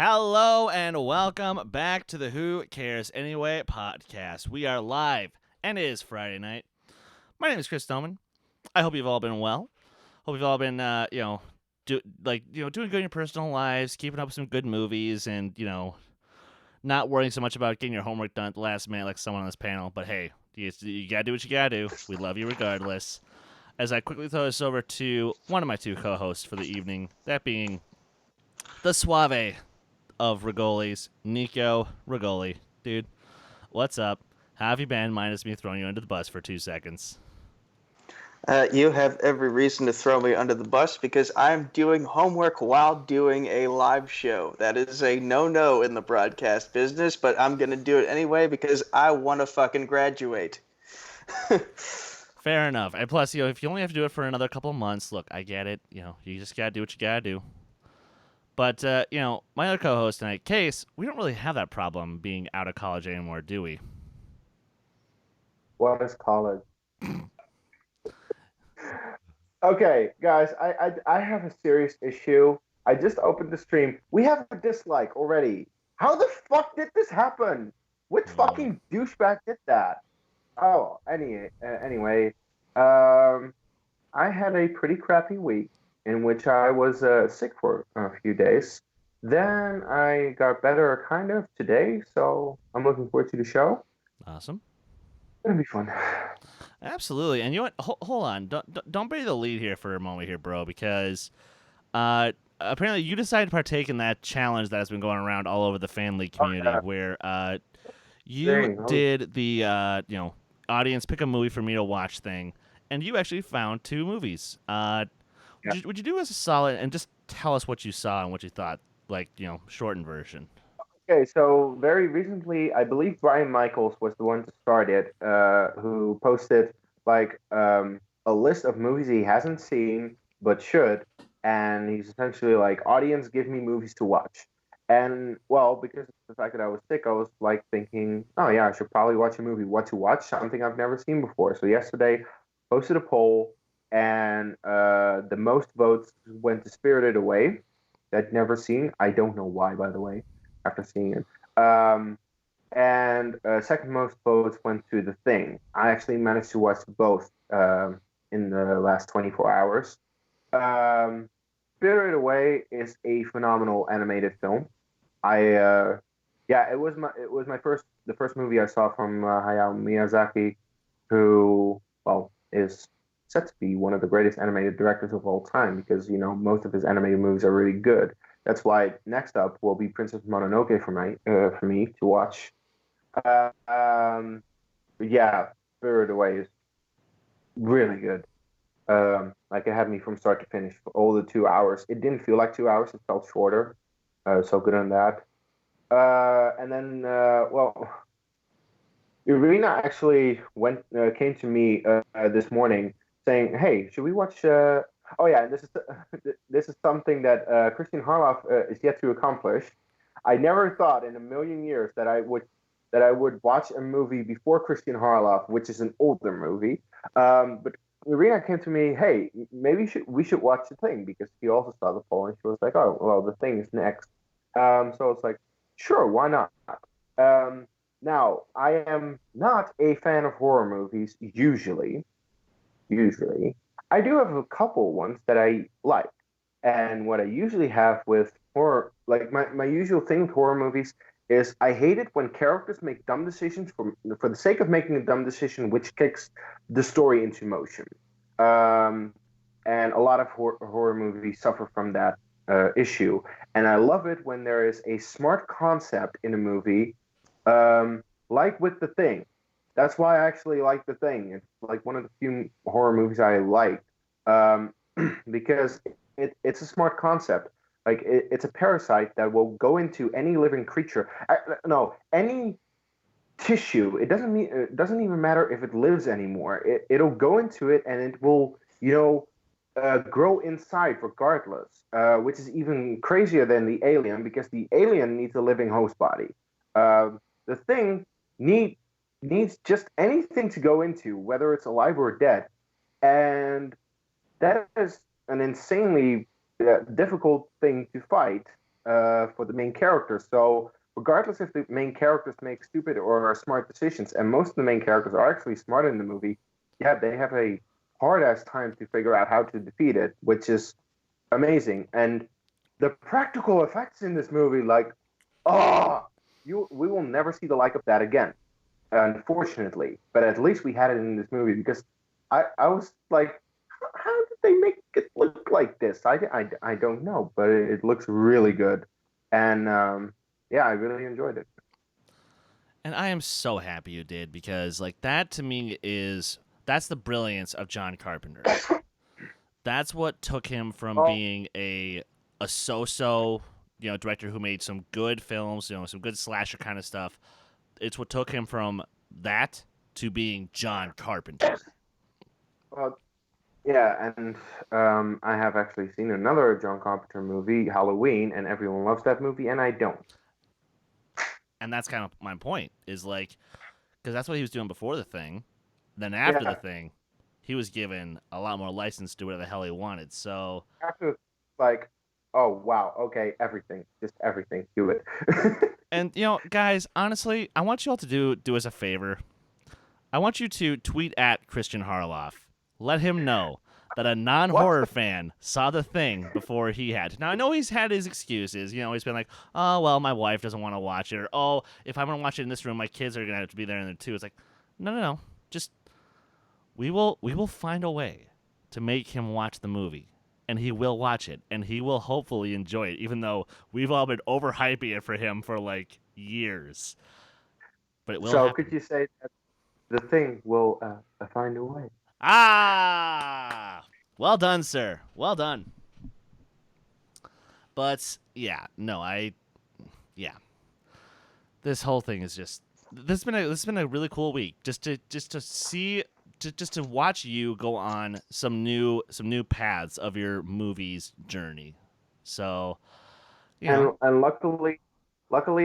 Hello and welcome back to the Who Cares Anyway podcast. We are live and it is Friday night. My name is Chris Dohmen. I hope you've all been well. Hope you've all been, doing good in your personal lives, keeping up with some good movies, and not worrying so much about getting your homework done at the last minute like someone on this panel. But hey, you gotta do what you gotta do. We love you regardless. As I quickly throw this over to one of my two co-hosts for the evening, that being the Suave of Rigolis, Nico Rigoli. Dude, what's up? How have you been, minus me throwing you under the bus for 2 seconds? You have every reason to throw me under the bus because I'm doing homework while doing a live show. That is a no-no in the broadcast business, but I'm going to do it anyway because I want to fucking graduate. Fair enough. And plus, if you only have to do it for another couple of months, look, I get it. You just gotta do what you gotta do. But, my other co-host tonight, Kees, we don't really have that problem being out of college anymore, do we? What is college? Okay, guys, I have a serious issue. I just opened the stream. We have a dislike already. How the fuck did this happen? Which fucking douchebag did that? Oh, anyway, I had a pretty crappy week in which I was sick for a few days. Then I got better kind of today, so I'm looking forward to the show. Awesome. It's gonna be fun. Absolutely. And you know what? Hold on. Don't bury the lead here for a moment here, bro, because apparently you decided to partake in that challenge that has been going around all over the family community where you did the audience pick a movie for me to watch thing, and you actually found two movies. Would you do us a solid and just tell us what you saw and what you thought, shortened version? Okay, so very recently, I believe Brian Michaels was the one to start it, who posted a list of movies he hasn't seen but should, and he's essentially like, audience, give me movies to watch. And well, because of the fact that I was sick, I was like thinking, oh yeah, I should probably watch a movie. What to watch? Something I've never seen before. So yesterday, posted a poll, and the most votes went to Spirited Away. I'd never seen. I don't know why, by the way, after seeing it. And second most votes went to The Thing. I actually managed to watch both in the last 24 hours. Spirited Away is a phenomenal animated film. It was the first movie I saw from Hayao Miyazaki, who is set to be one of the greatest animated directors of all time because most of his animated movies are really good. That's why next up will be Princess Mononoke for me to watch. Spirited Away is really good. It had me from start to finish for all the 2 hours. It didn't feel like 2 hours; it felt shorter. So good on that. And then, Irina actually came to me this morning saying, "Hey, should we watch?" Oh yeah, this is something that Christian Harloff is yet to accomplish. I never thought in a million years that I would watch a movie before Christian Harloff, which is an older movie. But Irina came to me, "Hey, maybe we should watch The Thing," because she also saw the poll and she was like, "Oh, well, The Thing is next." So it's like, sure, why not? Now, I am not a fan of horror movies usually. I do have a couple ones that I like. And what I usually have with horror, like my usual thing with horror movies is I hate it when characters make dumb decisions for the sake of making a dumb decision, which kicks the story into motion. And a lot of horror movies suffer from that issue. And I love it when there is a smart concept in a movie, like with The Thing. That's why I actually like The Thing. It's like one of the few horror movies I like, because it's a smart concept. Like it's a parasite that will go into any living creature. Any tissue. It doesn't even matter if it lives anymore. It'll go into it and it will grow inside regardless. Which is even crazier than the alien because the alien needs a living host body. The Thing needs just anything to go into, whether it's alive or dead, and that is an insanely difficult thing to fight for the main characters. So regardless if the main characters make stupid or smart decisions, and most of the main characters are actually smart in the movie, yeah, they have a hard-ass time to figure out how to defeat it, which is amazing. And the practical effects in this movie, like, we will never see the like of that again, unfortunately. But at least we had it in this movie, because I was like, how did they make it look like this? I don't know, but it looks really good. And yeah, I really enjoyed it. And I am so happy you did, because like that to me that's the brilliance of John Carpenter. That's what took him from being a so-so, director who made some good films, some good slasher kind of stuff. It's what took him from that to being John Carpenter. Well, yeah, and I have actually seen another John Carpenter movie, Halloween, and everyone loves that movie, and I don't. And that's kind of my point, is like, because that's what he was doing before The Thing. Then after The Thing, he was given a lot more license to do whatever the hell he wanted. So after, like, oh wow, okay, everything, just everything, do it. And guys, honestly, I want you all to do us a favor. I want you to tweet at Christian Harloff. Let him know that a non-horror fan saw The Thing before he had. Now, I know he's had his excuses. He's been like, oh, well, my wife doesn't want to watch it. Or, oh, if I'm going to watch it in this room, my kids are going to have to be there in there too. It's like, no. Just, we will find a way to make him watch the movie. And he will watch it. And he will hopefully enjoy it, even though we've all been overhyping it for him for, like, years. But it will happen. Could you say that The Thing will find a way? Ah! Well done, sir. Well done. But this whole thing is just this has been a really cool week. Just to see just to watch you go on some new paths of your movie's journey. So, and luckily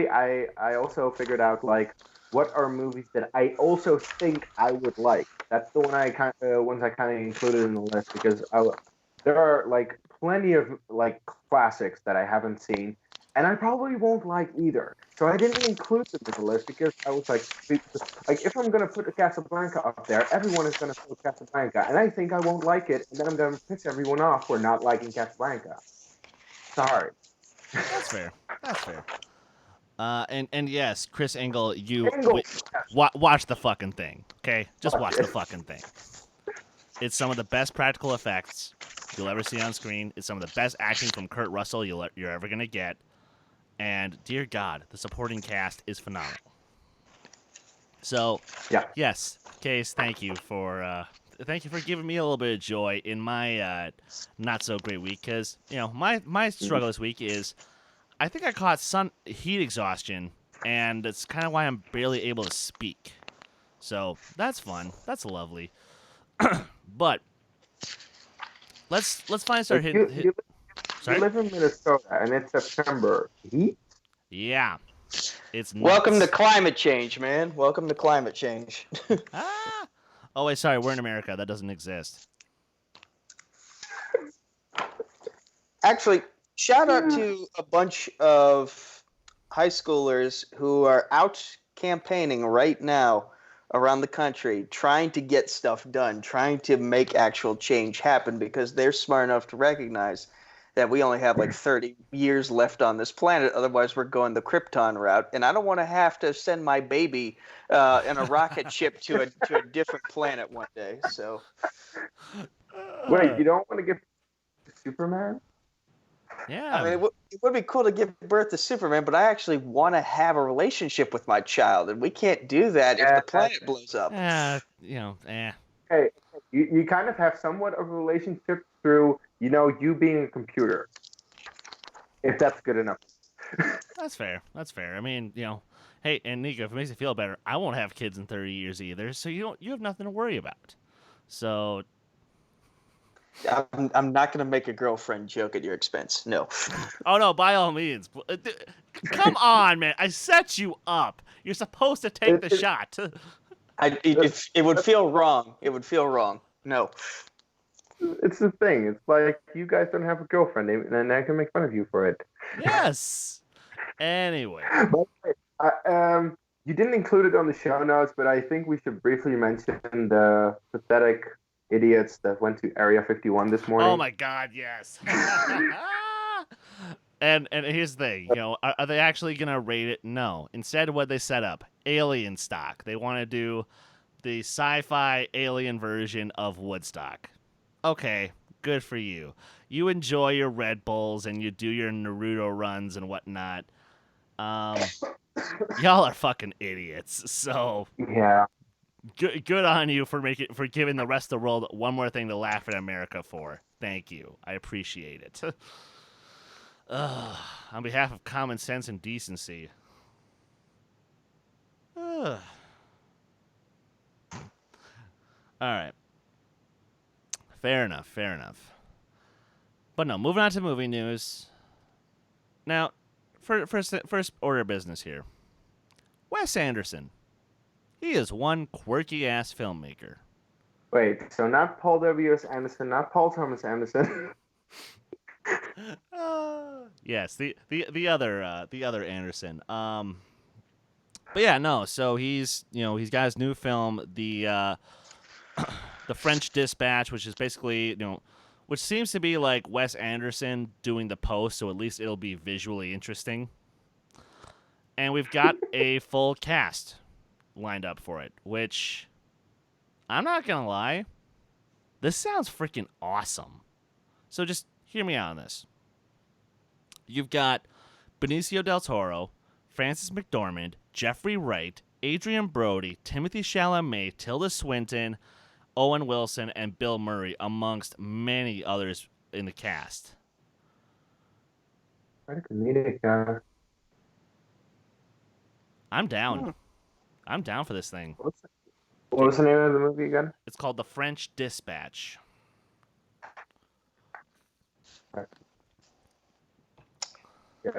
I also figured out, like, what are movies that I also think I would like. That's the ones I kind of included in the list, because there are, like, plenty of, like, classics that I haven't seen, and I probably won't like either. So I didn't include them in the list, because I was like, if I'm gonna put Casablanca up there, everyone is gonna put Casablanca, and I think I won't like it, and then I'm gonna piss everyone off for not liking Casablanca. Sorry. That's fair. And yes, Chris Engel, watch the fucking thing, okay? Just watch the fucking thing. It's some of the best practical effects you'll ever see on screen. It's some of the best acting from Kurt Russell you're ever gonna get. And dear God, the supporting cast is phenomenal. So, yes, Kees, thank you for giving me a little bit of joy in my not so great week. Because my struggle this week is, I think I caught sun heat exhaustion, and that's kind of why I'm barely able to speak. So that's fun. That's lovely. But let's finally start hitting. You live in Minnesota, and it's September. Heat? Yeah, it's nuts. Welcome to climate change, man. Welcome to climate change. Oh wait, sorry, we're in America. That doesn't exist. Actually, shout out to a bunch of high schoolers who are out campaigning right now around the country, trying to get stuff done, trying to make actual change happen, because they're smart enough to recognize that we only have like 30 years left on this planet. Otherwise, we're going the Krypton route. And I don't want to have to send my baby in a rocket ship to a different planet one day. So, wait, you don't want to give Superman? Yeah. I mean, it would be cool to give birth to Superman, but I actually want to have a relationship with my child, and we can't do that if the planet blows up. Hey, you kind of have somewhat of a relationship through, you being a computer. If that's good enough. That's fair. I mean, hey, and Nico, if it makes you feel better, I won't have kids in 30 years either, so you have nothing to worry about. So I'm not going to make a girlfriend joke at your expense. No. Oh, no, by all means. Come on, man. I set you up. You're supposed to take the shot. It would feel wrong. It would feel wrong. No. It's the thing. It's like, you guys don't have a girlfriend, and I can make fun of you for it. Yes. Anyway. But you didn't include it on the show notes, but I think we should briefly mention the pathetic idiots that went to Area 51 this Oh morning. my God, yes. And here's the thing, are they actually gonna rate it? No. Instead, what they set up, alien stock. They want to do the sci-fi alien version of Woodstock. Okay, good for you. You enjoy your Red Bulls and you do your Naruto runs and whatnot. Y'all are fucking idiots. So Yeah. good on you for giving the rest of the world one more thing to laugh at America for. Thank you. I appreciate it. On behalf of common sense and decency. All right. Fair enough. But no, moving on to movie news. Now, first order of business here. Wes Anderson. He is one quirky-ass filmmaker. Wait, so not Paul W.S. Anderson, not Paul Thomas Anderson. Yes, the other Anderson. But yeah, no. So he's got his new film, the French Dispatch, which is basically which seems to be like Wes Anderson doing the post, so at least it'll be visually interesting. And we've got a full cast lined up for it, which I'm not gonna lie, this sounds freaking awesome. So just hear me out on this. You've got Benicio del Toro, Frances McDormand, Jeffrey Wright, Adrian Brody, Timothy Chalamet, Tilda Swinton, Owen Wilson, and Bill Murray, amongst many others in the cast. What a comedic. I'm down. I'm down for this thing. What was the name of the movie again? It's called The French Dispatch.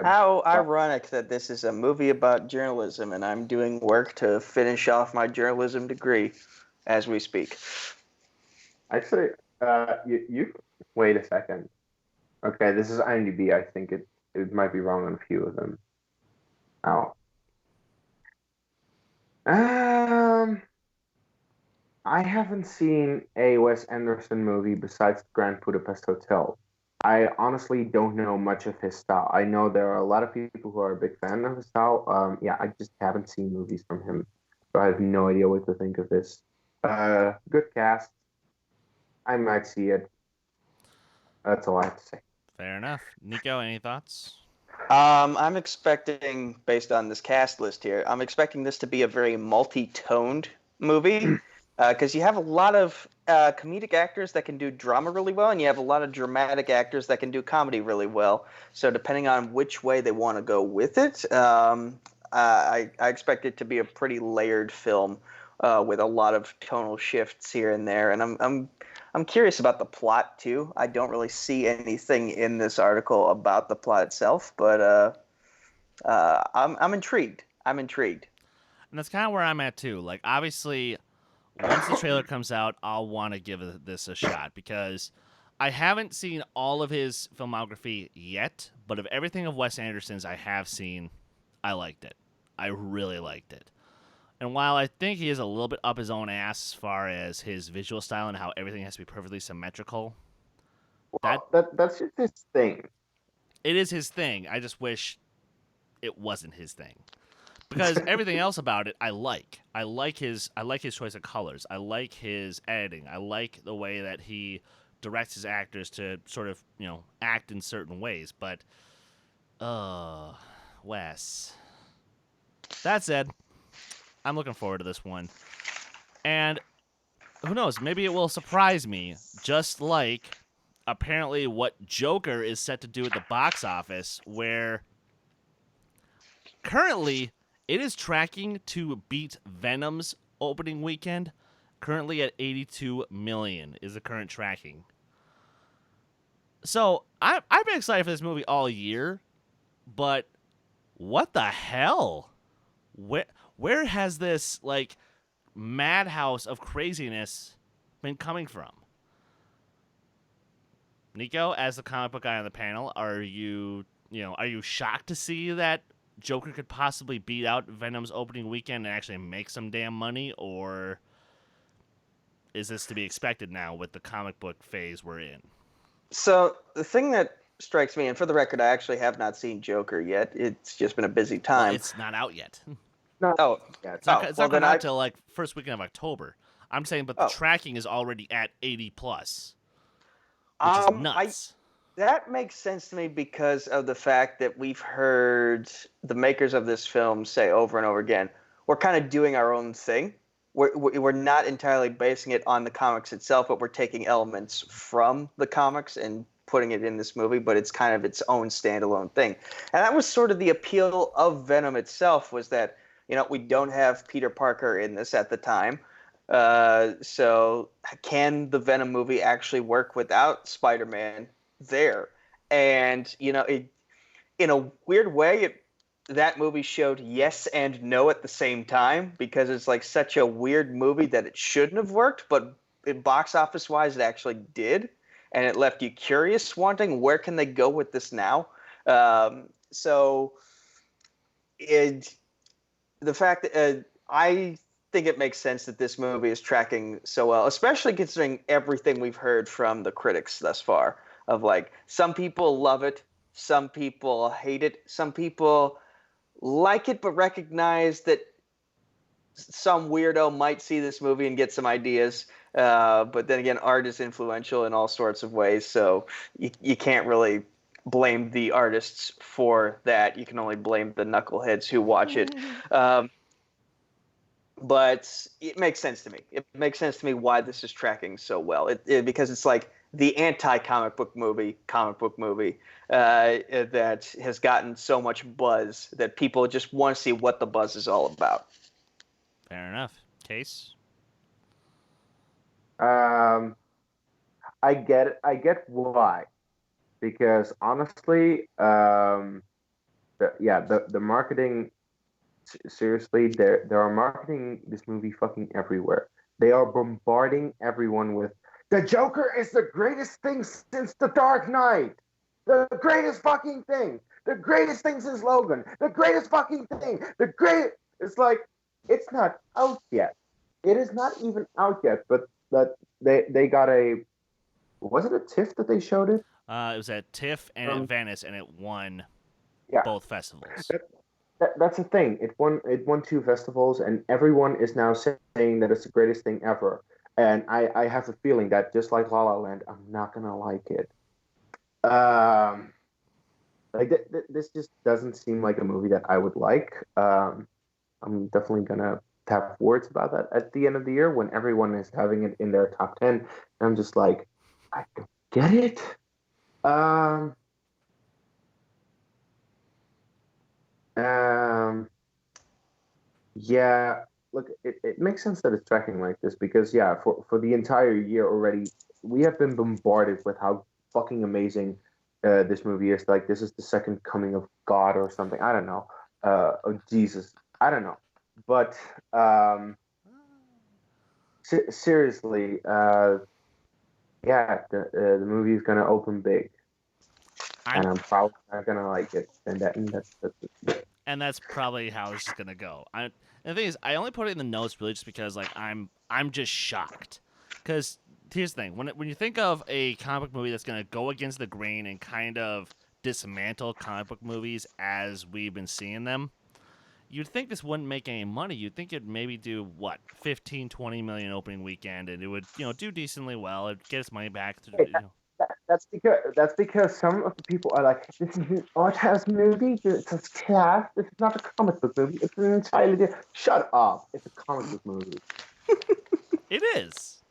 How ironic that this is a movie about journalism and I'm doing work to finish off my journalism degree as we speak. Actually, you wait a second. Okay, this is IMDb. I think it might be wrong on a few of them. I haven't seen a Wes Anderson movie besides Grand Budapest Hotel. I honestly don't know much of his style. I know there are a lot of people who are a big fan of his style. Yeah, I just haven't seen movies from him, so I have no idea what to think of this. Good cast. I might see it. That's all I have to say. Fair enough. Nico, any thoughts? I'm expecting, based on this cast list here, I'm expecting this to be a very multi-toned movie because you have a lot of comedic actors that can do drama really well, and you have a lot of dramatic actors that can do comedy really well. So depending on which way they want to go with it, I expect it to be a pretty layered film with a lot of tonal shifts here and there, and I'm curious about the plot too. I don't really see anything in this article about the plot itself, but I'm intrigued. I'm intrigued. And that's kind of where I'm at too. Like, obviously, once the trailer comes out, I'll want to give this a shot because I haven't seen all of his filmography yet, but of everything of Wes Anderson's I have seen, I liked it. I really liked it. And while I think he is a little bit up his own ass as far as his visual style and how everything has to be perfectly symmetrical, That's just his thing. it is his thing. I just wish it wasn't his thing. Because everything else about it I like. I like his choice of colors. I like his editing. I like the way that he directs his actors to sort of, act in certain ways. But Wes. That said, I'm looking forward to this one. And who knows, maybe it will surprise me, just like apparently what Joker is set to do at the box office, where currently it is tracking to beat Venom's opening weekend, currently at 82 million is the current tracking. So I've been excited for this movie all year, but what the hell? Where has this madhouse of craziness been coming from? Nico, as the comic book guy on the panel, are you are you shocked to see that Joker could possibly beat out Venom's opening weekend and actually make some damn money, or is this to be expected now with the comic book phase we're in? So the thing that strikes me, and for the record, I actually have not seen Joker yet. It's just been a busy time. Well, it's not out yet. Oh, it's not coming out till like first weekend of October. I'm saying, but the tracking is already at 80 plus, which is nuts. That makes sense to me because of the fact that we've heard the makers of this film say over and over again, we're kind of doing our own thing. We're not entirely basing it on the comics itself, but we're taking elements from the comics and putting it in this movie, but it's kind of its own standalone thing. And that was sort of the appeal of Venom itself, was that, we don't have Peter Parker in this at the time. So can the Venom movie actually work without Spider-Man there? And, in a weird way, that movie showed yes and no at the same time, because it's like such a weird movie that it shouldn't have worked, but box office wise, it actually did. And it left you curious, wanting, where can they go with this now? The fact that I think it makes sense that this movie is tracking so well, especially considering everything we've heard from the critics thus far, of like, some people love it, some people hate it, some people like it but recognize that some weirdo might see this movie and get some ideas. But then again, art is influential in all sorts of ways, so you can't really blame the artists for that. You can only blame the knuckleheads who watch it. But it makes sense to me. It makes sense to me why this is tracking so well. Because it's like the anti-comic book movie that has gotten so much buzz that people just want to see what the buzz is all about. Fair enough. Case? I get why. Because honestly, the marketing, seriously, they are marketing this movie fucking everywhere. They are bombarding everyone with, the Joker is the greatest thing since The Dark Knight. The greatest fucking thing. The greatest thing since Logan. The greatest fucking thing. It's like, it's not out yet. It is not even out yet, but that they got was it a TIFF that they showed it? It was at TIFF and at Venice, and it won both festivals. That's the thing. It won 2 festivals, and everyone is now saying that it's the greatest thing ever. And I have a feeling that, just like La La Land, I'm not gonna like it. This just doesn't seem like a movie that I would like. I'm definitely gonna have words about that at the end of the year when everyone is having it in their top 10. And I'm just like, I don't get it. Yeah, look, it makes sense that it's tracking like this because, for the entire year already, we have been bombarded with how fucking amazing this movie is. Like, this is the second coming of God or something. I don't know. Of Jesus. I don't know. But seriously, the movie is going to open big. And I'm probably not going to like it. And that's it. And that's probably how it's going to go. And the thing is, I only put it in the notes really just because, like, I'm just shocked. Because here's the thing: when you think of a comic book movie that's going to go against the grain and kind of dismantle comic book movies as we've been seeing them, you'd think this wouldn't make any money. You'd think it'd maybe do 15, 20 million opening weekend, and it would do decently well. It'd get its money back. That's because some of the people are like, this is an art house movie. It's a class. This is not a comic book movie. It's an entirely different. Shut up! It's a comic book movie. It is,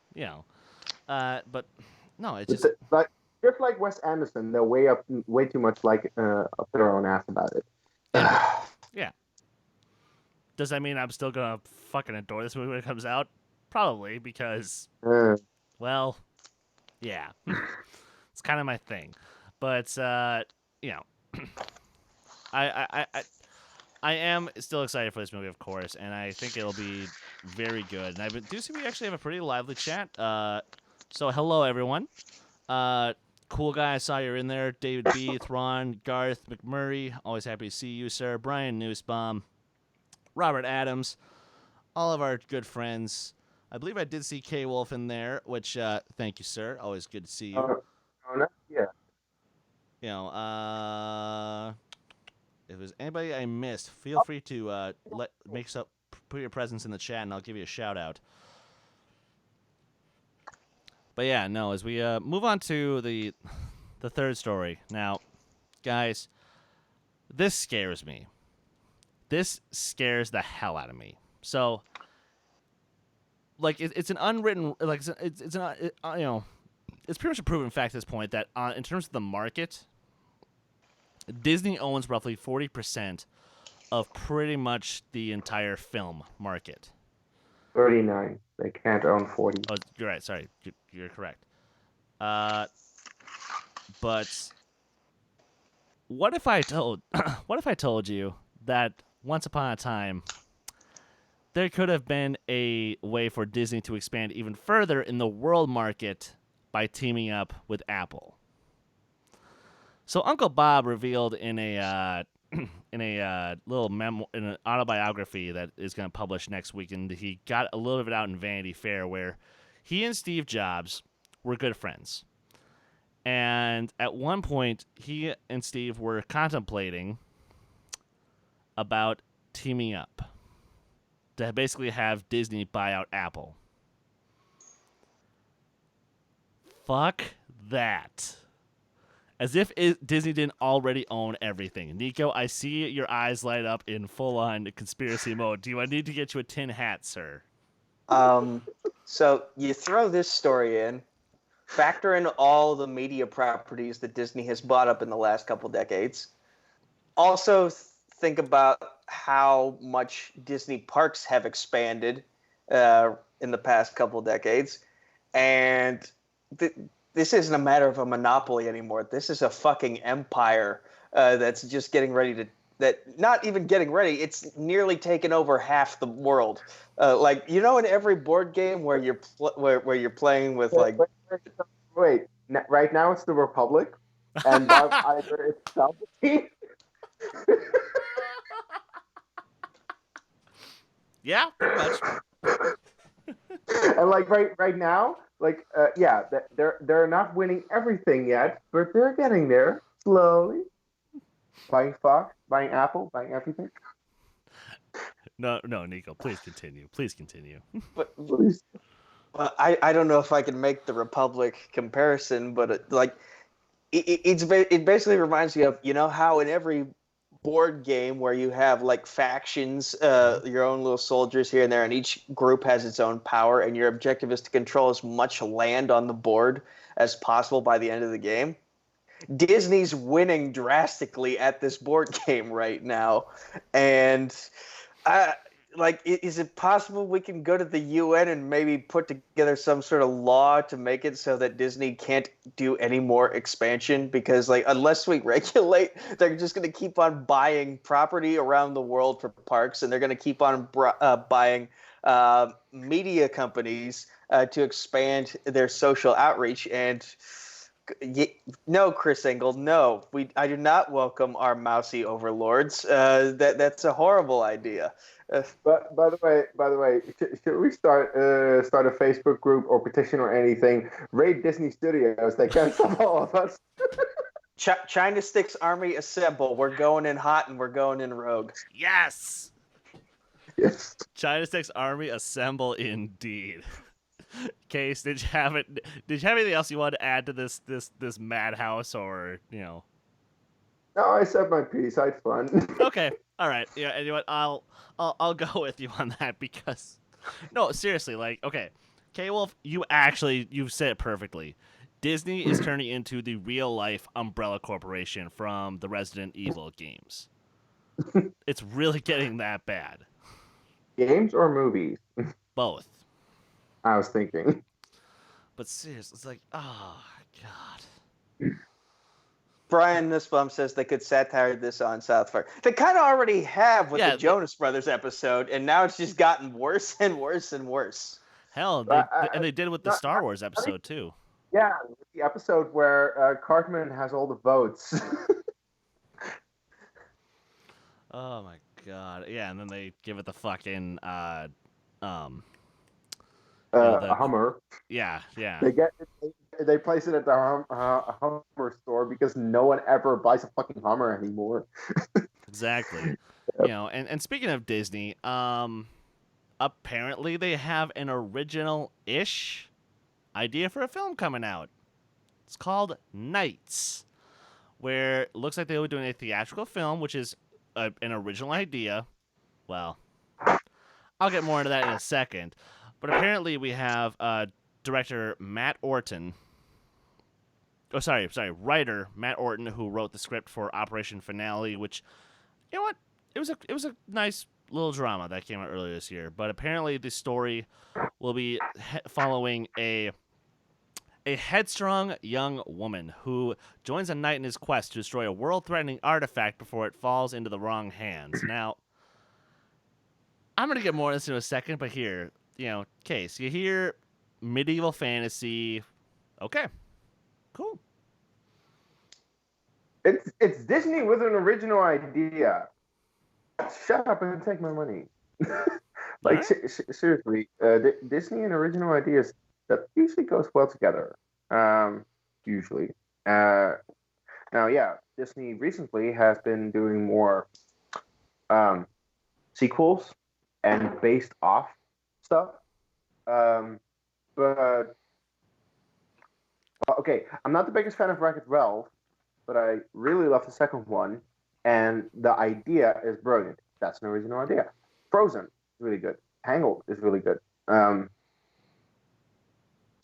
but no, it's just like Wes Anderson. They're way too much up their own ass about it. Yeah. Does that mean I'm still gonna fucking adore this movie when it comes out? Probably, because well, yeah. It's kind of my thing. But I am still excited for this movie, of course, and I think it'll be very good. And I do see we actually have a pretty lively chat. So hello everyone. Cool guy, I saw you're in there. David B, Thrawn, Garth McMurray, always happy to see you, sir. Brian Nussbaum, Robert Adams, all of our good friends. I believe I did see K Wolf in there, which thank you, sir. Always good to see you. Yeah. You know, if there's anybody I missed, feel free to put your presence in the chat, and I'll give you a shout out. But yeah, no. As we move on to the third story now, guys, this scares me. This scares the hell out of me. So, like, it's an unwritten, like, it's pretty much a proven fact at this point that in terms of the market, Disney owns roughly 40% of pretty much the entire film market. 39. They can't own 40. Oh, you're right. Sorry, you're correct. But what if I told you that once upon a time there could have been a way for Disney to expand even further in the world market by teaming up with Apple? So Uncle Bob revealed in a little in an autobiography that is going to publish next week, and he got a little bit out in Vanity Fair, where he and Steve Jobs were good friends. And at one point, he and Steve were contemplating about teaming up to basically have Disney buy out Apple. Fuck that. As if Disney didn't already own everything. Nico, I see your eyes light up in full-on conspiracy mode. Do I need to get you a tin hat, sir? So you throw this story in, factor in all the media properties that Disney has bought up in the last couple decades. Also think about how much Disney parks have expanded in the past couple decades. And this isn't a matter of a monopoly anymore. This is a fucking empire that's just getting ready to not even getting ready. It's nearly taken over half the world. Like, in every board game where you're where you're playing with like. Wait. Right now it's the Republic, and either it's Palpatine. Yeah, pretty much. And like right now, like they're not winning everything yet, but they're getting there slowly. Buying Fox, buying Apple, buying everything. No, Nico, please continue. Please continue. But I don't know if I can make the Republic comparison, but it basically reminds me of how in every board game where you have like factions, your own little soldiers here and there, and each group has its own power, and your objective is to control as much land on the board as possible by the end of the game. Disney's winning drastically at this board game right now, and is it possible we can go to the UN and maybe put together some sort of law to make it so that Disney can't do any more expansion? Because unless we regulate, they're just going to keep on buying property around the world for parks, and they're going to keep on buying media companies to expand their social outreach. And no, Chris Engel, no, I do not welcome our mousy overlords. That's a horrible idea. But by the way, should we start a Facebook group or petition or anything? Raid Disney Studios. They can't stop all of us. China Sticks Army assemble. We're going in hot and we're going in rogue. Yes. Yes. China Sticks Army assemble indeed. Kees, did you have anything else you wanted to add to this madhouse, or No, I said my piece. I had fun. Okay, all right, yeah. And you know what? I'll go with you on that, because no, seriously, okay, K-Wolf, you said it perfectly. Disney is turning into the real life Umbrella Corporation from the Resident Evil games. It's really getting that bad. Games or movies? Both. I was thinking. But seriously, it's oh, God. Brian Nussbaum says they could satire this on South Park. They kind of already have with the Jonas Brothers episode, and now it's just gotten worse and worse and worse. Hell, and they did with the Star Wars episode, too. Yeah, the episode where Cartman has all the votes. Oh my god. Yeah, and then they give it the fucking A Hummer. yeah. They place it at the Hummer store because no one ever buys a fucking Hummer anymore. Exactly. And speaking of Disney, apparently they have an original-ish idea for a film coming out. It's called Knights, where it looks like they were doing a theatrical film, which is an original idea. Well, I'll get more into that in a second. But apparently we have director Matt Orton. Oh, sorry, writer Matt Orton, who wrote the script for Operation Finale, which, you know what, it was a nice little drama that came out earlier this year. But apparently the story will be following a headstrong young woman who joins a knight in his quest to destroy a world-threatening artifact before it falls into the wrong hands. Now, I'm going to get more into this in a second, but here, Case, you hear medieval fantasy. Okay, cool. It's Disney with an original idea. Shut up and take my money. Like, seriously, Disney and original ideas, that usually goes well together. Usually. Now, yeah, Disney recently has been doing more sequels and based off stuff. But okay, I'm not the biggest fan of Wreck-It Ralph, but I really love the second one, and the idea is brilliant. That's an original idea. Frozen is really good. Tangled is really good. So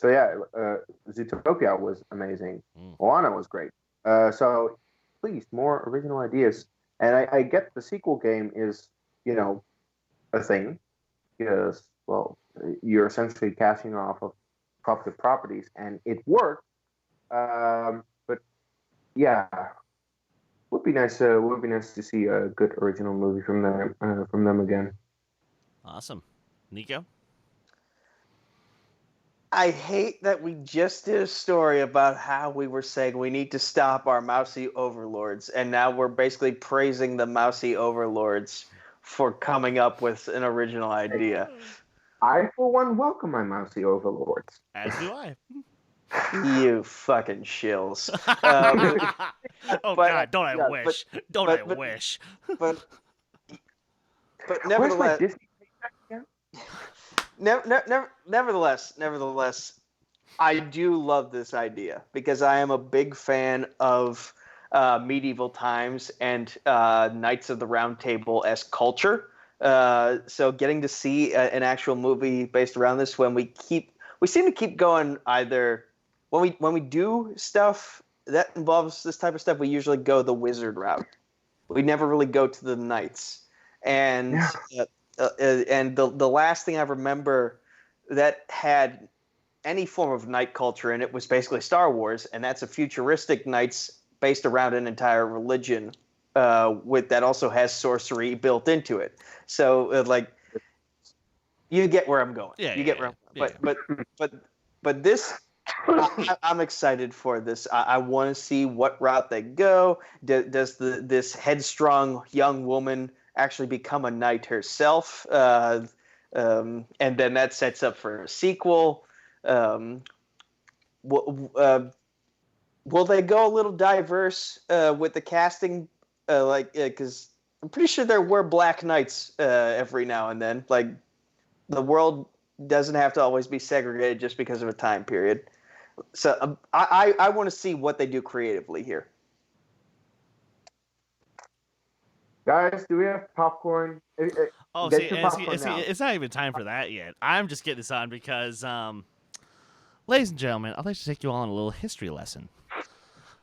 yeah, Zootopia was amazing. Moana was great. So please, more original ideas. And I get the sequel game is, a thing, because, well, you're essentially cashing off of popular properties, and it worked. But yeah, would be nice. Would be nice to see a good original movie from them again. Awesome, Nico. I hate that we just did a story about how we were saying we need to stop our mousy overlords, and now we're basically praising the mousy overlords for coming up with an original idea. I, for one, welcome my mousy overlords. As do I. You fucking shills. God, don't I wish? Don't I wish? But nevertheless, nevertheless, I do love this idea because I am a big fan of medieval times and Knights of the Round Table as culture. So getting to see an actual movie based around this, when we seem to keep going either when we do stuff that involves this type of stuff, we usually go the wizard route. We never really go to the knights. And and the last thing I remember that had any form of knight culture in it was basically Star Wars, and that's a futuristic knights based around an entire religion with that also has sorcery built into it. So you get where I'm going. Yeah, you get where I'm going. But this, I'm excited for this. I want to see what route they go. Does this headstrong young woman actually become a knight herself? And then that sets up for a sequel. Will they go a little diverse with the casting? Because I'm pretty sure there were black knights every now and then. Like, the world doesn't have to always be segregated just because of a time period. So I want to see what they do creatively here. Guys, do we have popcorn? It's not even time for that yet. I'm just getting this on because, ladies and gentlemen, I'd like to take you all on a little history lesson.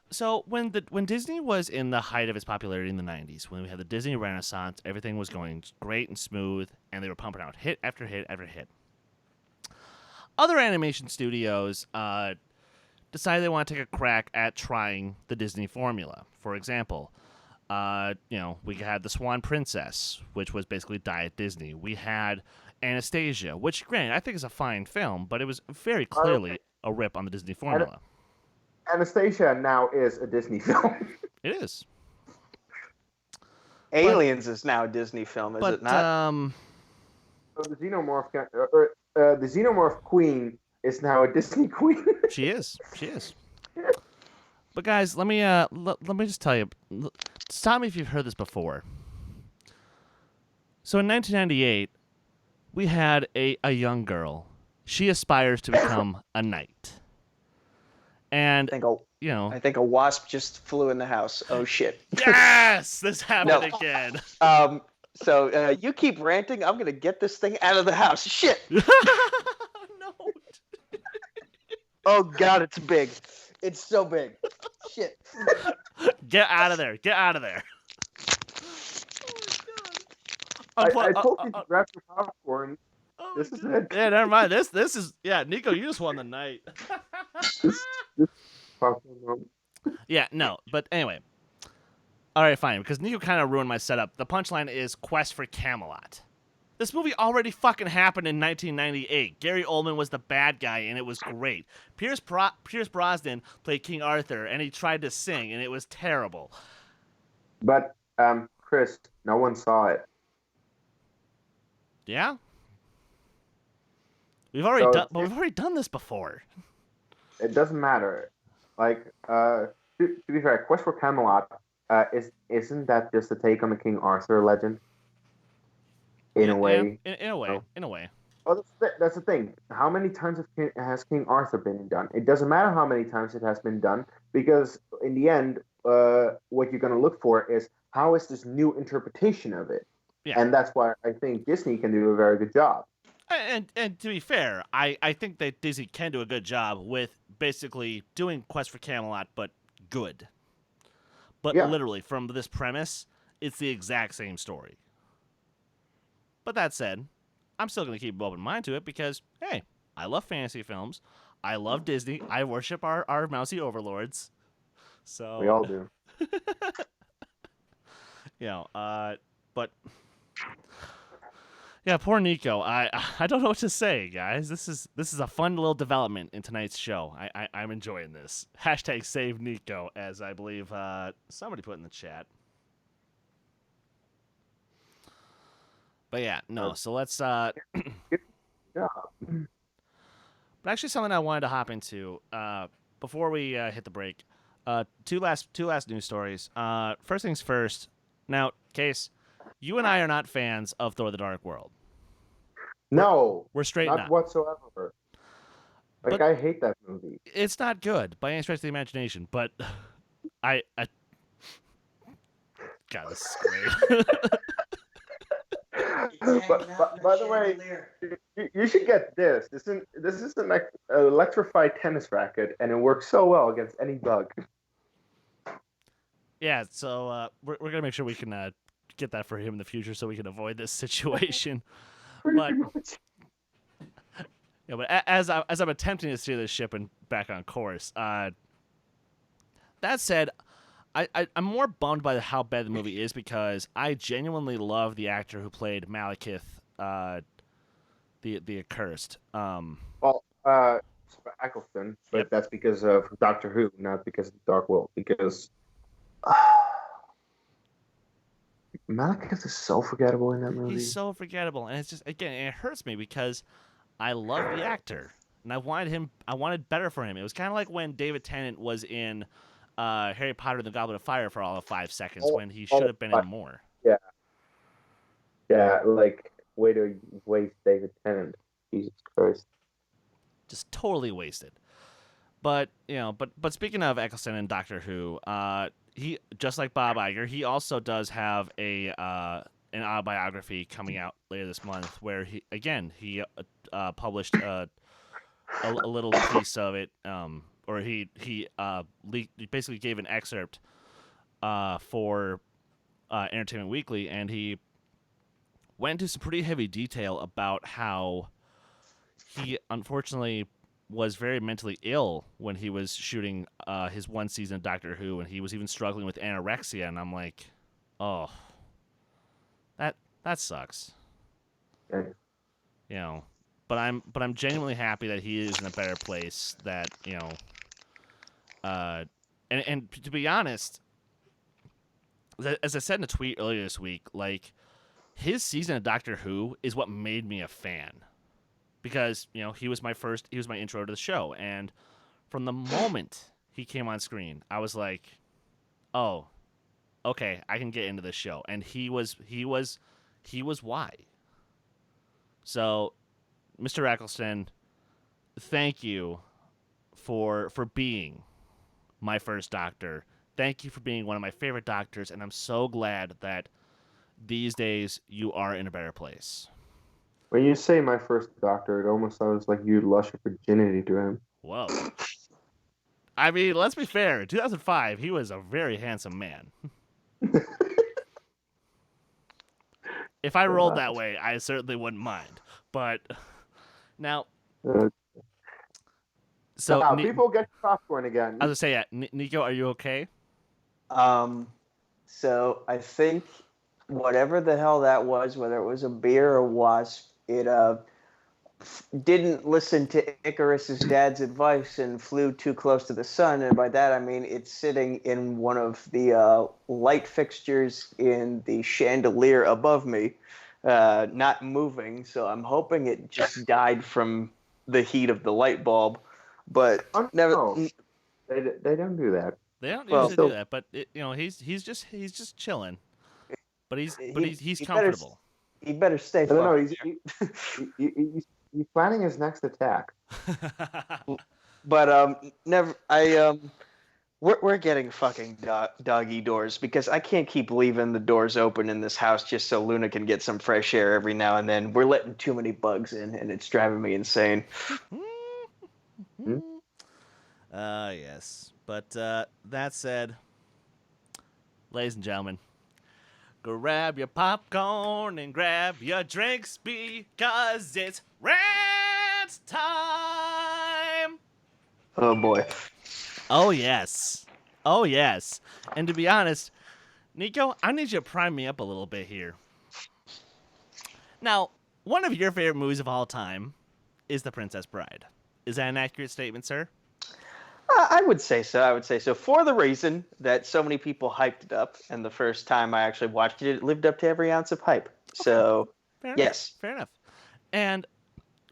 So when Disney was in the height of its popularity in the 90s, when we had the Disney Renaissance, everything was going great and smooth, and they were pumping out hit after hit after hit. Other animation studios decided they want to take a crack at trying the Disney formula. For example, we had The Swan Princess, which was basically Diet Disney. We had Anastasia, which, granted, I think is a fine film, but it was very clearly a rip on the Disney formula. Anastasia now is a Disney film. It is. Aliens is now a Disney film, is it not? So the xenomorph queen is now a Disney queen. She is. But guys, let me just tell you. Stop me if you've heard this before. So in 1998, we had a young girl. She aspires to become a knight. And I think a wasp just flew in the house. Oh shit! Yes, this happened again. So you keep ranting. I'm gonna get this thing out of the house. Shit! No. Oh god, it's big. It's so big. Shit! Get out of there! Get out of there! I told you to grab your popcorn. This is it. Yeah, never mind. This is Nico, you just won the night. This popcorn. Yeah, no, but anyway. All right, fine, because Nico kind of ruined my setup. The punchline is Quest for Camelot. This movie already fucking happened in 1998. Gary Oldman was the bad guy, and it was great. Pierce Brosnan played King Arthur, and he tried to sing, and it was terrible. But Chris, no one saw it. Yeah, we've already done this before. It doesn't matter. Like, to be fair, Quest for Camelot isn't that just a take on the King Arthur legend? In a way. In a way. Well, that's the thing. How many times has King Arthur been done? It doesn't matter how many times it has been done, because in the end, what you're going to look for is how is this new interpretation of it? Yeah. And that's why I think Disney can do a very good job. And to be fair, I think that Disney can do a good job with basically doing Quest for Camelot, but good. But literally, from this premise, it's the exact same story. But that said, I'm still going to keep an open mind to it because, hey, I love fantasy films. I love Disney. I worship our mousy overlords. So we all do. But yeah, poor Nico. I don't know what to say, guys. This is a fun little development in tonight's show. I'm enjoying this. Hashtag save Nico, as I believe somebody put in the chat. But yeah, no. So let's. Yeah. But actually, something I wanted to hop into before we hit the break. Two last news stories. First things first. Now, Kees, you and I are not fans of Thor: The Dark World. No, we're straight not up. Whatsoever. Like, I hate that movie. It's not good by any stretch of the imagination, but I God, this is great. By the way, you should get this. This is an electrified tennis racket, and it works so well against any bug. Yeah, so we're gonna make sure we can get that for him in the future, so we can avoid this situation. But as I'm attempting to steer this ship and back on course, that said, I'm more bummed by how bad the movie is because I genuinely love the actor who played Malekith, the accursed. Eccleston, but that's because of Doctor Who, not because of the Dark World. Because Malekith is so forgettable in that movie. He's so forgettable, and it's just it hurts me because I love the actor, and I wanted better for him. It was kind of like when David Tennant was in Harry Potter and the Goblet of Fire for all of 5 seconds when he should have been in more. Yeah, like way to waste David Tennant. Jesus Christ. Just totally wasted. But but speaking of Eccleston and Doctor Who, he, just like Bob Iger, he also does have an autobiography coming out later this month where he published a little piece of it, or he basically gave an excerpt for Entertainment Weekly, and he went into some pretty heavy detail about how he unfortunately was very mentally ill when he was shooting his one season of Doctor Who, and he was even struggling with anorexia, and I'm like, oh, that sucks. Okay. but I'm genuinely happy that he is in a better place. That and to be honest, as I said in a tweet earlier this week, like his season of Doctor Who is what made me a fan, because he was my intro to the show, and from the moment he came on screen, I was like, oh, okay, I can get into this show, and he was why. So, Mr. Eccleston, thank you for being my first Doctor. Thank you for being one of my favorite Doctors, and I'm so glad that these days you are in a better place. When you say my first Doctor, it almost sounds like you lost your virginity to him. Whoa. I mean, let's be fair. In 2005, he was a very handsome man. If I rolled that way, I certainly wouldn't mind. But now, so people get popcorn again. I was gonna say, Nico, are you okay? So I think whatever the hell that was, whether it was a beer or wasp, it didn't listen to Icarus's dad's advice and flew too close to the sun. And by that I mean it's sitting in one of the light fixtures in the chandelier above me, not moving. So I'm hoping it just died from the heat of the light bulb. But never. No, they don't do that. They don't usually do that, but he's just chilling. But he's comfortable. He better stay. No, he's planning his next attack. But never. We're getting fucking doggy doors, because I can't keep leaving the doors open in this house just so Luna can get some fresh air every now and then. We're letting too many bugs in, and it's driving me insane. Yes. But that said, ladies and gentlemen, grab your popcorn and grab your drinks, because it's rant time! Oh, boy. Oh, yes. Oh, yes. And to be honest, Nico, I need you to prime me up a little bit here. Now, one of your favorite movies of all time is The Princess Bride. Is that an accurate statement, sir? I would say so. For the reason that so many people hyped it up, and the first time I actually watched it, it lived up to every ounce of hype. So, fair yes. Enough. Fair enough. And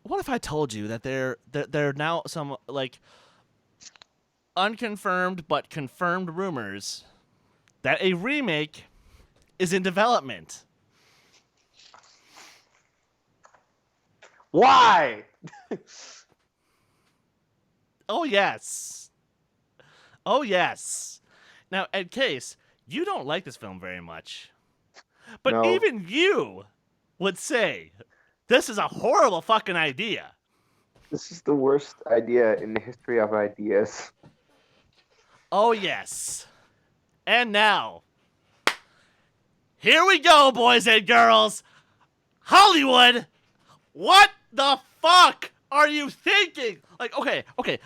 what if I told you that there are now some, like, unconfirmed but confirmed rumors that a remake is in development? Why? Oh, yes. Oh, yes. Now, Ed Case, you don't like this film very much. But No. even you would say, this is a horrible fucking idea. This is the worst idea in the history of ideas. Oh, yes. And now, here we go, boys and girls. Hollywood, what the fuck are you thinking? Like, okay,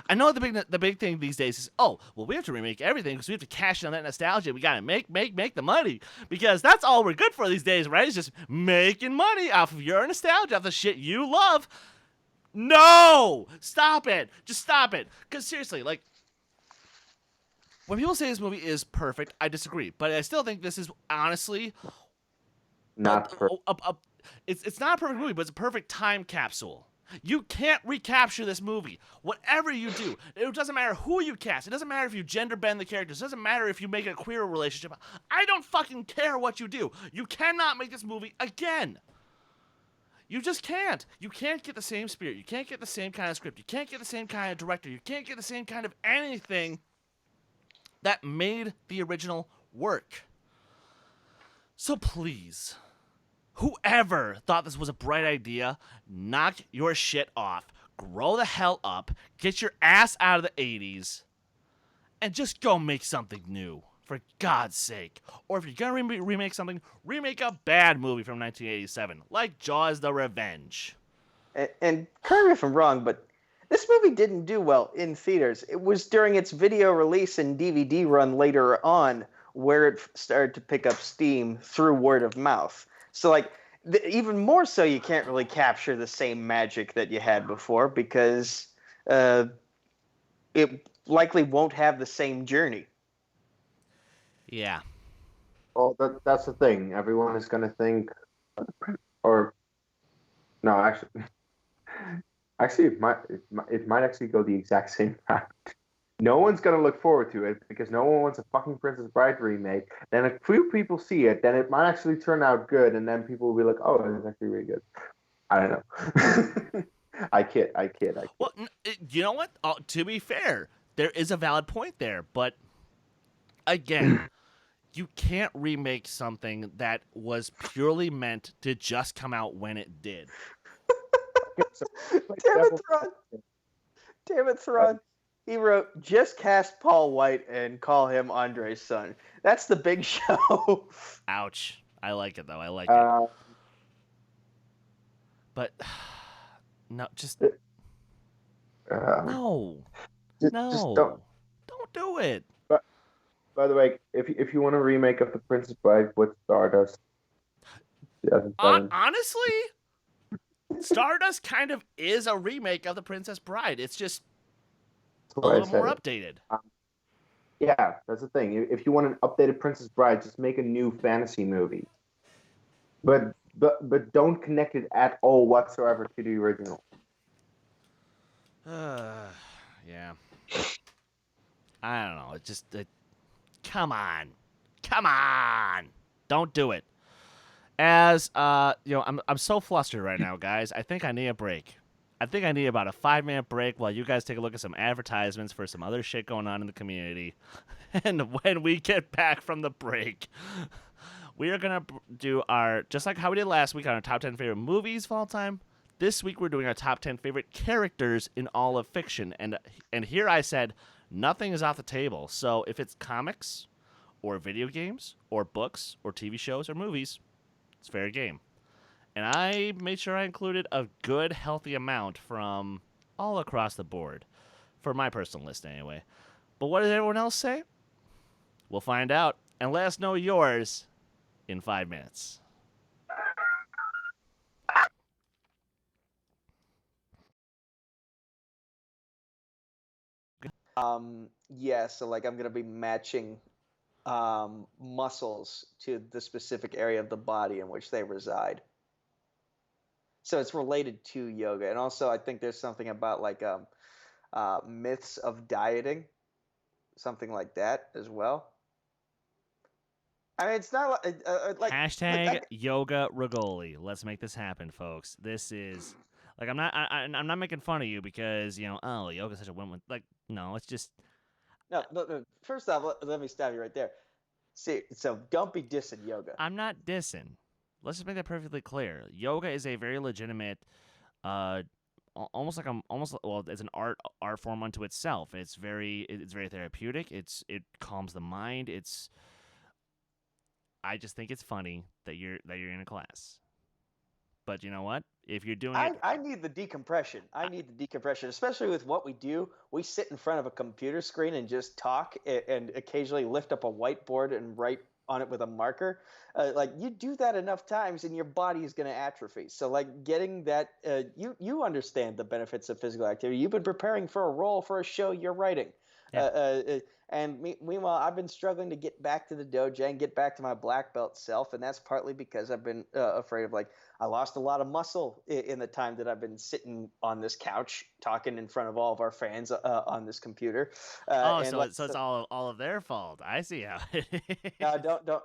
I know the big thing these days is, we have to remake everything because we have to cash in on that nostalgia. We gotta make the money, because that's all we're good for these days, right? It's just making money off of your nostalgia, off the shit you love. No! Stop it! Just stop it! Because seriously, like, when people say this movie is perfect, I disagree. But I still think this is honestly Not perfect. It's not a perfect movie, but it's a perfect time capsule. You can't recapture this movie. Whatever you do, it doesn't matter who you cast. It doesn't matter if you gender bend the characters. It doesn't matter if you make it a queer relationship. I don't fucking care what you do. You cannot make this movie again. You just can't. You can't get the same spirit. You can't get the same kind of script. You can't get the same kind of director. You can't get the same kind of anything that made the original work. So please, whoever thought this was a bright idea, knock your shit off. Grow the hell up. Get your ass out of the 80s. And just go make something new. For God's sake. Or if you're going to remake something, remake a bad movie from 1987. Like Jaws the Revenge. And correct me if I'm wrong, but this movie didn't do well in theaters. It was during its video release and DVD run later on where it started to pick up steam through word of mouth. So, like, even more so, you can't really capture the same magic that you had before because it likely won't have the same journey. Yeah. Well, that's the thing. Everyone is going to think, or no, actually, it might actually go the exact same route. No one's gonna look forward to it because no one wants a fucking Princess Bride remake. Then a few people see it, then it might actually turn out good, and then people will be like, "Oh, it's actually really good." I don't know. I kid. Well, you know what? To be fair, there is a valid point there, but again, you can't remake something that was purely meant to just come out when it did. Okay, so, like, Damn it, devil- Thrawn! Damn it, Thrawn! He wrote, "Just cast Paul White and call him Andre's son." That's the big show. Ouch. I like it though. I like it. Uh, But no, just no, just don't. don't do it. But by the way, if you want a remake of the Princess Bride with Stardust, 2007. Honestly, Stardust kind of is a remake of the Princess Bride. It's just a little more updated. Yeah, that's the thing. If you want an updated Princess Bride, just make a new fantasy movie. But don't connect it at all whatsoever to the original. Yeah. I don't know. It just come on, don't do it. As I'm so flustered right now, guys. I think I need a break. I think I need about a 5-minute break while you guys take a look at some advertisements for some other shit going on in the community. And when we get back from the break, we are going to do our, just like how we did last week on our top 10 favorite movies of all time, this week we're doing our top 10 favorite characters in all of fiction. And here I said nothing is off the table. So if it's comics or video games or books or TV shows or movies, it's fair game. And I made sure I included a good, healthy amount from all across the board. For my personal list, anyway. But what did everyone else say? We'll find out. And let us know yours in 5 minutes. Yeah, so like I'm gonna be matching muscles to the specific area of the body in which they reside. So it's related to yoga, and also I think there's something about like myths of dieting, something like that as well. I mean, it's not like Hashtag yoga Rigoli. Let's make this happen, folks. This is like I'm not making fun of you because yoga's such a women. Like no, it's just no. First off, let me stop you right there. See, so don't be dissing yoga. I'm not dissing. Let's just make that perfectly clear. Yoga is a very legitimate, almost like it's an art form unto itself. It's very therapeutic. It calms the mind. I just think it's funny that you're in a class. But you know what? If you're doing it, I need the decompression. Especially with what we do. We sit in front of a computer screen and just talk, and occasionally lift up a whiteboard and write on it with a marker. Like you do that enough times, and your body is going to atrophy. So, like getting that, you understand the benefits of physical activity. You've been preparing for a role for a show you're writing. Yeah. And meanwhile, I've been struggling to get back to the dojo and get back to my black belt self, and that's partly because I've been afraid of I lost a lot of muscle in the time that I've been sitting on this couch talking in front of all of our fans on this computer. So it's all of their fault. I see how. Don't.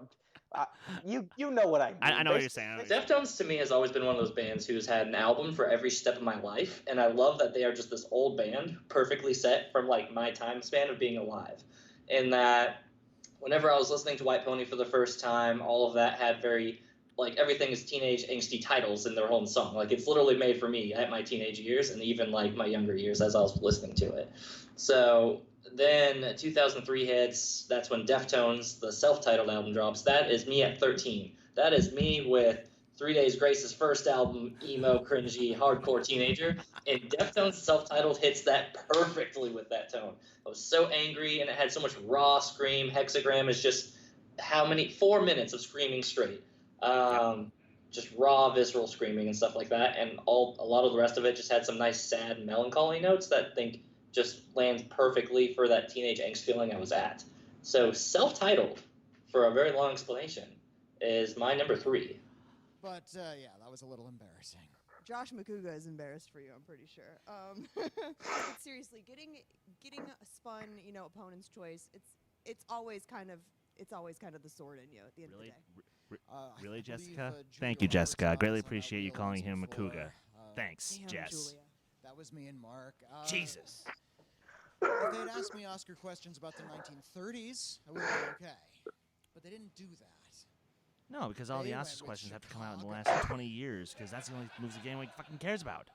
You know what I mean. I know what you're saying. Deftones to me has always been one of those bands who's had an album for every step of my life, and I love that they are just this old band, perfectly set from my time span of being alive. In that, whenever I was listening to White Pony for the first time, all of that had very everything is teenage angsty titles in their whole song. It's literally made for me at my teenage years and even my younger years as I was listening to it. So then 2003 hits. That's when Deftones, the self-titled album, drops. That is me at 13. That is me with 3 Days Grace's first album, emo, cringy, hardcore teenager. And Deftones' self-titled hits that perfectly with that tone. I was so angry, and it had so much raw scream. Hexagram is just 4 minutes of screaming straight. just raw, visceral screaming and stuff like that. And a lot of the rest of it just had some nice, sad, melancholy notes that I think just lands perfectly for that teenage angst feeling I was at. So self-titled, for a very long explanation, is my number 3. But yeah, that was a little embarrassing. Josh McCouga is embarrassed for you, I'm pretty sure. But seriously, getting a spun, opponent's choice, it's always kind of the sword in you at the end of the day. Really, Jessica? Thank you, Jessica. I greatly appreciate you calling him McCouga. Thanks, Damn, Jess. Julia. That was me and Mark. Jesus. If they'd asked me Oscar questions about the 1930s, I would have been okay. But they didn't do that. No, because all They the went Oscars with questions have to come out in the Chicago. last 20 years, because that's the only movies the game fucking cares about.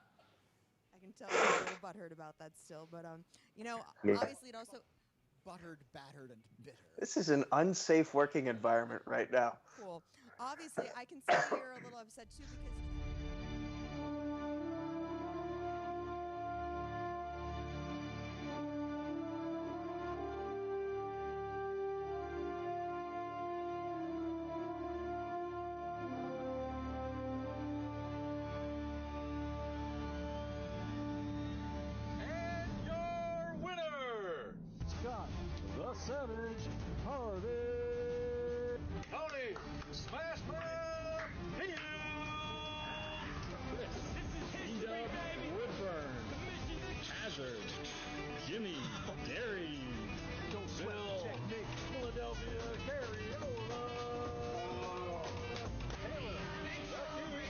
I can tell you're a little butthurt about that still, but obviously it also Buttered, battered, and bitter. This is an unsafe working environment right now. cool. Obviously, I can see that you're a little upset too because And your winner, Scott the Savage Harvey. Tony Smash Mouth Hill. Speed-Up Woodburn. Hazard. Jimmy Derry. Bill Philadelphia Carriola. Taylor Jackie.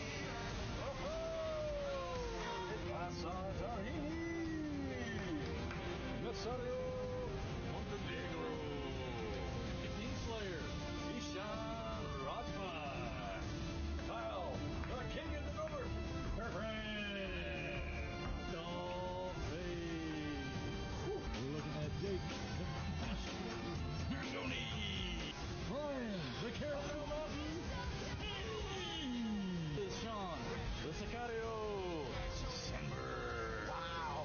Passatahini. Nazario Montenegro. Kingslayer Ishan Rajma. Kyle, the King of the North. Perfect. Dolphin. We're looking at Jake. Tony. Brian, the Carolina Mountain. Sean, the Sicario. December. Wow.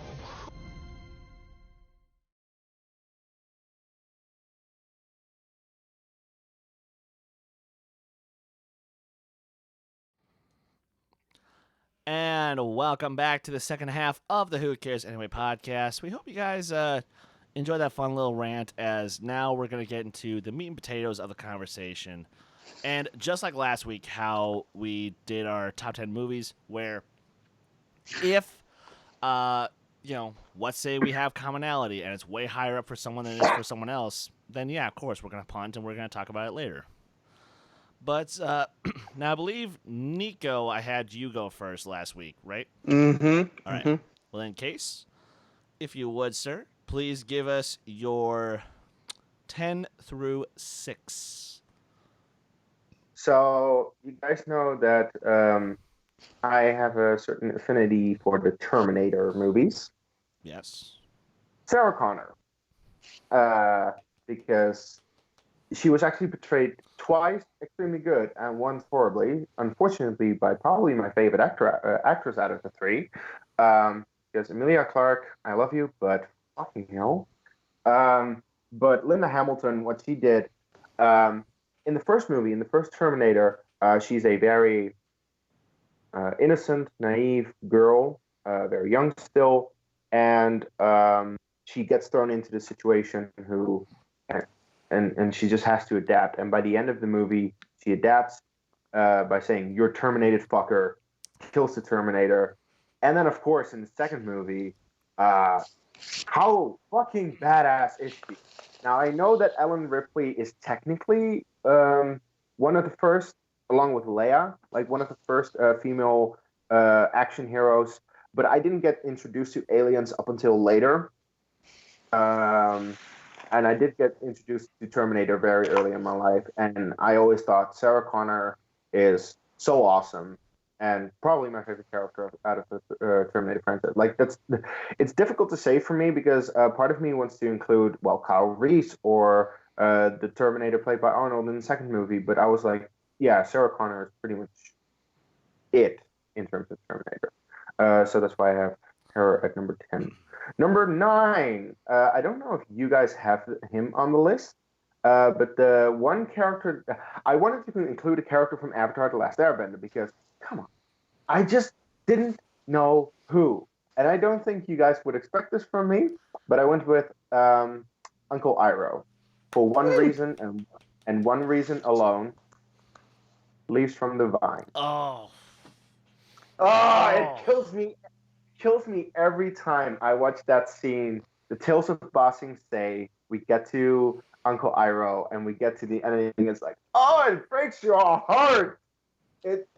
And welcome back to the second half of the Who Cares Anyway podcast. We hope you guys enjoy that fun little rant, as now we're going to get into the meat and potatoes of the conversation. And just like last week, how we did our top 10 movies, where if, let's say we have commonality and it's way higher up for someone than it is for someone else, then yeah, of course, we're going to punt and we're going to talk about it later. But now I believe, Nico, I had you go first last week, right? Mm-hmm. All right. Well, in case, if you would, sir, please give us your 10 through 6. So you guys know that I have a certain affinity for the Terminator movies. Yes. Sarah Connor, because she was actually portrayed twice extremely good and once horribly, unfortunately by probably my favorite actress out of the three. Because Emilia Clarke, I love you, but fucking hell. But Linda Hamilton, what she did in the first movie, in the first Terminator, she's a very innocent, naive girl, very young still, and she gets thrown into the situation and she just has to adapt. And by the end of the movie, she adapts by saying, "You're terminated, fucker," kills the Terminator. And then, of course, in the second movie, how fucking badass is she? Now, I know that Ellen Ripley is technically one of the first, along with Leia, like one of the first female action heroes, but I didn't get introduced to aliens up until later. And I did get introduced to Terminator very early in my life, and I always thought Sarah Connor is so awesome, and probably my favorite character out of the Terminator franchise. Like it's difficult to say for me because part of me wants to include Kyle Reese or the Terminator played by Arnold in the second movie, but I was like, yeah, Sarah Connor is pretty much it in terms of Terminator. So that's why I have her at number 10. Number 9, I don't know if you guys have him on the list, But the one character I wanted to include a character from Avatar: The Last Airbender because, come on, I just didn't know who, and I don't think you guys would expect this from me. But I went with Uncle Iroh for one reason and one reason alone: Leaves from the Vine. Oh. Oh, it kills me every time I watch that scene. The Tales of Ba Sing Se. We get to Uncle Iroh, and we get to the ending. It's like, oh, it breaks your heart. It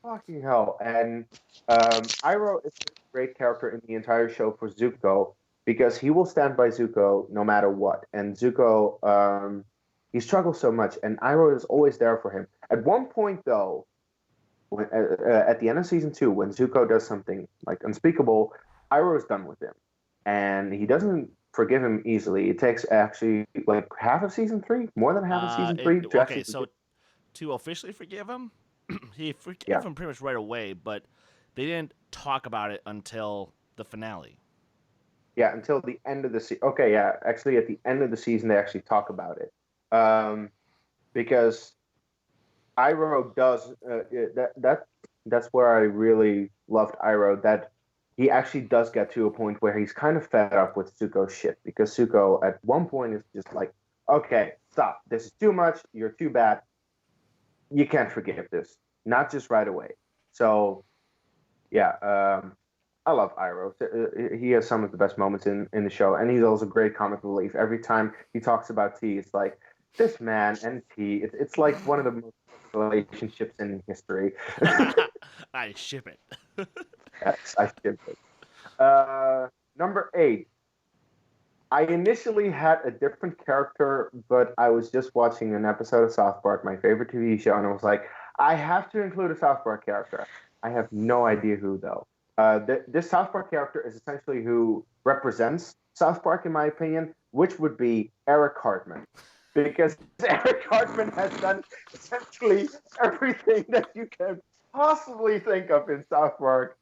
fucking hell. And Iroh is a great character in the entire show for Zuko because he will stand by Zuko no matter what. And Zuko, he struggles so much, and Iroh is always there for him. At one point, though, when, at the end of season 2, when Zuko does something like unspeakable, Iroh is done with him, and he doesn't forgive him easily. It takes actually like half of season 3, more than half of season 3. Okay, so to officially forgive him, he forgave him pretty much right away, but they didn't talk about it until the finale. Yeah, until the end of the season. Okay, yeah, actually at the end of the season they actually talk about it, because Iroh does that's where I really loved Iroh, that he actually does get to a point where he's kind of fed up with Zuko's shit, because Zuko at one point is just like, okay, stop, this is too much, you're too bad, you can't forgive this, not just right away. So yeah, I love Iroh. He has some of the best moments in the show, and he's also great comic relief. Every time he talks about tea, it's like, this man and tea, it's like one of the most relationships in history. I ship it. Yes, I ship it. Number 8. I initially had a different character, but I was just watching an episode of South Park, my favorite TV show, and I was like, I have to include a South Park character. I have no idea who, though. This South Park character is essentially who represents South Park, in my opinion, which would be Eric Cartman. Because Eric Cartman has done essentially everything that you can possibly think of in South Park.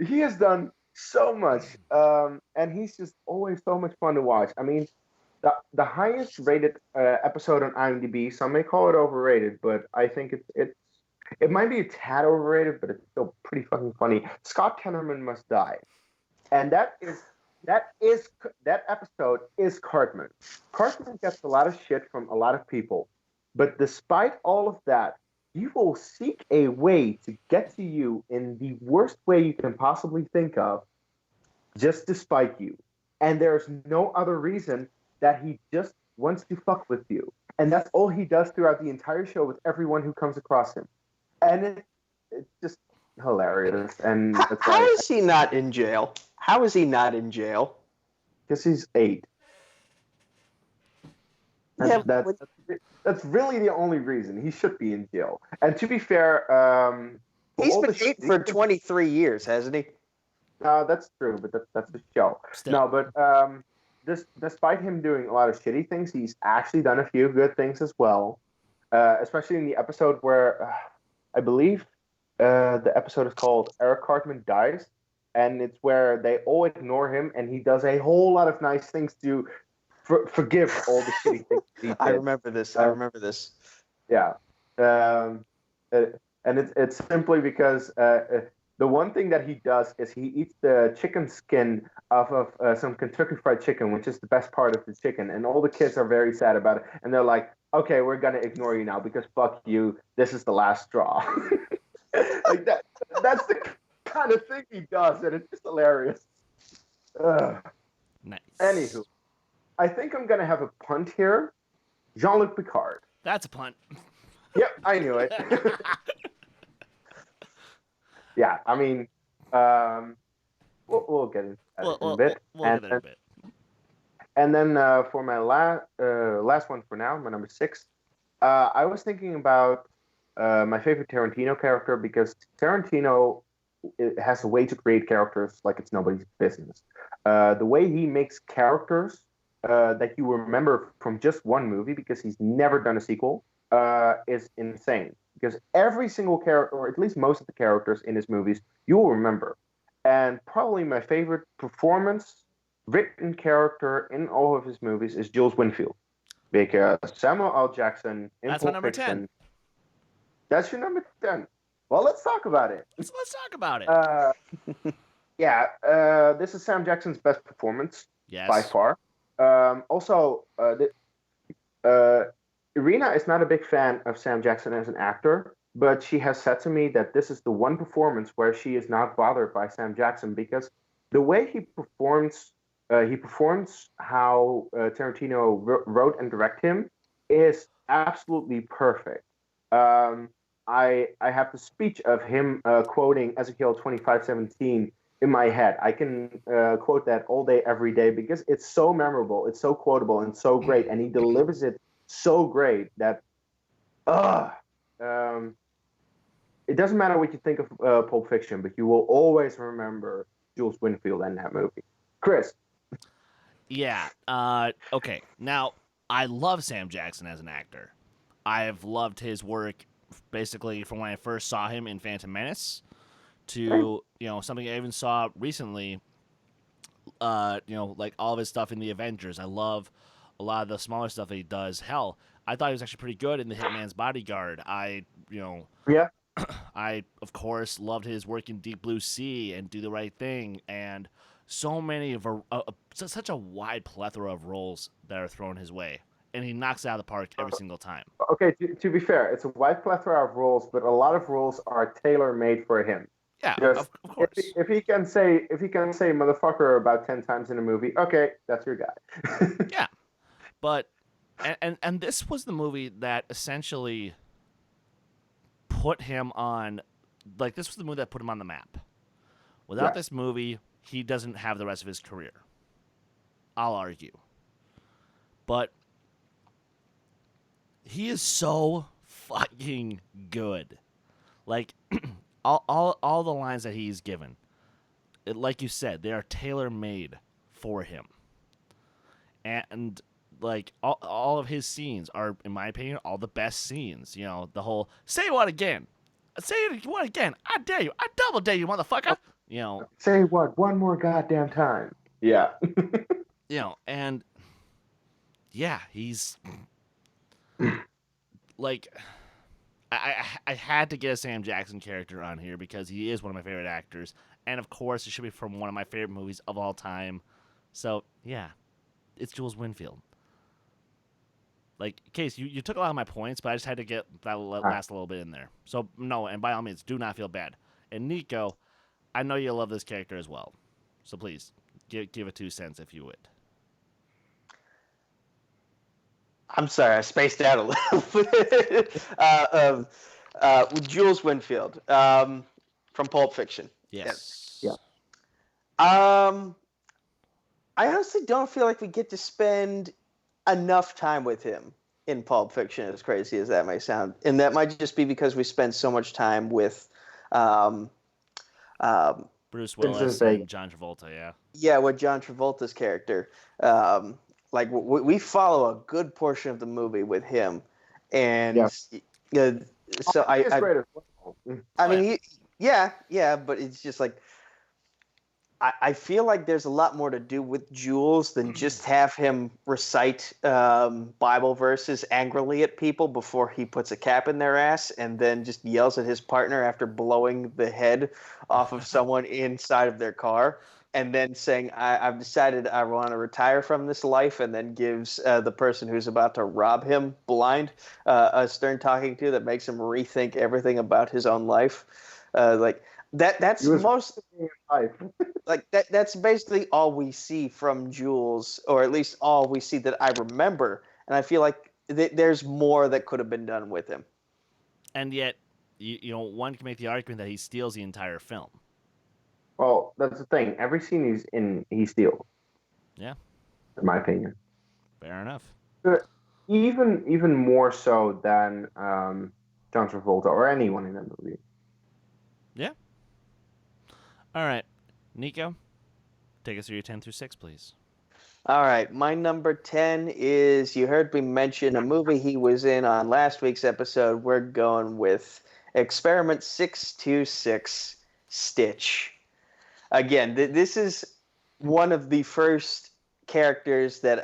He has done so much, and he's just always so much fun to watch. I mean, the highest rated episode on IMDb, some may call it overrated, but I think it might be a tad overrated, but it's still pretty fucking funny. Scott Tenorman Must Die, and that episode is Cartman. Cartman gets a lot of shit from a lot of people, but despite all of that, he will seek a way to get to you in the worst way you can possibly think of, just to spite you. And there's no other reason that he just wants to fuck with you. And that's all he does throughout the entire show with everyone who comes across him. And it's just hilarious. And how is he not in jail? How is he not in jail? Because he's 8. That's really the only reason. He should be in jail. And to be fair, he's been 8 for 23 years, hasn't he? That's true, but that's the show. Still. No, but despite him doing a lot of shitty things, he's actually done a few good things as well. Especially in the episode where I believe the episode is called Eric Cartman Dies, and it's where they all ignore him, and he does a whole lot of nice things to forgive all the shitty things he did. I remember this. Yeah. And it's simply because the one thing that he does is he eats the chicken skin off of some Kentucky Fried Chicken, which is the best part of the chicken, and all the kids are very sad about it, and they're like, okay, we're gonna ignore you now because fuck you, this is the last straw. Like that's the kind of thing he does, and it's just hilarious. Nice. Anywho, I think I'm gonna have a punt here. Jean-Luc Picard. That's a punt. Yep, I knew it. Yeah, I mean, we'll get into that in a bit. We'll get into it a bit. And then for my last one for now, my number 6, I was thinking about my favorite Tarantino character, because Tarantino has a way to create characters like it's nobody's business. The way he makes characters that you remember from just one movie, because he's never done a sequel, is insane. Because every single character, or at least most of the characters in his movies, you will remember. And probably my favorite performance, written character in all of his movies is Jules Winfield. because Samuel L. Jackson in That's my Pulp number Fiction. 10. That's your number 10. Well, let's talk about it. Let's talk about it. This is Sam Jackson's best performance Yes. by far. Irina is not a big fan of Sam Jackson as an actor, but she has said to me that this is the one performance where she is not bothered by Sam Jackson because the way he performs how Tarantino wrote and directed him is absolutely perfect. I have the speech of him quoting Ezekiel 25:17 in my head. I can quote that all day, every day because it's so memorable, it's so quotable, and so great, and he delivers it so great that it doesn't matter what you think of Pulp Fiction, but you will always remember Jules Winfield in that movie. Chris. Yeah. Okay. Now, I love Sam Jackson as an actor. I've loved his work basically from when I first saw him in Phantom Menace to, something I even saw recently, like all of his stuff in the Avengers. I love a lot of the smaller stuff that he does. Hell, I thought he was actually pretty good in The Hitman's Bodyguard. I, of course, loved his work in Deep Blue Sea and Do the Right Thing, and so many of such a wide plethora of roles that are thrown his way, and he knocks it out of the park every single time. Okay, to be fair, it's a wide plethora of roles, but a lot of roles are tailor-made for him. Yeah, of course. If he can say motherfucker about 10 times in a movie, okay, that's your guy. Yeah, but and this was the movie that essentially put him on, like, this was the movie that put him on the map. Without this movie, he doesn't have the rest of his career. I'll argue. But he is so fucking good. Like, all the lines that he's given, like you said, they are tailor-made for him. And, like, all of his scenes are, in my opinion, all the best scenes. The whole, say what again? Say it what again? I dare you. I double dare you, motherfucker. Say what one more goddamn time. Yeah. And yeah, he's like, I had to get a Sam Jackson character on here because he is one of my favorite actors, and of course it should be from one of my favorite movies of all time. So yeah, it's Jules Winfield. Like, Kees, you took a lot of my points, but I just had to get that last little bit in there. So no, and by all means, do not feel bad. And Nico, I know you love this character as well, so please give it 2 cents if you would. I'm sorry, I spaced out a little bit. With Jules Winfield from Pulp Fiction. Yes. Yeah. I honestly don't feel like we get to spend enough time with him in Pulp Fiction, as crazy as that may sound. And that might just be because we spend so much time with Bruce Willis and John Travolta, yeah. Yeah, with John Travolta's character. Like, we follow a good portion of the movie with him. And so I mean, but it's just like, I feel like there's a lot more to do with Jules than just have him recite Bible verses angrily at people before he puts a cap in their ass and then just yells at his partner after blowing the head off of someone inside of their car and then saying, I've decided I want to retire from this life, and then gives the person who's about to rob him blind a stern talking to that makes him rethink everything about his own life. That's most like that's basically all we see from Jules, or at least all we see that I remember, and I feel like there's more that could have been done with him. And yet, one can make the argument that he steals the entire film. Well, that's the thing. Every scene he's in, he steals. Yeah. In my opinion. Fair enough. Even more so than John Travolta or anyone in that movie. Yeah. All right. Nico, take us through your 10 through 6, please. All right. My number 10 is, you heard me mention a movie he was in on last week's episode. We're going with Experiment 626, Stitch. Again, this is one of the first characters that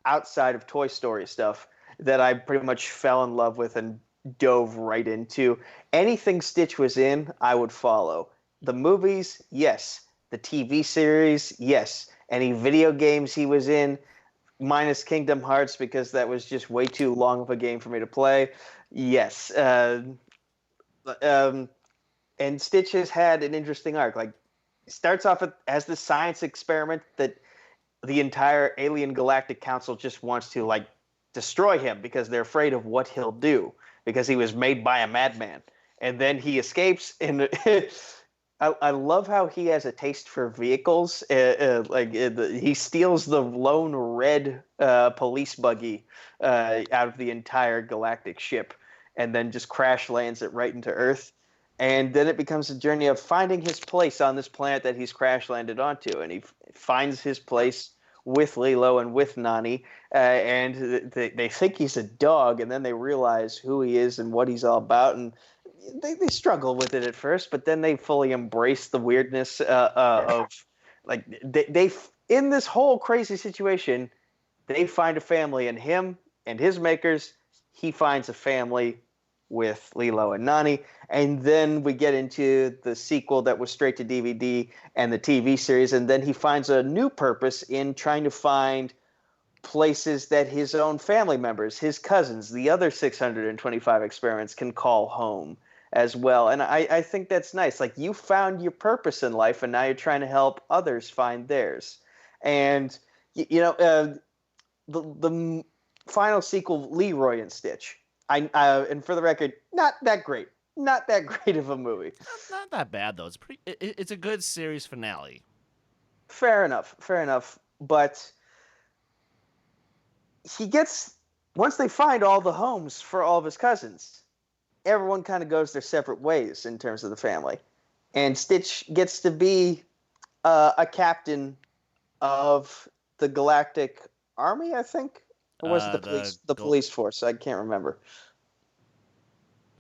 outside of Toy Story stuff that I pretty much fell in love with and dove right into. Anything Stitch was in, I would follow. The movies, yes. The TV series, yes. Any video games he was in, minus Kingdom Hearts because that was just way too long of a game for me to play, yes. And Stitch has had an interesting arc. Like, it starts off as the science experiment that the entire alien galactic council just wants to like destroy him because they're afraid of what he'll do because he was made by a madman. And then he escapes, and I love how he has a taste for vehicles. He steals the lone red police buggy out of the entire galactic ship, and then just crash lands it right into Earth. And then it becomes a journey of finding his place on this planet that he's crash landed onto, and he finds his place with Lilo and with Nani, and they think he's a dog, and then they realize who he is and what he's all about, and they struggle with it at first, but then they fully embrace the weirdness of like they in this whole crazy situation, they find a family in him and his makers. He finds a family with Lilo and Nani, and then we get into the sequel that was straight to DVD and the TV series, and then he finds a new purpose in trying to find places that his own family members, his cousins, the other 625 experiments can call home as well. And I think that's nice. Like, you found your purpose in life, and now you're trying to help others find theirs. And, the final sequel, Leroy and Stitch, and for the record, not that great. Not that great of a movie. Not that bad, though. It's a good series finale. Fair enough. But once they find all the homes for all of his cousins, everyone kind of goes their separate ways in terms of the family. And Stitch gets to be a captain of the Galactic Army, I think? Or was it the police force? I can't remember.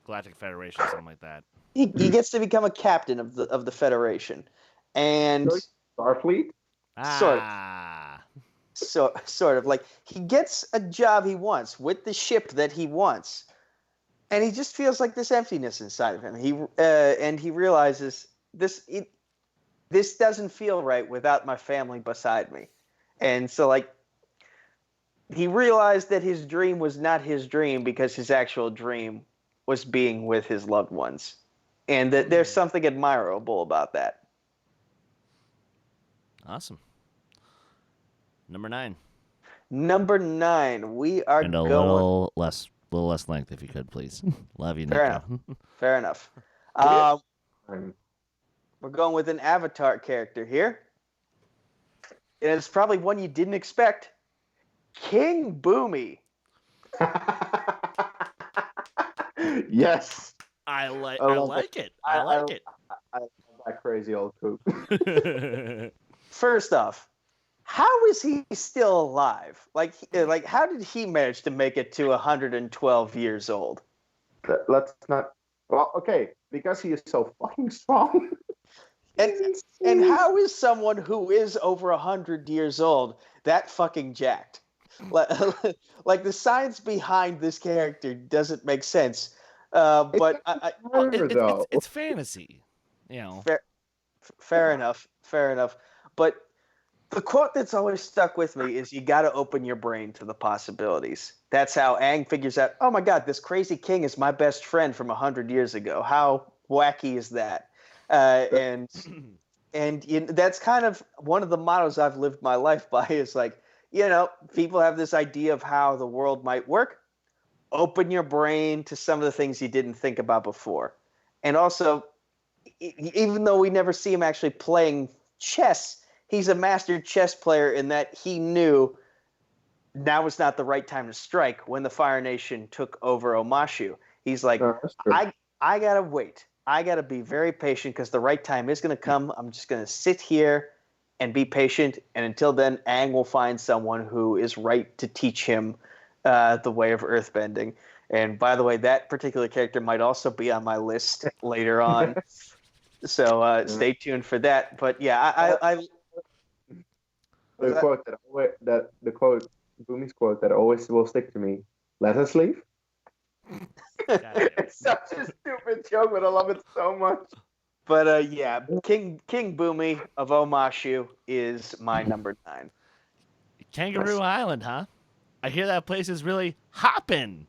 Galactic Federation, something like that. He gets to become a captain of the Federation. And Starfleet? Sort of. Like, he gets a job he wants with the ship that he wants. And he just feels like this emptiness inside of him. He realizes this doesn't feel right without my family beside me. And so, like, he realized that his dream was not his dream because his actual dream was being with his loved ones. And that there's something admirable about that. Awesome. Number 9. We are and a little less length, if you could, please. Love you, Nico. Fair enough. We're going with an Avatar character here. And it's probably one you didn't expect. King Boomy. Yes. I like it. I love that crazy old coop. First off, how is he still alive? Like, how did he manage to make it to 112 years old? Let's not. Well, okay, because he is so fucking strong. And how is someone who is over 100 years old that fucking jacked? Like, the science behind this character doesn't make sense. But it's fantasy, Fair enough. But the quote that's always stuck with me is, you got to open your brain to the possibilities. That's how Aang figures out, oh my God, this crazy king is my best friend from 100 years ago. How wacky is that? And that's kind of one of the mottos I've lived my life by, is like, people have this idea of how the world might work. Open your brain to some of the things you didn't think about before. And also, even though we never see him actually playing chess, he's a master chess player in that he knew now was not the right time to strike when the Fire Nation took over Omashu. He's like, I got to wait. I got to be very patient because the right time is going to come. I'm just going to sit here and be patient. And until then, Aang will find someone who is right to teach him the way of earthbending. And by the way, that particular character might also be on my list later on. So stay tuned for that. But yeah, The quote Boomie's quote that always will stick to me. Let us leave. It's such a stupid joke, but I love it so much. But yeah, King Boomy of Omashu is my number 9. Kangaroo Island, huh? I hear that place is really hopping.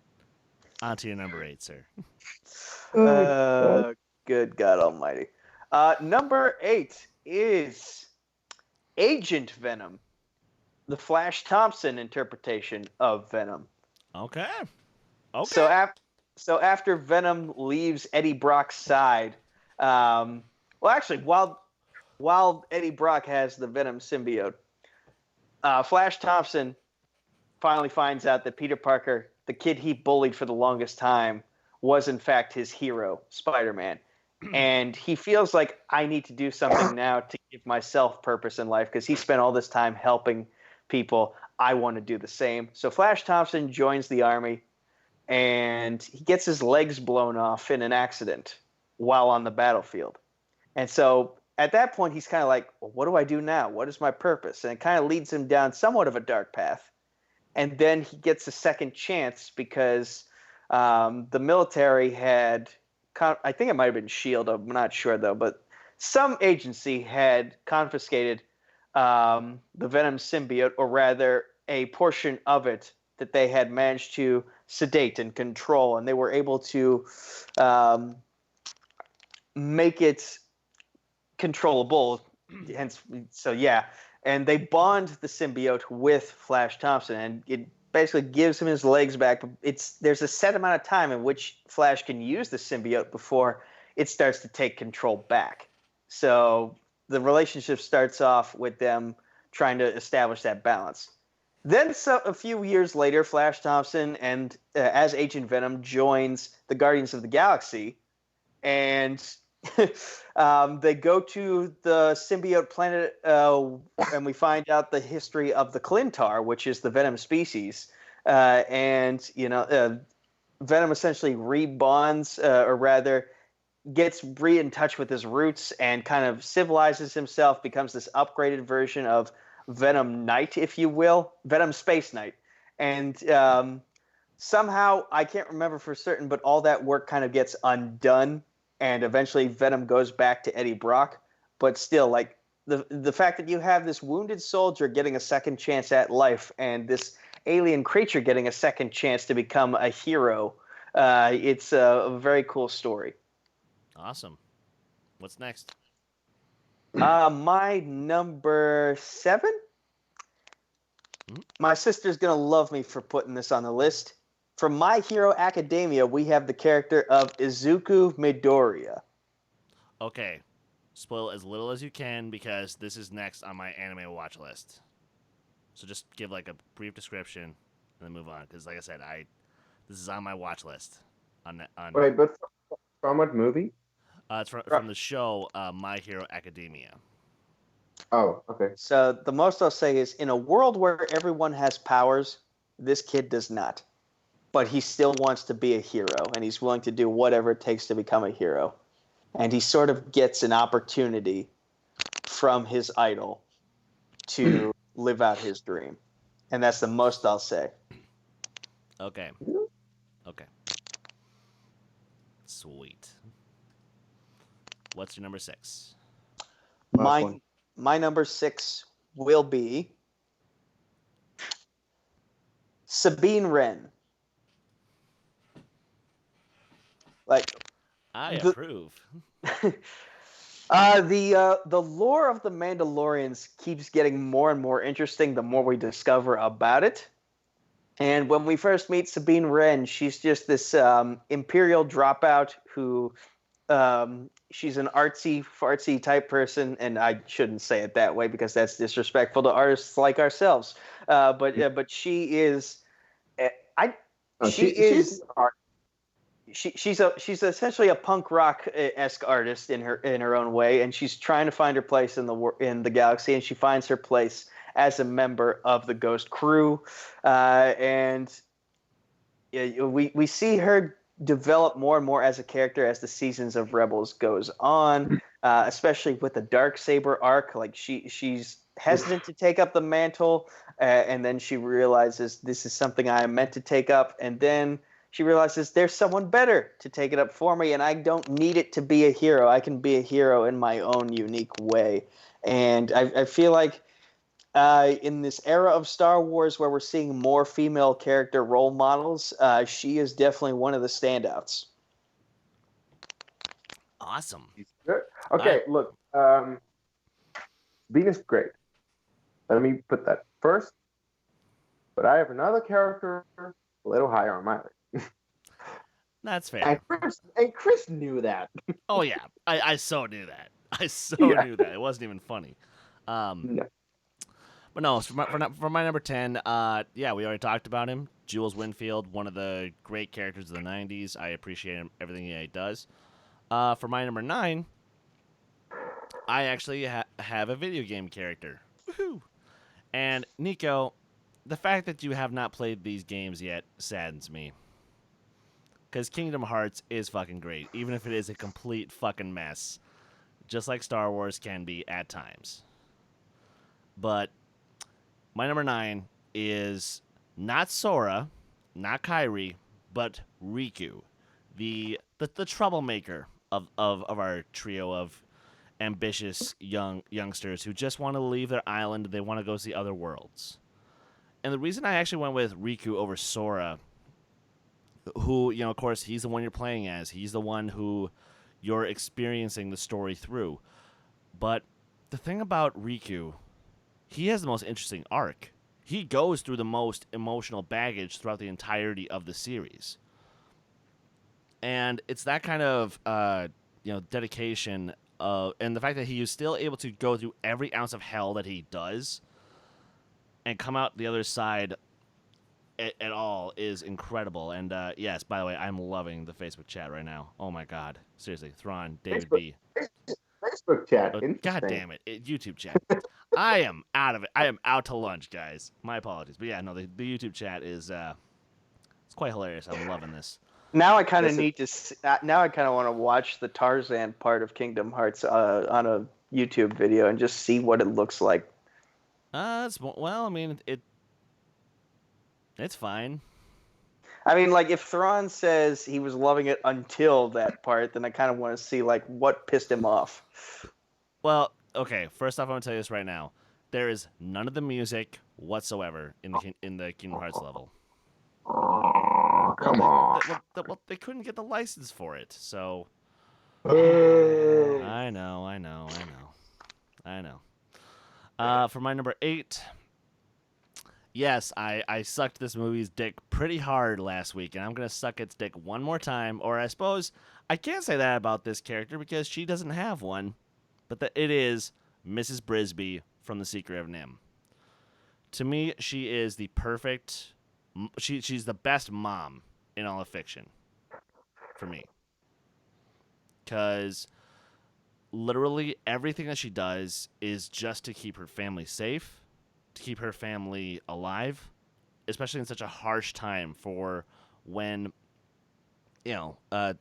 Onto your number 8, sir. Good God Almighty. Number 8 is Agent Venom, the Flash Thompson interpretation of Venom. Okay. So after Venom leaves Eddie Brock's side, while Eddie Brock has the Venom symbiote, Flash Thompson finally finds out that Peter Parker, the kid he bullied for the longest time, was in fact his hero, Spider-Man. And he feels like, I need to do something now to give myself purpose in life because he spent all this time helping people. I want to do the same. So Flash Thompson joins the army, and he gets his legs blown off in an accident while on the battlefield. And so at that point, he's kind of like, well, what do I do now? What is my purpose? And it kind of leads him down somewhat of a dark path. And then he gets a second chance because the military had, I think it might have been S.H.I.E.L.D., I'm not sure though, but some agency had confiscated the Venom symbiote, or rather a portion of it that they had managed to sedate and control, and they were able to make it controllable. Hence, so yeah, and they bond the symbiote with Flash Thompson, and it basically gives him his legs back. There's a set amount of time in which Flash can use the symbiote before it starts to take control back. So the relationship starts off with them trying to establish that balance. Then a few years later, Flash Thompson and as Agent Venom joins the Guardians of the Galaxy, and they go to the symbiote planet, and we find out the history of the Clintar, which is the Venom species. And Venom essentially rebonds, or rather gets in touch with his roots and kind of civilizes himself, becomes this upgraded version of Venom Knight, if you will, Venom Space Knight. And somehow, I can't remember for certain, but all that work kind of gets undone, and eventually Venom goes back to Eddie Brock. But still, like, the fact that you have this wounded soldier getting a second chance at life and this alien creature getting a second chance to become a hero, it's a very cool story. Awesome. What's next? My number 7? My sister's going to love me for putting this on the list. From My Hero Academia, we have the character of Izuku Midoriya. Okay. Spoil as little as you can because this is next on my anime watch list. So just give like a brief description and then move on. Because like I said, this is on my watch list. Wait, but from what movie? It's from the show My Hero Academia. Oh, okay. So the most I'll say is, in a world where everyone has powers, this kid does not. But he still wants to be a hero, and he's willing to do whatever it takes to become a hero. And he sort of gets an opportunity from his idol to live out his dream. And that's the most I'll say. Okay. Sweet. What's your number 6? My number 6 will be Sabine Wren. I approve. The lore of the Mandalorians keeps getting more and more interesting the more we discover about it. And when we first meet Sabine Wren, she's just this Imperial dropout who she's an artsy-fartsy type person, and I shouldn't say it that way because that's disrespectful to artists like ourselves. But she is, she's essentially a punk rock-esque artist in her own way, and she's trying to find her place in the galaxy, and she finds her place as a member of the Ghost Crew, and we see her develop more and more as a character as the seasons of Rebels goes on, especially with the Darksaber arc. Like she's hesitant to take up the mantle, and then she realizes this is something I am meant to take up, and then she realizes there's someone better to take it up for me, and I don't need it to be a hero. I can be a hero in my own unique way. And I feel like in this era of Star Wars where we're seeing more female character role models, she is definitely one of the standouts. Awesome. Okay, look, Venus great. Let me put that first. But I have another character a little higher on my list. That's fair. And Chris knew that. Oh yeah, I so knew that. I so knew that. It wasn't even funny. No. But no, for my number 10, yeah, we already talked about him. Jules Winfield, one of the great characters of the 90s. I appreciate him, everything he does. For my number 9, I actually have a video game character. Woohoo! And Nico, the fact that you have not played these games yet saddens me. Because Kingdom Hearts is fucking great, even if it is a complete fucking mess. Just like Star Wars can be at times. But my number 9 is not Sora, not Kairi, but Riku, the troublemaker of our trio of ambitious youngsters who just want to leave their island. They want to go see other worlds. And the reason I actually went with Riku over Sora, who, you know, of course, he's the one you're playing as. He's the one who you're experiencing the story through. But the thing about Riku, he has the most interesting arc. He goes through the most emotional baggage throughout the entirety of the series. And it's that kind of, dedication, and the fact that he is still able to go through every ounce of hell that he does and come out the other side at all is incredible. And yes, by the way, I'm loving the Facebook chat right now. Oh my God, seriously, Thrawn, David B. Facebook chat. God damn it, YouTube chat. I am out of it. I am out to lunch, guys. My apologies, but yeah, no, the YouTube chat is it's quite hilarious. I'm loving this. Now I kind of need to. Now I kind of want to watch the Tarzan part of Kingdom Hearts on a YouTube video and just see what it looks like. Well, I mean, it's fine. I mean, like, if Thrawn says he was loving it until that part, then I kind of want to see, like, what pissed him off. Well, okay, first off, I'm going to tell you this right now. There is none of the music whatsoever in the Kingdom Hearts level. Come on. Well, they couldn't get the license for it, so... I know. For my number 8... Yes, I sucked this movie's dick pretty hard last week, and I'm going to suck its dick one more time. Or I suppose I can't say that about this character because she doesn't have one. But it is Mrs. Brisby from The Secret of Nim. To me, she is the perfect... She's the best mom in all of fiction. For me. Because literally everything that she does is just to keep her family safe, to keep her family alive, especially in such a harsh time for when, because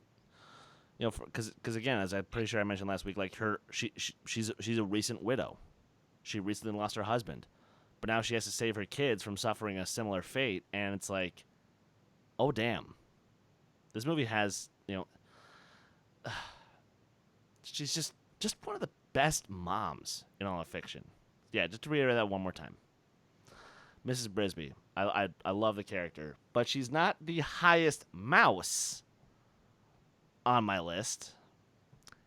again, as I'm pretty sure I mentioned last week, like she's a recent widow. She recently lost her husband, but now she has to save her kids from suffering a similar fate, and it's like, oh damn, this movie has, she's just one of the best moms in all of fiction. Yeah, just to reiterate that one more time. Mrs. Brisby. I love the character. But she's not the highest mouse on my list.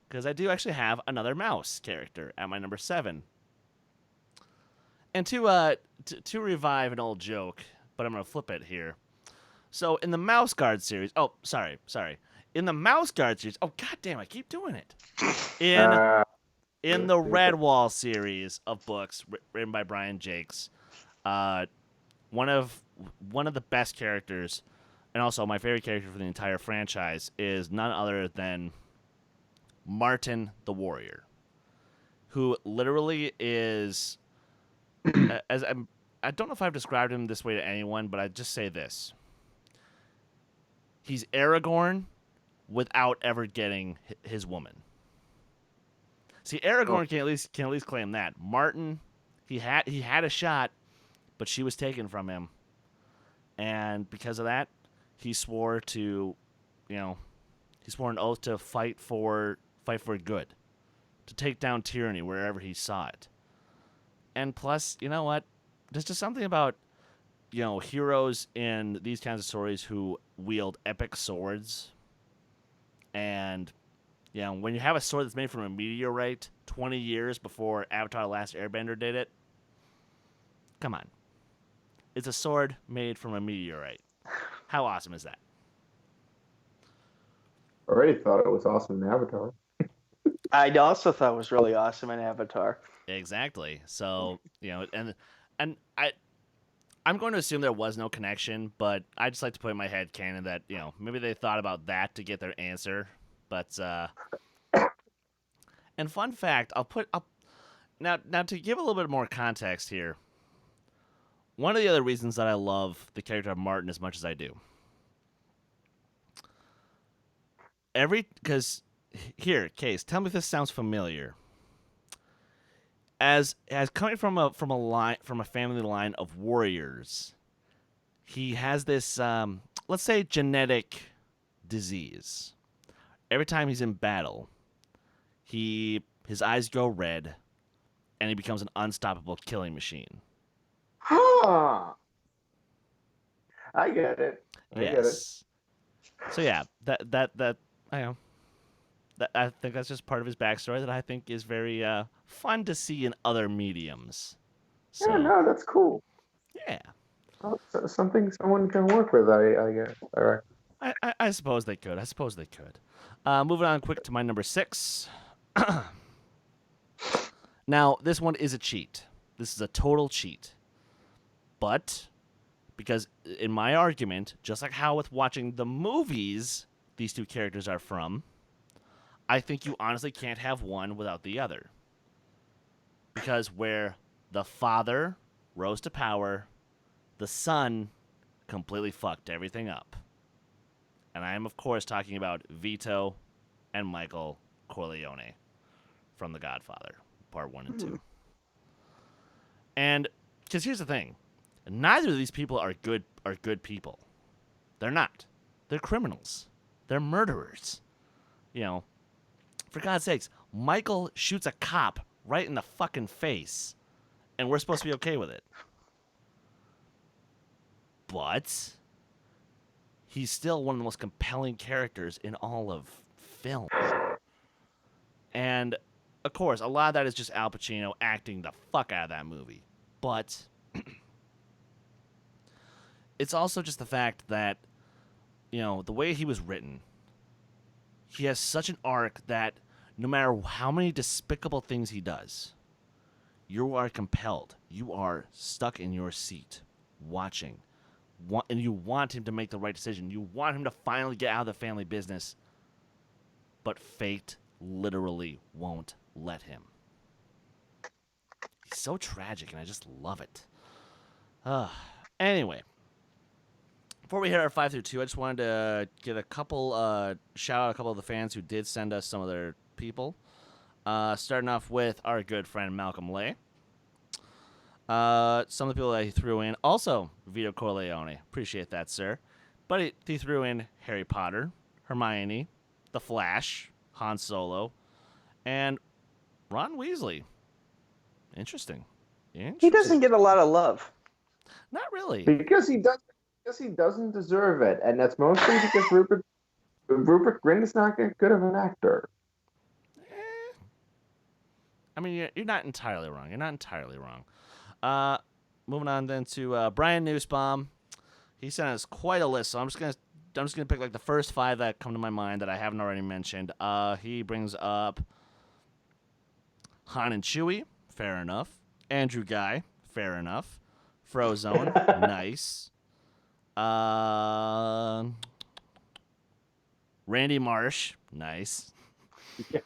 Because I do actually have another mouse character at my number 7. And to revive an old joke, but I'm going to flip it here. So in the Mouse Guard series... Oh, sorry. In the Mouse Guard series... Oh, goddamn, I keep doing it. In the Redwall series of books written by Brian Jakes, one of the best characters, and also my favorite character for the entire franchise, is none other than Martin the Warrior, who literally is, I don't know if I've described him this way to anyone, but I'd just say this: he's Aragorn without ever getting his woman. See, Aragorn can at least claim that. Martin He had a shot, but she was taken from him. And because of that, he swore to, he swore an oath to fight for good, to take down tyranny wherever he saw it. And plus, you know what? There's just something about, heroes in these kinds of stories who wield epic swords. And, when you have a sword that's made from a meteorite 20 years before Avatar The Last Airbender did it, come on. It's a sword made from a meteorite. How awesome is that? Already thought it was awesome in Avatar. I also thought it was really awesome in Avatar. Exactly. So, and I'm going to assume there was no connection, but I just like to put in my head canon that, maybe they thought about that to get their answer. But and fun fact, now to give a little bit more context here. One of the other reasons that I love the character of Martin as much as I do. Because here, Kees, tell me if this sounds familiar. As coming from a family line of warriors, he has this let's say genetic disease. Every time he's in battle, his eyes go red, and he becomes an unstoppable killing machine. Huh. I get it. I get it. So yeah, that I know. I think that's just part of his backstory that I think is very fun to see in other mediums. So, yeah, no, that's cool. Yeah. Well, something someone can work with, I guess. All right. I suppose they could. Moving on quick to my number 6. Now, this one is a cheat. This is a total cheat. But, because in my argument, just like how with watching the movies these two characters are from, I think you honestly can't have one without the other. Because where the father rose to power, the son completely fucked everything up. And I am, of course, talking about Vito and Michael Corleone from The Godfather, Part 1 and 2. And, because here's the thing. Neither of these people are good people. They're not. They're criminals. They're murderers. For God's sakes, Michael shoots a cop right in the fucking face, and we're supposed to be okay with it. But he's still one of the most compelling characters in all of film. And, of course, a lot of that is just Al Pacino acting the fuck out of that movie. But it's also just the fact that, the way he was written, he has such an arc that no matter how many despicable things he does, you are compelled. You are stuck in your seat watching. And you want him to make the right decision. You want him to finally get out of the family business. But fate literally won't let him. He's so tragic, and I just love it. Anyway, before we hit our 5 through 2, I just wanted to get shout out a couple of the fans who did send us some of their people. Starting off with our good friend Malcolm Lay. Some of the people that he threw in, also Vito Corleone. Appreciate that, sir. But he threw in Harry Potter, Hermione, The Flash, Han Solo, and Ron Weasley. Interesting. He doesn't get a lot of love. Not really. Because he doesn't deserve it, and that's mostly because Rupert Grint is not good of an actor. I mean, you're not entirely wrong. Moving on then to Brian Nussbaum. He sent us quite a list, so I'm just gonna pick like the first 5 that come to my mind that I haven't already mentioned. He brings up Han and Chewie, fair enough. Andrew Guy, fair enough. Frozone, nice. Randy Marsh, nice. Yeah.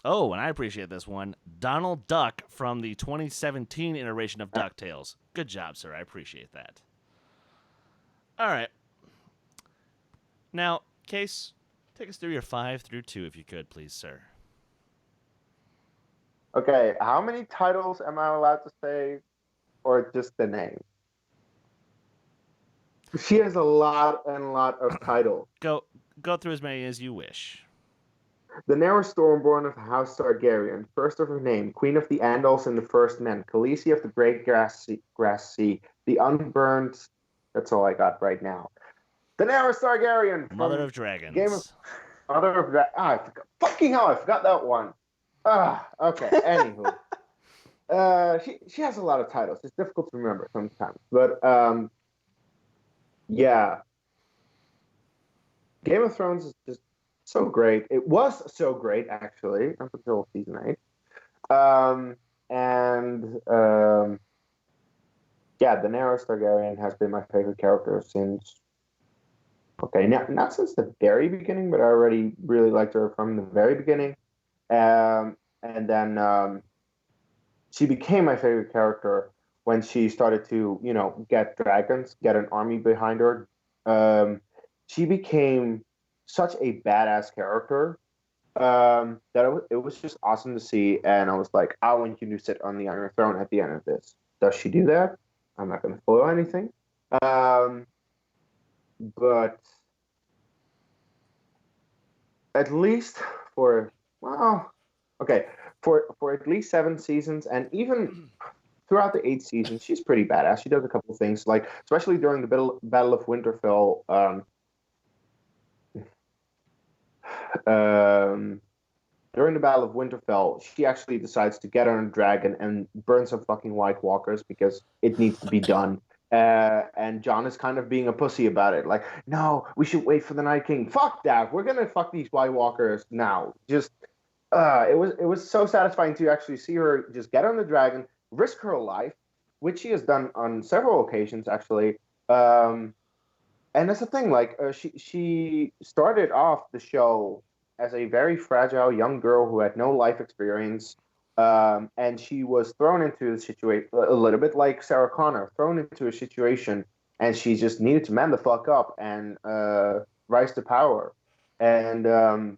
Oh, and I appreciate this one. Donald Duck from the 2017 iteration of DuckTales. Good job, sir. I appreciate that. All right. Now, Case, take us through your 5 through 2, if you could, please, sir. Okay, how many titles am I allowed to say or just the name? She has a lot of titles. Go through as many as you wish. Daenerys Stormborn of the House Targaryen, first of her name, Queen of the Andals and the First Men, Khaleesi of the Great Grass Sea, the Unburned. That's all I got right now. Daenerys Targaryen, Mother of Dragons. Mother of Dragons. I forgot. Fucking hell, I forgot that one. Okay. Anywho, she has a lot of titles. It's difficult to remember sometimes, but yeah. Game of Thrones is just so great. It was so great, actually, up until season 8. Yeah, Daenerys Targaryen has been my favorite character since. Okay, not since the very beginning, but I already really liked her from the very beginning. And then she became my favorite character when she started to, get dragons, get an army behind her. She became such a badass character that it was just awesome to see. And I was like, I want you to sit on the Iron Throne at the end of this. Does she do that? I'm not going to spoil anything. But at least for at least 7 seasons, and even throughout the 8 seasons, she's pretty badass. She does a couple of things, like especially during the Battle of Winterfell. During the Battle of Winterfell, she actually decides to get on a dragon and burn some fucking White Walkers because it needs to be done. And Jon is kind of being a pussy about it. Like, no, we should wait for the Night King. Fuck that. We're gonna fuck these White Walkers now. Just, it was so satisfying to actually see her just get on the dragon, risk her life, which she has done on several occasions actually. And that's the thing. Like, she started off the show as a very fragile young girl who had no life experience. And she was thrown into a situation, a little bit like Sarah Connor, thrown into a situation, and she just needed to man the fuck up and rise to power. And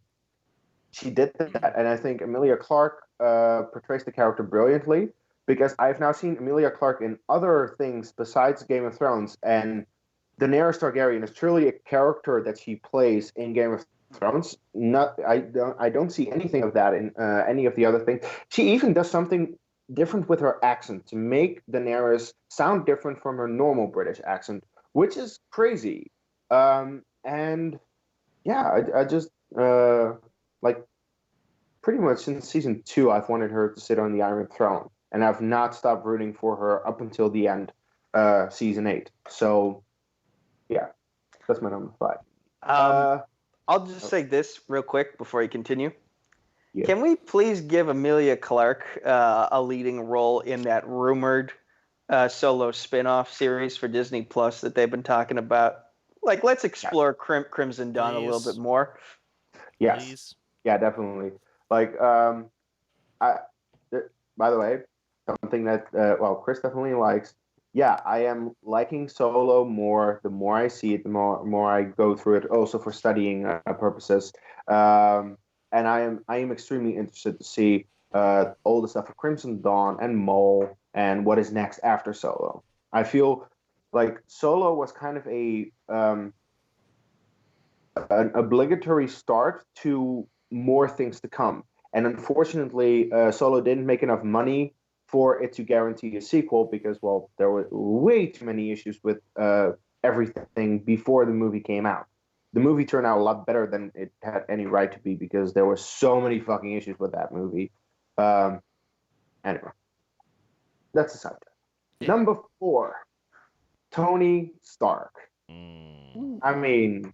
she did that. And I think Emilia Clarke portrays the character brilliantly, because I've now seen Emilia Clarke in other things besides Game of Thrones, and Daenerys Targaryen is truly a character that she plays in Game of Thrones. I don't see anything of that in any of the other things. She even does something different with her accent to make Daenerys sound different from her normal British accent, which is crazy. And yeah, I just like pretty much since season 2, I've wanted her to sit on the Iron Throne, and I've not stopped rooting for her up until the end, season 8. So yeah, that's my number 5. I'll just say this real quick before you continue. Yeah. Can we please give Emilia Clarke a leading role in that rumored solo spin-off series for Disney Plus that they've been talking about? Like, let's explore Crimson Dawn a little bit more. Yes. Please. Yeah, definitely. Like, by the way, something that Chris definitely likes. Yeah, I am liking Solo more. The more I see it, the more I go through it. Also for studying purposes. And I am extremely interested to see all the stuff of Crimson Dawn and Mole and what is next after Solo. I feel like Solo was kind of an obligatory start to more things to come. And unfortunately, Solo didn't make enough money for it to guarantee a sequel because, well, there were way too many issues with everything before the movie came out. The movie turned out a lot better than it had any right to be because there were so many fucking issues with that movie. Anyway, that's a side track. Yeah. Number 4, Tony Stark. I mean,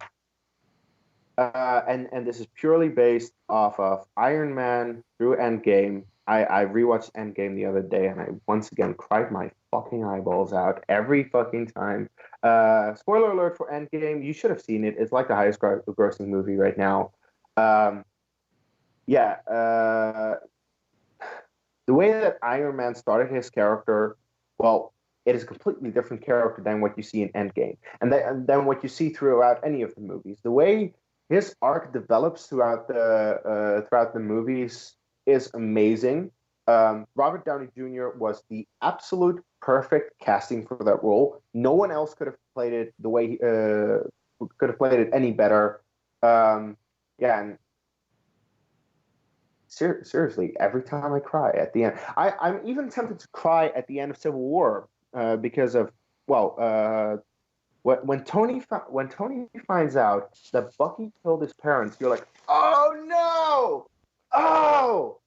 and this is purely based off of Iron Man through Endgame. I rewatched Endgame the other day, and I once again cried my fucking eyeballs out every fucking time. Spoiler alert for Endgame, you should have seen it. It's like the highest grossing movie right now. The way that Iron Man started his character, well, it is a completely different character than what you see in Endgame, and than what you see throughout any of the movies. The way his arc develops throughout the movies is amazing. Robert Downey Jr. was the absolute perfect casting for that role. No one else could have played it the way could have played it any better. Yeah, and seriously, every time I cry at the end, I'm even tempted to cry at the end of Civil War because of when Tony finds out that Bucky killed his parents, you're like, oh no, oh,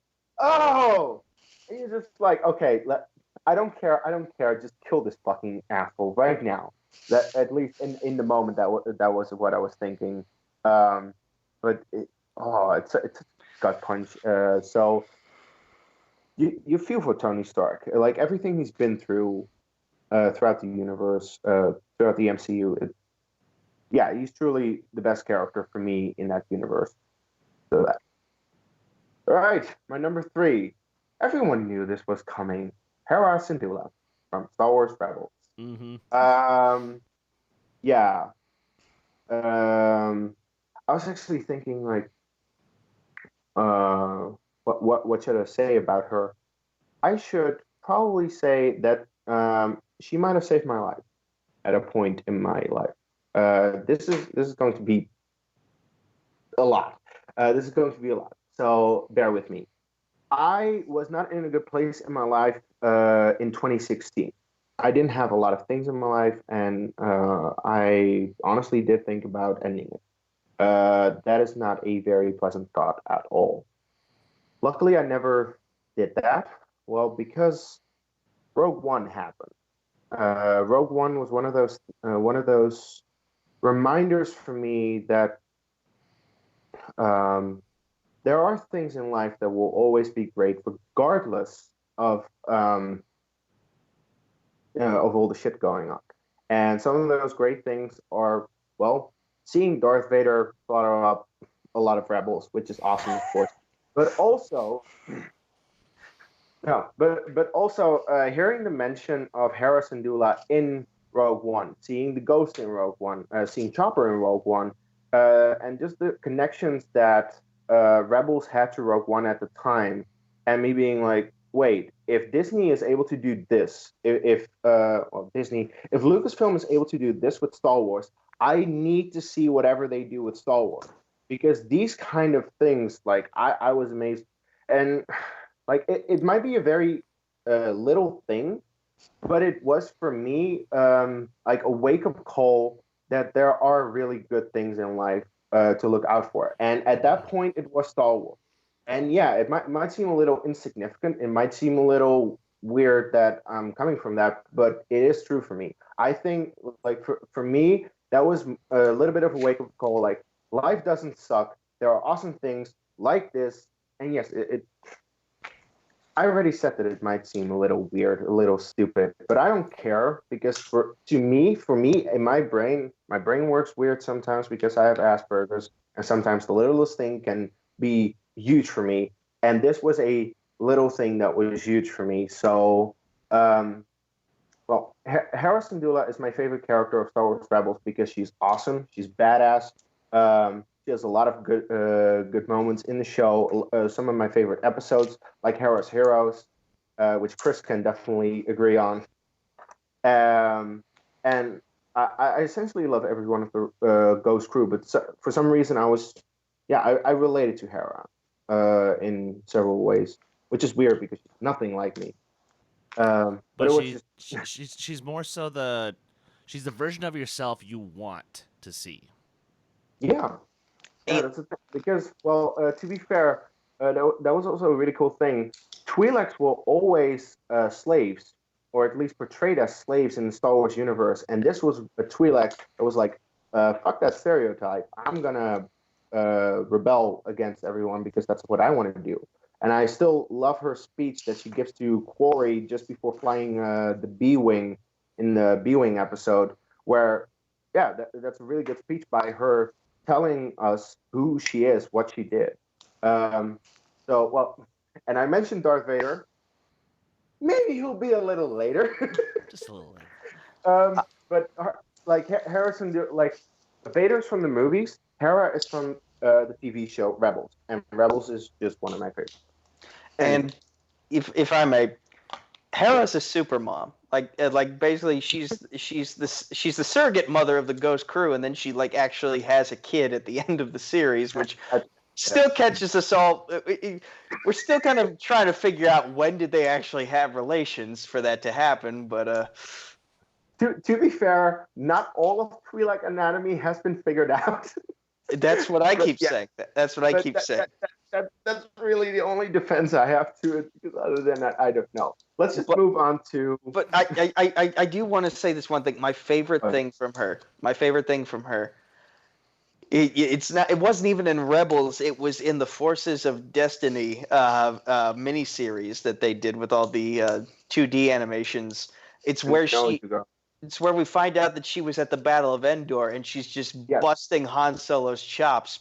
and you're just like, okay, I don't care, just kill this fucking asshole right now. That at least in the moment that was what I was thinking. But it's a gut punch. So you feel for Tony Stark, like everything he's been through throughout the universe, throughout the MCU. He's truly the best character for me in that universe. So that. All right, my number 3. Everyone knew this was coming. Hera Syndulla from Star Wars Rebels. Mm-hmm. I was actually thinking like, what should I say about her? I should probably say that she might have saved my life at a point in my life. This is going to be a lot. So bear with me. I was not in a good place in my life in 2016. I didn't have a lot of things in my life, and I honestly did think about ending it. That is not a very pleasant thought at all. Luckily, I never did that. Well, because Rogue One happened. Rogue One was one of those reminders for me that there are things in life that will always be great, regardless of all the shit going on. And some of those great things are, well, seeing Darth Vader slaughter up a lot of rebels, which is awesome, of course. But also, hearing the mention of Hera Syndulla in Rogue One, seeing the Ghost in Rogue One, seeing Chopper in Rogue One, and just the connections that Rebels had to Rogue One at the time, and me being like, wait, if Disney is able to do this, if Lucasfilm is able to do this with Star Wars, I need to see whatever they do with Star Wars, because these kind of things, like I was amazed, and like it might be a very little thing, but it was for me like a wake up call that there are really good things in life to look out for, and at that point it was Star Wars. And yeah, it might seem a little insignificant. It might seem a little weird that I'm coming from that, but it is true for me. I think, like, for me, that was a little bit of a wake-up call. Like, life doesn't suck. There are awesome things like this. And yes, I already said that it might seem a little weird, a little stupid, but I don't care, because for me, in my brain works weird sometimes because I have Asperger's, and sometimes the littlest thing can be huge for me, and this was a little thing that was huge for me. So, Hera Syndulla is my favorite character of Star Wars Rebels because she's awesome, she's badass. She has a lot of good moments in the show. Some of my favorite episodes, like Hera's Heroes, which Chris can definitely agree on. And I essentially love every one of the Ghost crew, but for some reason I related to Hera in several ways, which is weird because she's nothing like me. But she's more so she's the version of yourself you want to see. Yeah, that's the thing. Because, well, to be fair, that was also a really cool thing. Twi'leks were always slaves, or at least portrayed as slaves in the Star Wars universe, and this was a Twi'lek that was like, fuck that stereotype. I'm gonna rebel against everyone because that's what I want to do. And I still love her speech that she gives to Quarry just before flying the B-Wing in the B-Wing episode, where, yeah, that's a really good speech by her telling us who she is, what she did. And I mentioned Darth Vader. Maybe he'll be a little later. Just a little later. But Harrison, like, Vader's from the movies. Hera is from the TV show Rebels, and Rebels is just one of my favorites. And if I may, Hera's a super mom. Like basically she's the surrogate mother of the Ghost crew, and then she like actually has a kid at the end of the series, which still catches us all. We're still kind of trying to figure out when did they actually have relations for that to happen, but To be fair, not all of Twi'lek anatomy has been figured out. that's what I keep Yeah. saying. That's what I keep saying. That's really the only defense I have to it, because other than that, I don't know. Let's just move on to. But I do want to say this one thing. My favorite thing from her. It's not. It wasn't even in Rebels. It was in the Forces of Destiny miniseries that they did with all the 2D animations. It's where It's where we find out that she was at the Battle of Endor, and she's just busting Han Solo's chops,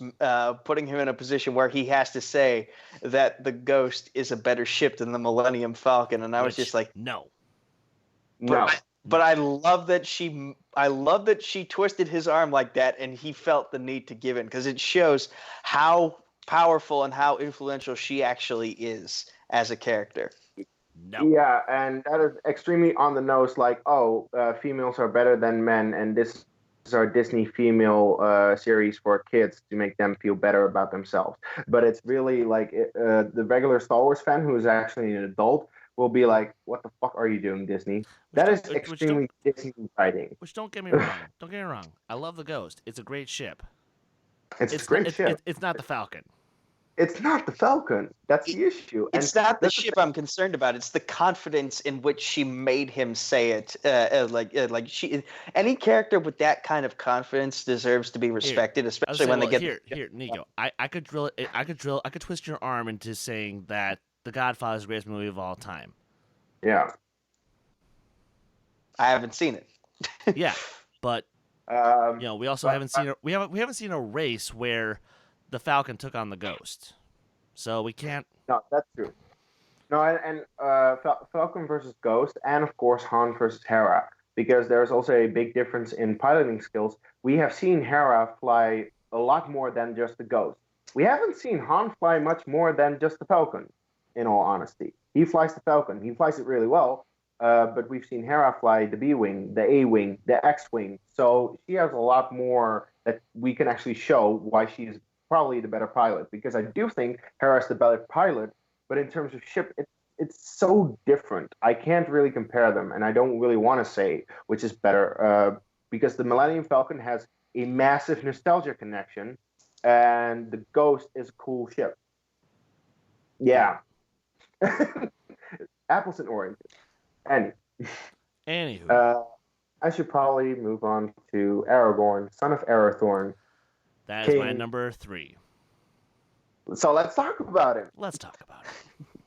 putting him in a position where he has to say that the Ghost is a better ship than the Millennium Falcon. And I was just like, no. But I love that she twisted his arm like that, and he felt the need to give in, because it shows how powerful and how influential she actually is as a character. No. Yeah, and that is extremely on the nose. Like, females are better than men, and this is our Disney female series for kids to make them feel better about themselves. But it's really like the regular Star Wars fan who is actually an adult will be like, "What the fuck are you doing, Disney?" That is extremely Disney writing. Which don't get me wrong. Don't get me wrong. I love the Ghost. It's a great ship. It's a great ship. It's not the Falcon. It's not the Falcon. That's the issue. It's not the ship I'm concerned about. It's the confidence in which she made him say it. Any character with that kind of confidence deserves to be respected, especially when they get here, Nico. I could twist your arm into saying that The Godfather is the greatest movie of all time. Yeah. I haven't seen it. Yeah, but we also haven't seen we haven't seen a race where the Falcon took on the Ghost, so we can't. No, that's true. No, and Falcon versus Ghost, and of course Han versus Hera, because there's also a big difference in piloting skills. We have seen Hera fly a lot more than just the Ghost. We haven't seen Han fly much more than just the Falcon, in all honesty. He flies the Falcon. He flies it really well, but we've seen Hera fly the B-Wing, the A-Wing, the X-Wing. So she has a lot more that we can actually show why she's probably the better pilot, because I do think Hera's the better pilot, but in terms of ship, it's so different. I can't really compare them, and I don't really want to say which is better, because the Millennium Falcon has a massive nostalgia connection, and the Ghost is a cool ship. Yeah. Apples and oranges. Anywho. I should probably move on to Aragorn, son of Arathorn. That is my number 3. So let's talk about it. Let's talk about it.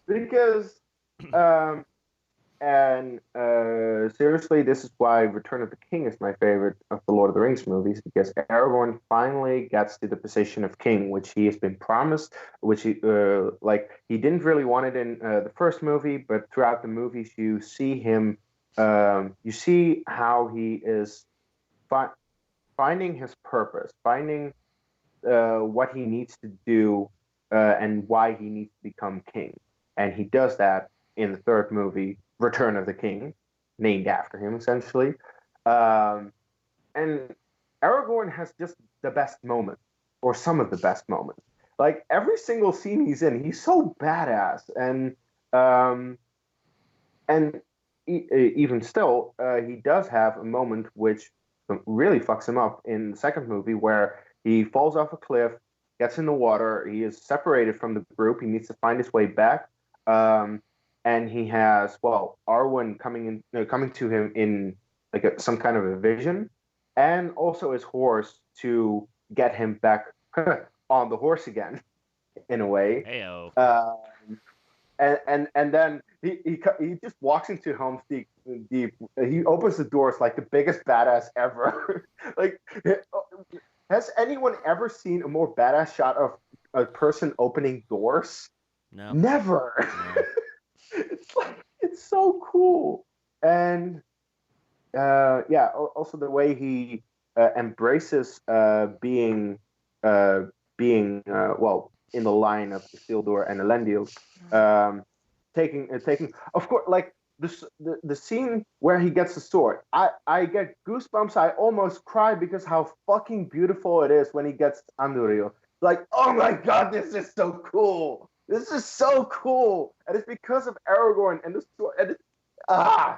Because, seriously, this is why Return of the King is my favorite of the Lord of the Rings movies, because Aragorn finally gets to the position of king, which he has been promised, which he didn't really want it in the first movie, but throughout the movies you see him, you see how he is finding his purpose, finding what he needs to do and why he needs to become king. And he does that in the third movie, Return of the King, named after him, essentially. And Aragorn has just the best moment, or some of the best moments. Like, every single scene he's in, he's so badass. And even still, he does have a moment which really fucks him up in the second movie, where he falls off a cliff, gets in the water, he is separated from the group, he needs to find his way back, and he has, Arwen coming to him in like some kind of a vision, and also his horse to get him back on the horse again, in a way. Heyo. And then he just walks into Helm's Deep. He opens the doors like the biggest badass ever. Like, has anyone ever seen a more badass shot of a person opening doors? No. Never. No. It's so cool. And also the way he embraces being in the line of Isildur and Elendil, taking of course, like, the scene where he gets the sword, I get goosebumps. I almost cry because how fucking beautiful it is when he gets Anduril. Like, oh my god, this is so cool. This is so cool, and it's because of Aragorn and the sword. And I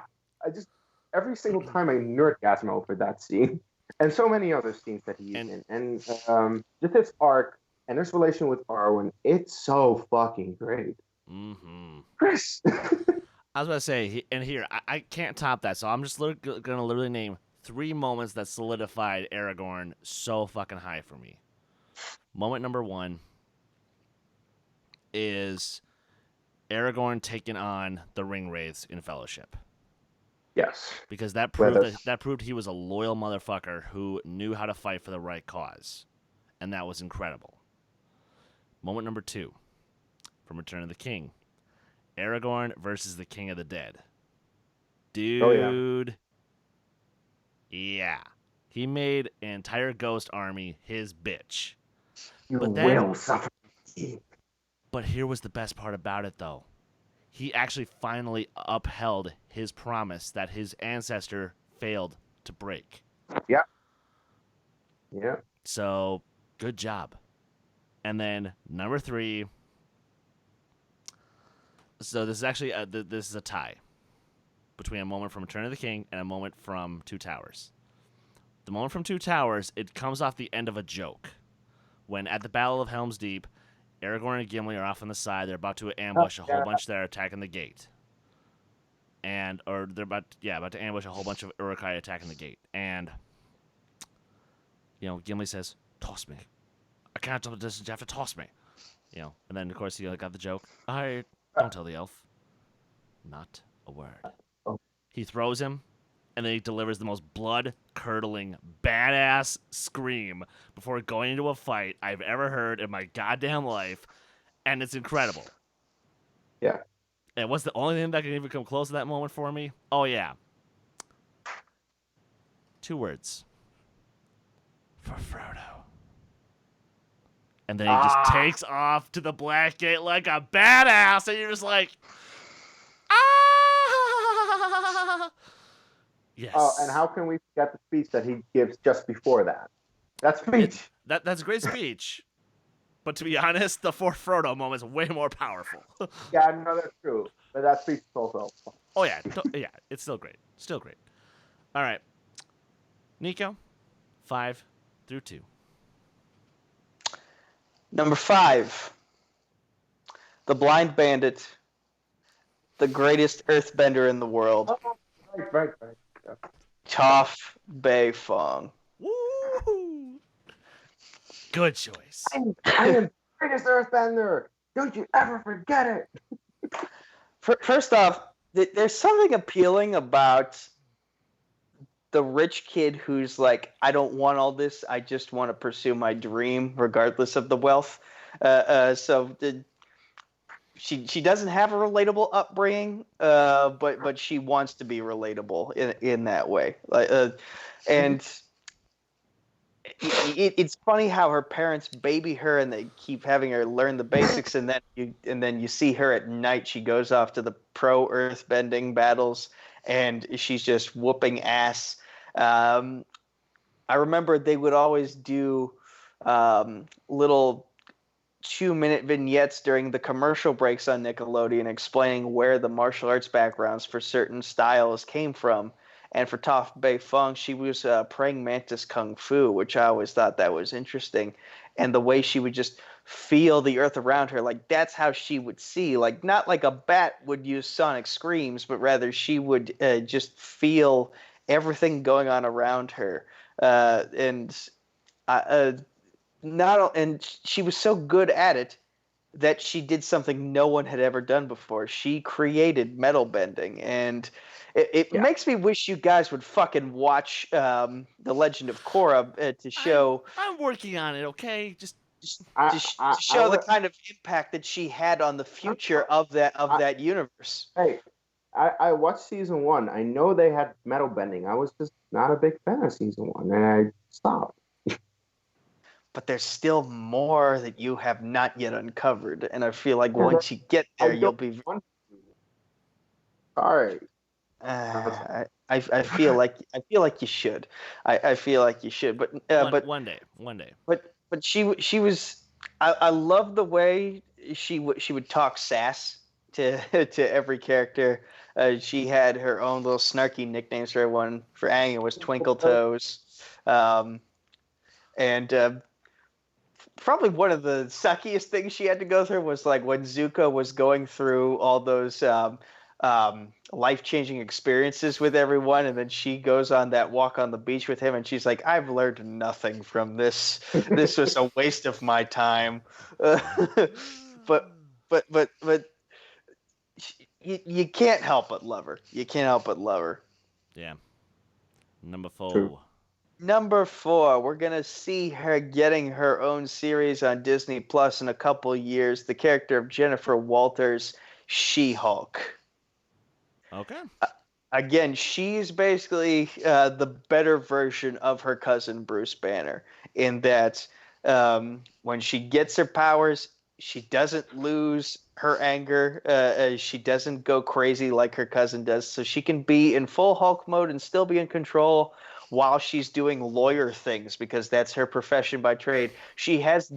just every single time I nerdgasm over that scene, and so many other scenes that he's in, and just his arc and his relation with Arwen. It's so fucking great. Mm-hmm. Chris. I was about to say, and here, I can't top that, so I'm just going to literally name 3 moments that solidified Aragorn so fucking high for me. Moment number 1 is Aragorn taking on the Ringwraiths in Fellowship. Yes. Because that proved he was a loyal motherfucker who knew how to fight for the right cause. And that was incredible. Moment number 2, from Return of the King. Aragorn versus the King of the Dead. Dude. Oh, yeah. He made an entire ghost army his bitch. You but then, will suffer. But here was the best part about it, though. He actually finally upheld his promise that his ancestor failed to break. Yeah. Yeah. So, good job. And then, number 3... So this is actually this is a tie between a moment from Return of the King and a moment from Two Towers. The moment from Two Towers, it comes off the end of a joke. When at the Battle of Helm's Deep, Aragorn and Gimli are off on the side. They're about to ambush a whole bunch that are attacking the gate. Or they're about to ambush a whole bunch of Uruk-hai attacking the gate. And, Gimli says, "Toss me. I can't tell the distance. You have to toss me." And then, of course, you got the joke. Don't tell the elf. Not a word. Oh. He throws him, and then he delivers the most blood-curdling, badass scream before going into a fight I've ever heard in my goddamn life, and it's incredible. Yeah. And what's the only thing that can even come close to that moment for me? Oh, yeah. 2 words. For Frodo. And then he just takes off to the Black Gate like a badass, and you're just like, ah! Yes. Oh, and how can we forget the speech that he gives just before that? That speech. That's a great speech. But to be honest, the For Frodo moment is way more powerful. Yeah, I know that's true. But that speech is also. Oh, yeah. Yeah, it's still great. Still great. All right. Nico, 5 through 2. Number 5, the Blind Bandit, the greatest earthbender in the world. Oh, right. Toph Beifong. Woo! Good choice. I am the greatest earthbender. Don't you ever forget it. First off, there's something appealing about the rich kid who's like, I don't want all this. I just want to pursue my dream, regardless of the wealth. She doesn't have a relatable upbringing, but she wants to be relatable in that way. And it's funny how her parents baby her and they keep having her learn the basics, and then you see her at night. She goes off to the pro earthbending battles, and she's just whooping ass. I remember they would always do little 2-minute vignettes during the commercial breaks on Nickelodeon explaining where the martial arts backgrounds for certain styles came from. And for Toph Beifong, she was praying mantis kung fu, which I always thought that was interesting. And the way she would just feel the earth around her, like that's how she would see. Like not like a bat would use sonic screams, but rather she would just feel everything going on around her. And she was so good at it that she did something no one had ever done before. She created metal bending, and it makes me wish you guys would fucking watch The Legend of Korra to show. I'm working on it, okay? Just to show the kind of impact that she had on the future of that universe. Hey, I watched season 1. I know they had metal bending. I was just not a big fan of season 1, and I stopped. But there's still more that you have not yet uncovered, and I feel like once you get there, you'll be. Sorry. I feel like you should. I feel like you should. One day. But she was. I love the way she would talk sass to to every character. She had her own little snarky nicknames for everyone. For Aang, it was Twinkle Toes, and probably one of the suckiest things she had to go through was like when Zuko was going through all those life-changing experiences with everyone, and then she goes on that walk on the beach with him, and she's like, "I've learned nothing from this. This was a waste of my time." But you can't help but love her. You can't help but love her. Yeah. Number 4. True. Number 4, we're gonna see her getting her own series on Disney Plus in a couple years. The character of Jennifer Walters, She-Hulk. Okay. Again, she's basically the better version of her cousin Bruce Banner in that when she gets her powers, she doesn't lose her anger. She doesn't go crazy like her cousin does. So she can be in full Hulk mode and still be in control while she's doing lawyer things because that's her profession by trade. She has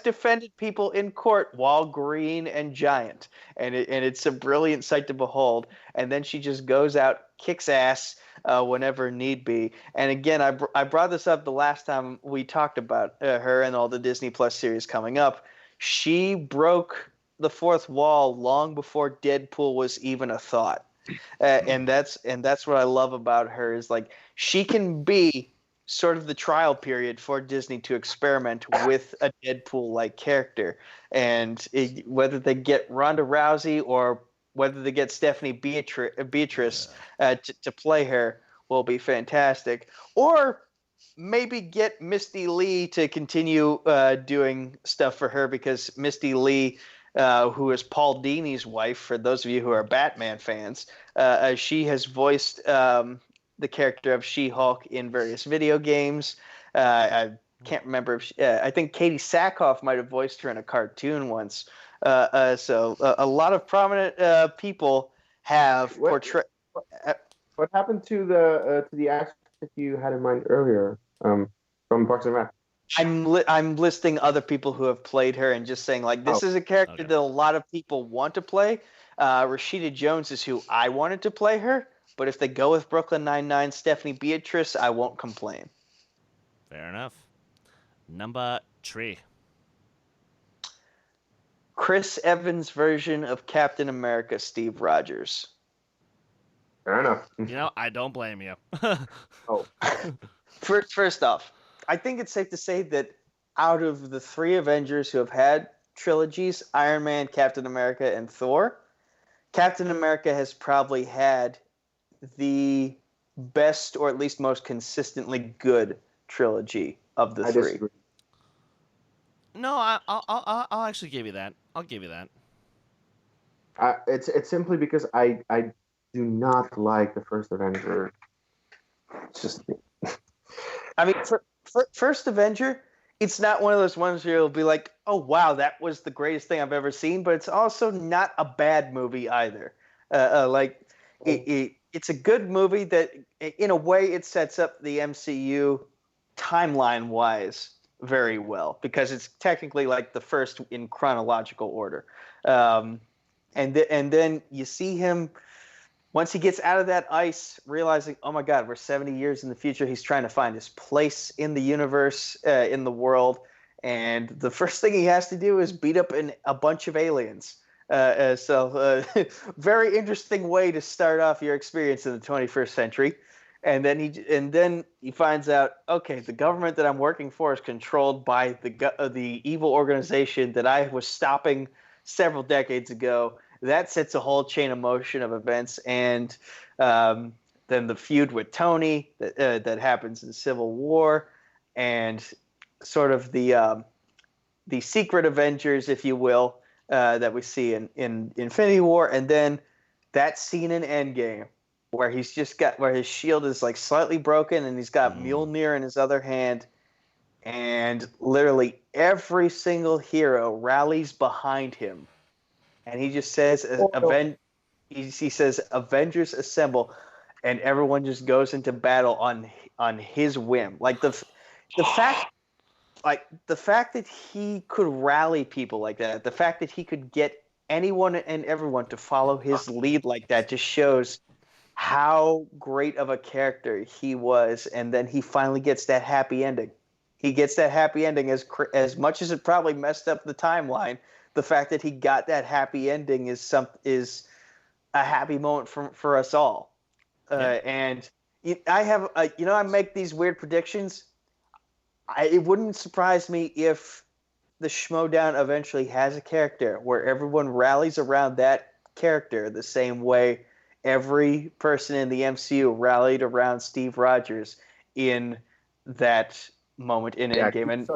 defended people in court while green and giant, and it's a brilliant sight to behold. And then she just goes out, kicks ass whenever need be. And again, I brought this up the last time we talked about her and all the Disney Plus series coming up. She broke the fourth wall long before Deadpool was even a thought. And that's what I love about her is like she can be sort of the trial period for Disney to experiment with a Deadpool-like character, and whether they get Ronda Rousey or whether they get Stephanie Beatrice to play her will be fantastic, or maybe get Misty Lee to continue doing stuff for her because Misty Lee. Who is Paul Dini's wife, for those of you who are Batman fans. She has voiced the character of She-Hulk in various video games. I can't remember if I think Katie Sackhoff might have voiced her in a cartoon once. So a lot of prominent people have portrayed. What happened to the actress that you had in mind earlier from Parks and Rec? I'm listing other people who have played her and just saying like this is a character that a lot of people want to play. Rashida Jones is who I wanted to play her, but if they go with Brooklyn Nine-Nine, Stephanie Beatrice, I won't complain. Fair enough. Number 3. Chris Evans' version of Captain America, Steve Rogers. Fair enough. You know, I don't blame you. Oh. First off, I think it's safe to say that out of the 3 Avengers who have had trilogies, Iron Man, Captain America, and Thor, Captain America has probably had the best or at least most consistently good trilogy of the 3. Disagree. No, I'll actually give you that. I'll give you that. It's simply because I do not like the first Avenger. It's just. I mean, for First Avenger, it's not one of those ones where you'll be like, oh, wow, that was the greatest thing I've ever seen, but it's also not a bad movie either. It's a good movie that, in a way, it sets up the MCU timeline-wise very well, because it's technically like the first in chronological order. And then you see him... Once he gets out of that ice, realizing, oh my God, we're 70 years in the future, he's trying to find his place in the universe, in the world, and the first thing he has to do is beat up a bunch of aliens. Very interesting way to start off your experience in the 21st century. And then he finds out, okay, the government that I'm working for is controlled by the evil organization that I was stopping several decades ago. That sets a whole chain of motion of events, and then the feud with Tony that happens in Civil War, and sort of the secret Avengers, if you will, that we see in Infinity War, and then that scene in Endgame where where his shield is like slightly broken, and he's got Mjolnir in his other hand, and literally every single hero rallies behind him. And he just says, he says Avengers assemble, and everyone just goes into battle on his whim. Like the fact that he could rally people like that, the fact that he could get anyone and everyone to follow his lead like that, just shows how great of a character he was. And then he finally gets that happy ending. He gets that happy ending as much as it probably messed up the timeline. The fact that he got that happy ending is a happy moment for us all. And I make these weird predictions. It wouldn't surprise me if the Schmodown eventually has a character where everyone rallies around that character the same way every person in the MCU rallied around Steve Rogers in that moment in Endgame. And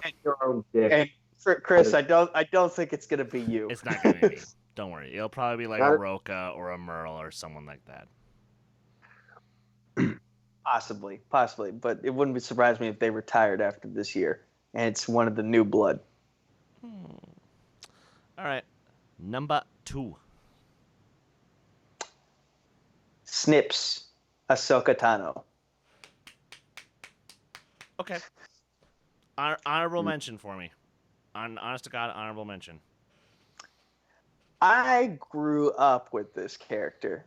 Chris, I don't think it's gonna be you. It's not gonna be me. Don't worry. It'll probably be like a Roka or a Merle or someone like that. Possibly, but it wouldn't surprise me if they retired after this year, and it's one of the new blood. All right, number 2. Snips, Ahsoka Tano. Okay. Honorable mention for me. Honest to God, honorable mention. I grew up with this character.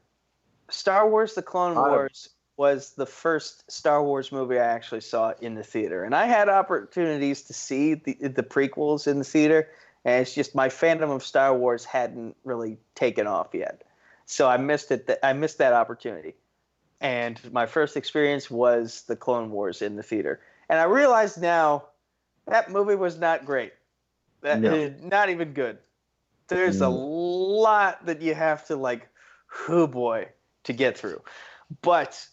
Star Wars: The Clone Wars was the first Star Wars movie I actually saw in the theater. And I had opportunities to see the prequels in the theater, and it's just my fandom of Star Wars hadn't really taken off yet. So I missed it. I missed that opportunity. And my first experience was the Clone Wars in the theater. And I realize now that movie was not great. Not even good. There's a lot that you have to to get through. But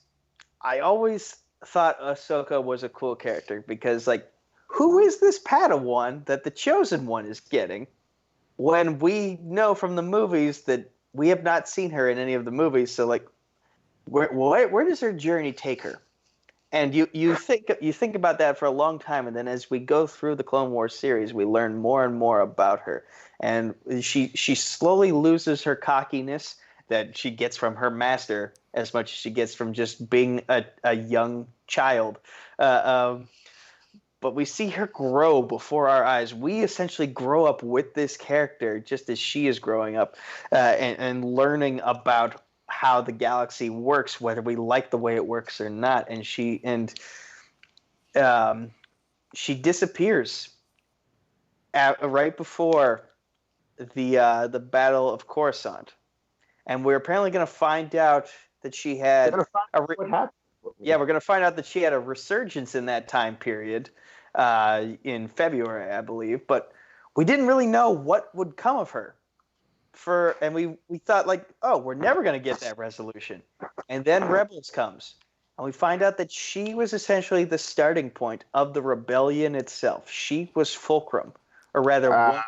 I always thought Ahsoka was a cool character because, who is this Padawan that the Chosen One is getting when we know from the movies that we have not seen her in any of the movies? So, where does her journey take her? And you think about that for a long time, and then as we go through the Clone Wars series, we learn more and more about her, and she slowly loses her cockiness that she gets from her master as much as she gets from just being a young child. But we see her grow before our eyes. We essentially grow up with this character just as she is growing up and learning about how the galaxy works, whether we like the way it works or not. And she disappears right before the Battle of Coruscant. And we're apparently going to find out that she had what happened. Yeah, we're going to find out that she had a resurgence in that time period in February, I believe. But we didn't really know what would come of her. And we thought, we're never going to get that resolution. And then Rebels comes. And we find out that she was essentially the starting point of the rebellion itself. She was fulcrum. Or rather...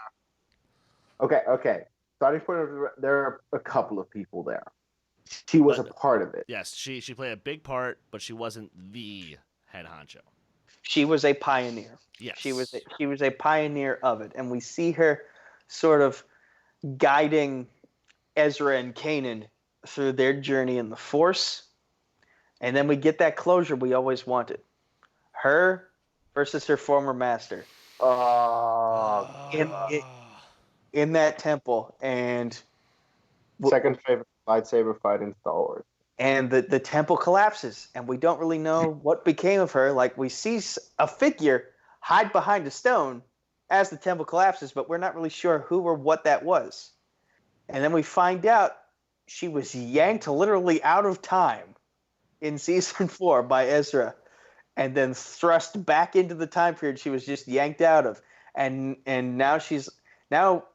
Okay. Starting point, there are a couple of people there. She was a part of it. Yes, she played a big part, but she wasn't the head honcho. She was a pioneer. Yes. She was a pioneer of it. And we see her sort of guiding Ezra and Kanan through their journey in the Force. And then we get that closure we always wanted. Her versus her former master. In that temple. And second favorite lightsaber fight in Star Wars. And the temple collapses, and we don't really know what became of her. We see a figure hide behind a stone as the temple collapses, but we're not really sure who or what that was. And then we find out she was yanked literally out of time in season 4 by Ezra, and then thrust back into the time period she was just yanked out of. And now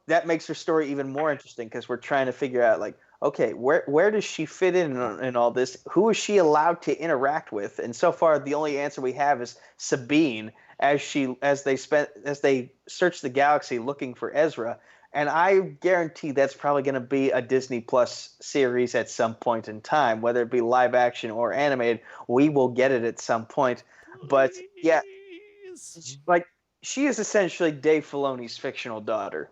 that makes her story even more interesting because we're trying to figure out okay, where does she fit in all this? Who is she allowed to interact with? And so far, the only answer we have is Sabine as they search the galaxy looking for Ezra. And I guarantee that's probably going to be a Disney Plus series at some point in time, whether it be live action or animated. We will get it at some point. But yeah, she is essentially Dave Filoni's fictional daughter.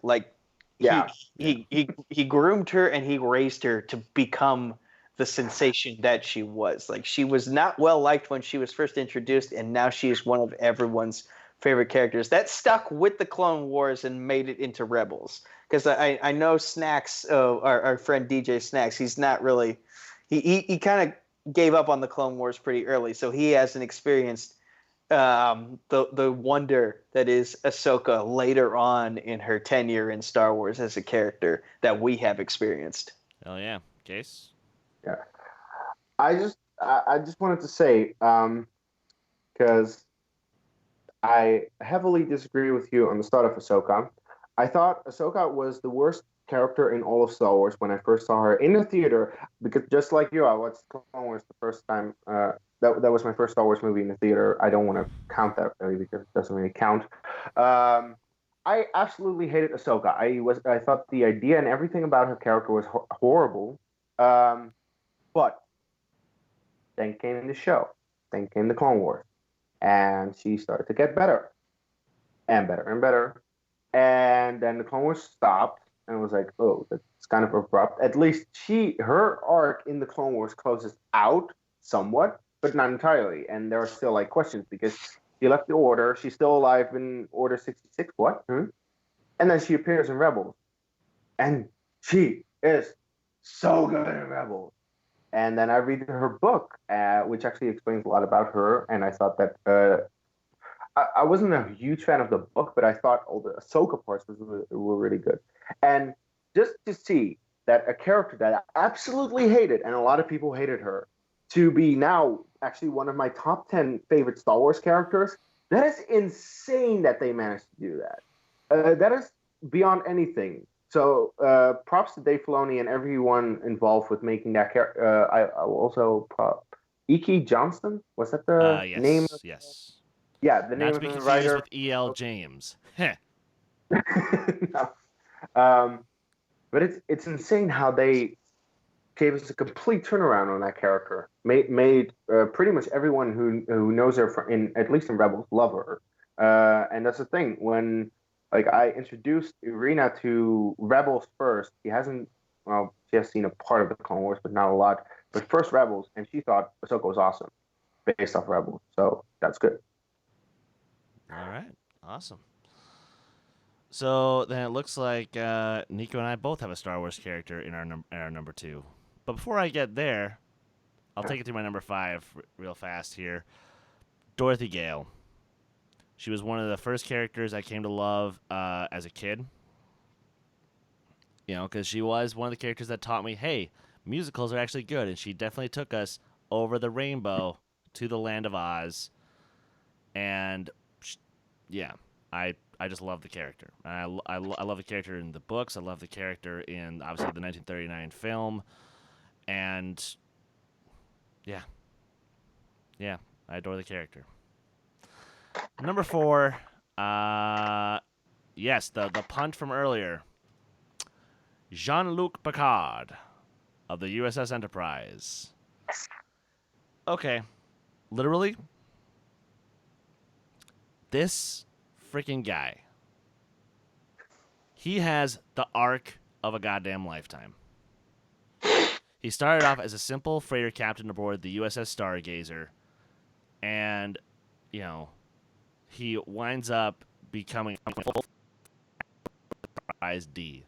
Yeah. He groomed her and he raised her to become the sensation that she was. Like, she was not well liked when she was first introduced, and now she is one of everyone's favorite characters. That stuck with the Clone Wars and made it into Rebels. Because I know Snacks, our friend DJ Snacks, he's not really he kind of gave up on the Clone Wars pretty early, so he hasn't experienced the wonder that is Ahsoka later on in her tenure in Star Wars as a character that we have experienced. Hell yeah. Case? Yeah. I just wanted to say, because I heavily disagree with you on the start of Ahsoka. I thought Ahsoka was the worst character in all of Star Wars when I first saw her in the theater, because just like you, I watched Clone Wars the first time. That was my first Star Wars movie in the theater. I don't want to count that really because it doesn't really count. I absolutely hated Ahsoka. I thought the idea and everything about her character was horrible. But then came the show. Then came the Clone Wars. And she started to get better. And better and better. And then the Clone Wars stopped. And it was like, oh, that's kind of abrupt. At least her arc in the Clone Wars closes out somewhat, but not entirely. And there are still like questions because she left the Order. She's still alive in Order 66. What? And then she appears in Rebels. And she is so good in Rebels. And then I read her book, which actually explains a lot about her. And I thought that I wasn't a huge fan of the book, but I thought all the Ahsoka parts were really good. And just to see that a character that I absolutely hated, and a lot of people hated her, to be now actually one of my top 10 favorite Star Wars characters, that is insane that they managed to do that. That is beyond anything. So props to Dave Filoni and everyone involved with making that character. I will also E.K. Johnston, was that the Yes, name? Yes. Yeah, the name Not to of be the confused writer. with E.L. James. Heh. No. But it's insane how they gave us a complete turnaround on that character. Made pretty much everyone who knows her at least in Rebels love her. And that's the thing. When I introduced Irina to Rebels first, she has seen a part of the Clone Wars, but not a lot. But first Rebels, and she thought Ahsoka was awesome based off Rebels. So that's good. All right. Awesome. So then it looks like Nico and I both have a Star Wars character in our number 2. But before I get there, I'll take it through my number 5 real fast here. Dorothy Gale. She was one of the first characters I came to love as a kid. You know, because she was one of the characters that taught me, hey, musicals are actually good. And she definitely took us over the rainbow to the land of Oz. And, yeah, I just love the character. I love the character in the books. I love the character in, obviously, the 1939 film. And, yeah, I adore the character. Number 4, yes, the punt from earlier. Jean-Luc Picard of the USS Enterprise. Okay, literally, this freaking guy, he has the arc of a goddamn lifetime. He started off as a simple freighter captain aboard the USS Stargazer, and, you know, he winds up becoming Enterprise D,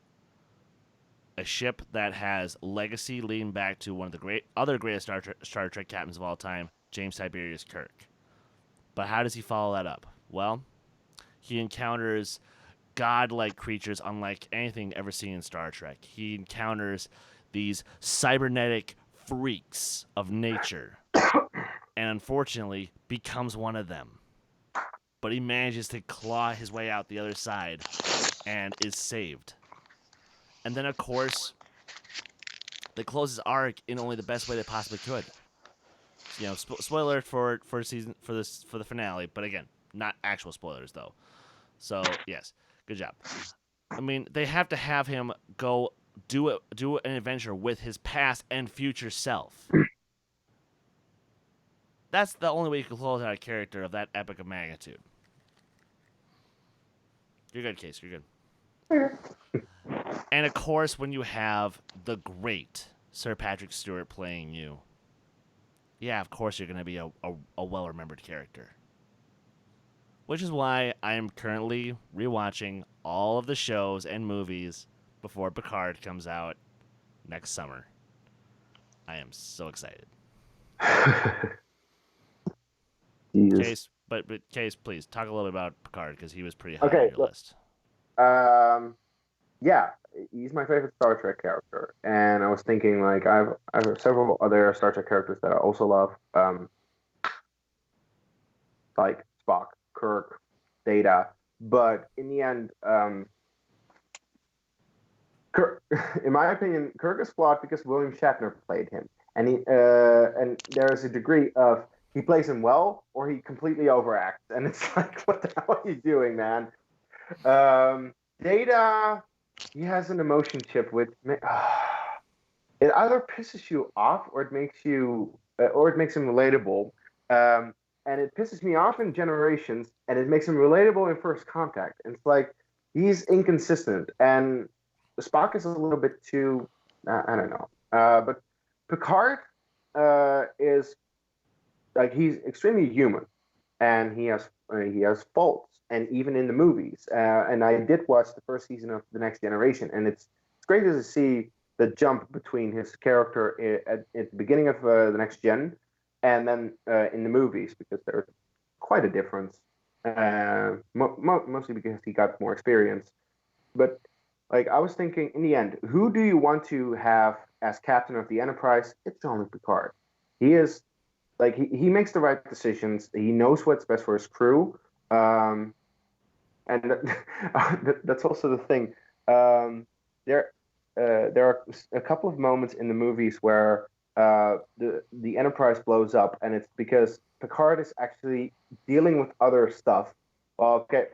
a ship that has legacy leading back to one of the greatest Star Trek captains of all time, James Tiberius Kirk. But how does he follow that up? Well, he encounters godlike creatures unlike anything ever seen in Star Trek. He encounters these cybernetic freaks of nature, and unfortunately becomes one of them. But he manages to claw his way out the other side and is saved. And then, of course, they close his arc in only the best way they possibly could. You know, spoiler for the finale, but again, not actual spoilers though. So yes, good job. I mean, they have to have him go do an adventure with his past and future self. That's the only way you can close out a character of that epic of magnitude. You're good, Case. You're good. And of course, when you have the great Sir Patrick Stewart playing you, yeah, of course you're going to be a well-remembered character. Which is why I am currently rewatching all of the shows and movies before Picard comes out next summer. I am so excited. Jesus. Case, but Case, please talk a little bit about Picard because he was pretty high on your look, list. Yeah, he's my favorite Star Trek character, and I was thinking like I have several other Star Trek characters that I also love, like Spock, Kirk, Data, but in the end, Kirk, in my opinion, Kirk is flawed because William Shatner played him, and and there is a degree of he plays him well or he completely overacts, and it's like, what the hell are you doing, man? Data, he has an emotion chip with it either pisses you off or it makes you or it makes him relatable. And it pisses me off in Generations, and it makes him relatable in First Contact. And it's like he's inconsistent, and Spock is a little bit too I don't know. But Picard is like he's extremely human, and he has faults, and even in the movies. And I did watch the first season of The Next Generation, and it's great to see the jump between his character at the beginning of The Next Gen and then in the movies, because there's quite a difference. Mostly because he got more experience. But like I was thinking, in the end, who do you want to have as captain of the Enterprise? It's Jean-Luc Picard. He is like he makes the right decisions. He knows what's best for his crew. And that's also the thing. There are a couple of moments in the movies where the Enterprise blows up, and it's because Picard is actually dealing with other stuff. Okay,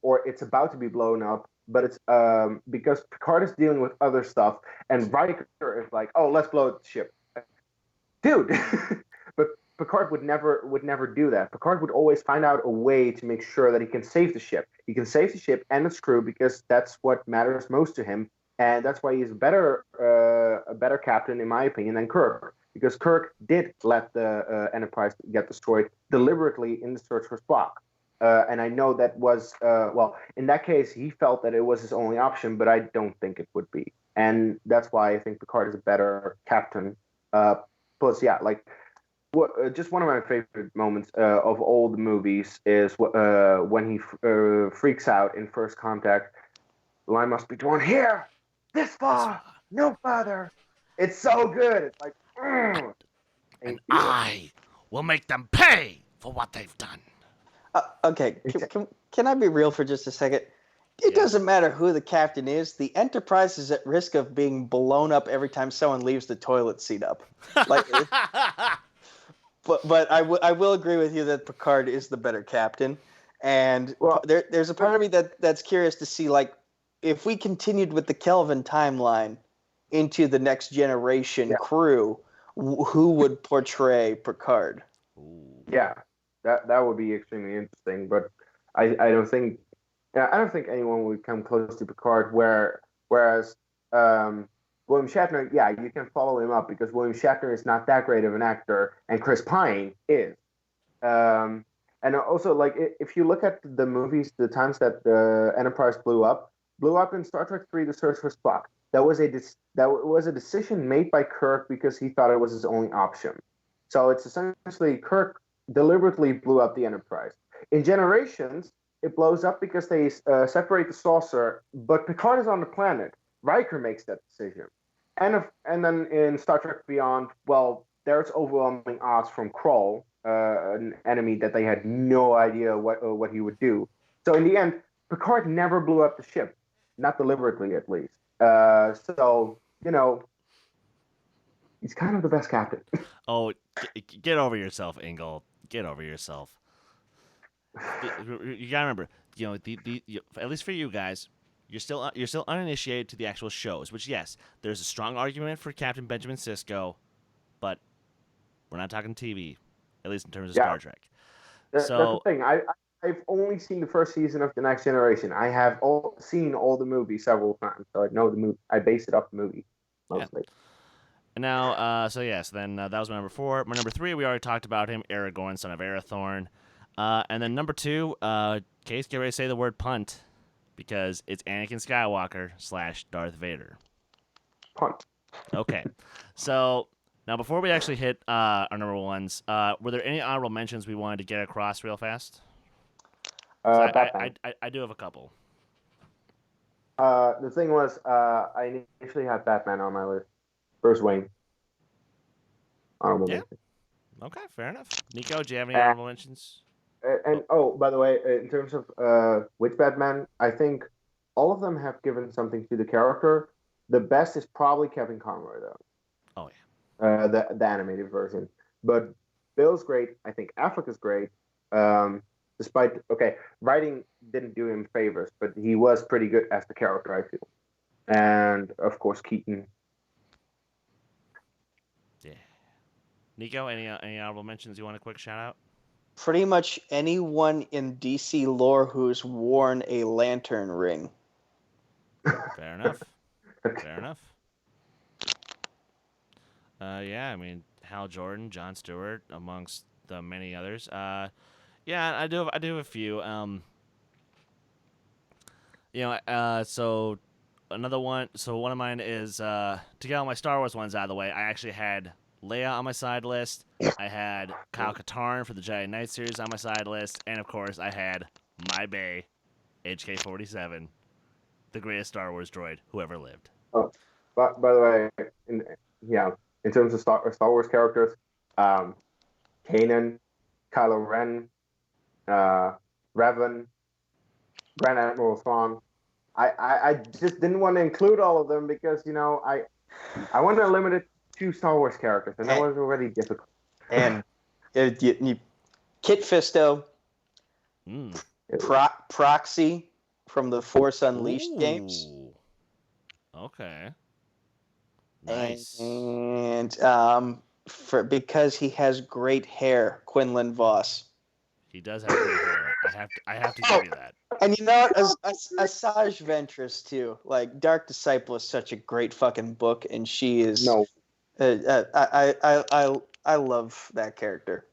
or it's about to be blown up, but it's because Picard is dealing with other stuff, and Riker is like, "Oh, let's blow up the ship, dude." But Picard would never do that. Picard would always find out a way to make sure that he can save the ship. He can save the ship and its crew because that's what matters most to him, and that's why he's a better captain, in my opinion, than Kirk. Because Kirk did let the Enterprise get destroyed deliberately in the search for Spock. And I know that was, in that case, he felt that it was his only option, but I don't think it would be. And that's why I think Picard is a better captain. Plus, yeah, like, just one of my favorite moments of all the movies is when he freaks out in First Contact. The line must be drawn here, this far, no farther. It's so good. It's like, and I will make them pay for what they've done. Okay, can I be real for just a second? It doesn't matter who the captain is. The Enterprise is at risk of being blown up every time someone leaves the toilet seat up. Like, but I will agree with you that Picard is the better captain. And there's a part of me that's curious to see, like, if we continued with the Kelvin timeline into the Next Generation crew, who would portray Picard? Yeah, that would be extremely interesting. But I don't think anyone would come close to Picard. Whereas William Shatner, yeah, you can follow him up because William Shatner is not that great of an actor, and Chris Pine is. And also, like, if you look at the movies, the times that the Enterprise blew up in Star Trek III: The Search for Spock. That was a decision made by Kirk because he thought it was his only option. So it's essentially Kirk deliberately blew up the Enterprise. In Generations, it blows up because they separate the saucer, but Picard is on the planet. Riker makes that decision. And then in Star Trek Beyond, well, there's overwhelming odds from Krall, an enemy that they had no idea what he would do. So in the end, Picard never blew up the ship, not deliberately at least. So, you know, he's kind of the best captain. Oh, get over yourself, Engel. Get over yourself. You gotta remember, you know, at least for you guys, you're still uninitiated to the actual shows. Which, yes, there's a strong argument for Captain Benjamin Sisko, but we're not talking TV, at least in terms of Star Trek. That's the thing. I I've only seen the first season of The Next Generation. I have seen all the movies several times, so I know the movie. I base it off the movie mostly. And now, so then that was my number 4. My number 3, we already talked about him, Aragorn, son of Arathorn. And then number 2, Case, get ready to say the word punt, because it's Anakin Skywalker / Darth Vader. Punt. Okay. So now, before we actually hit our number ones, were there any honorable mentions we wanted to get across real fast? Batman. I do have a couple. The thing was, I initially had Batman on my list. Bruce Wayne. Honorable mention. Okay, fair enough. Nico, do you have any honorable mentions? And by the way, in terms of which Batman, I think all of them have given something to the character. The best is probably Kevin Conroy, though. Oh yeah. The animated version, but Bill's great. I think Affleck is great. Despite writing didn't do him favors, but he was pretty good as the character, I feel. And of course, Keaton. Yeah. Nico, any honorable mentions you want a quick shout out? Pretty much anyone in DC lore who's worn a lantern ring. Fair enough. Fair enough. Yeah, I mean Hal Jordan, Jon Stewart, amongst the many others. Yeah, I do have a few. So another one. So one of mine is to get all my Star Wars ones out of the way. I actually had Leia on my side list. I had Kyle Katarn for the Jedi Knight series on my side list, and of course I had my bae, HK-47, the greatest Star Wars droid who ever lived. Oh, but by the way, in terms of Star Wars characters, Kanan, Kylo Ren, Revan, Grand Admiral Thrawn. I just didn't want to include all of them because I wanted to limit it to 2 Star Wars characters, and that was already difficult. And Kit Fisto, Proxy from the Force Unleashed games. Okay. Nice. And because he has great hair, Quinlan Voss. He does have great hair. I have to give you that. And Asajj Ventress too. Like Dark Disciple is such a great fucking book, and she is. No. I love that character.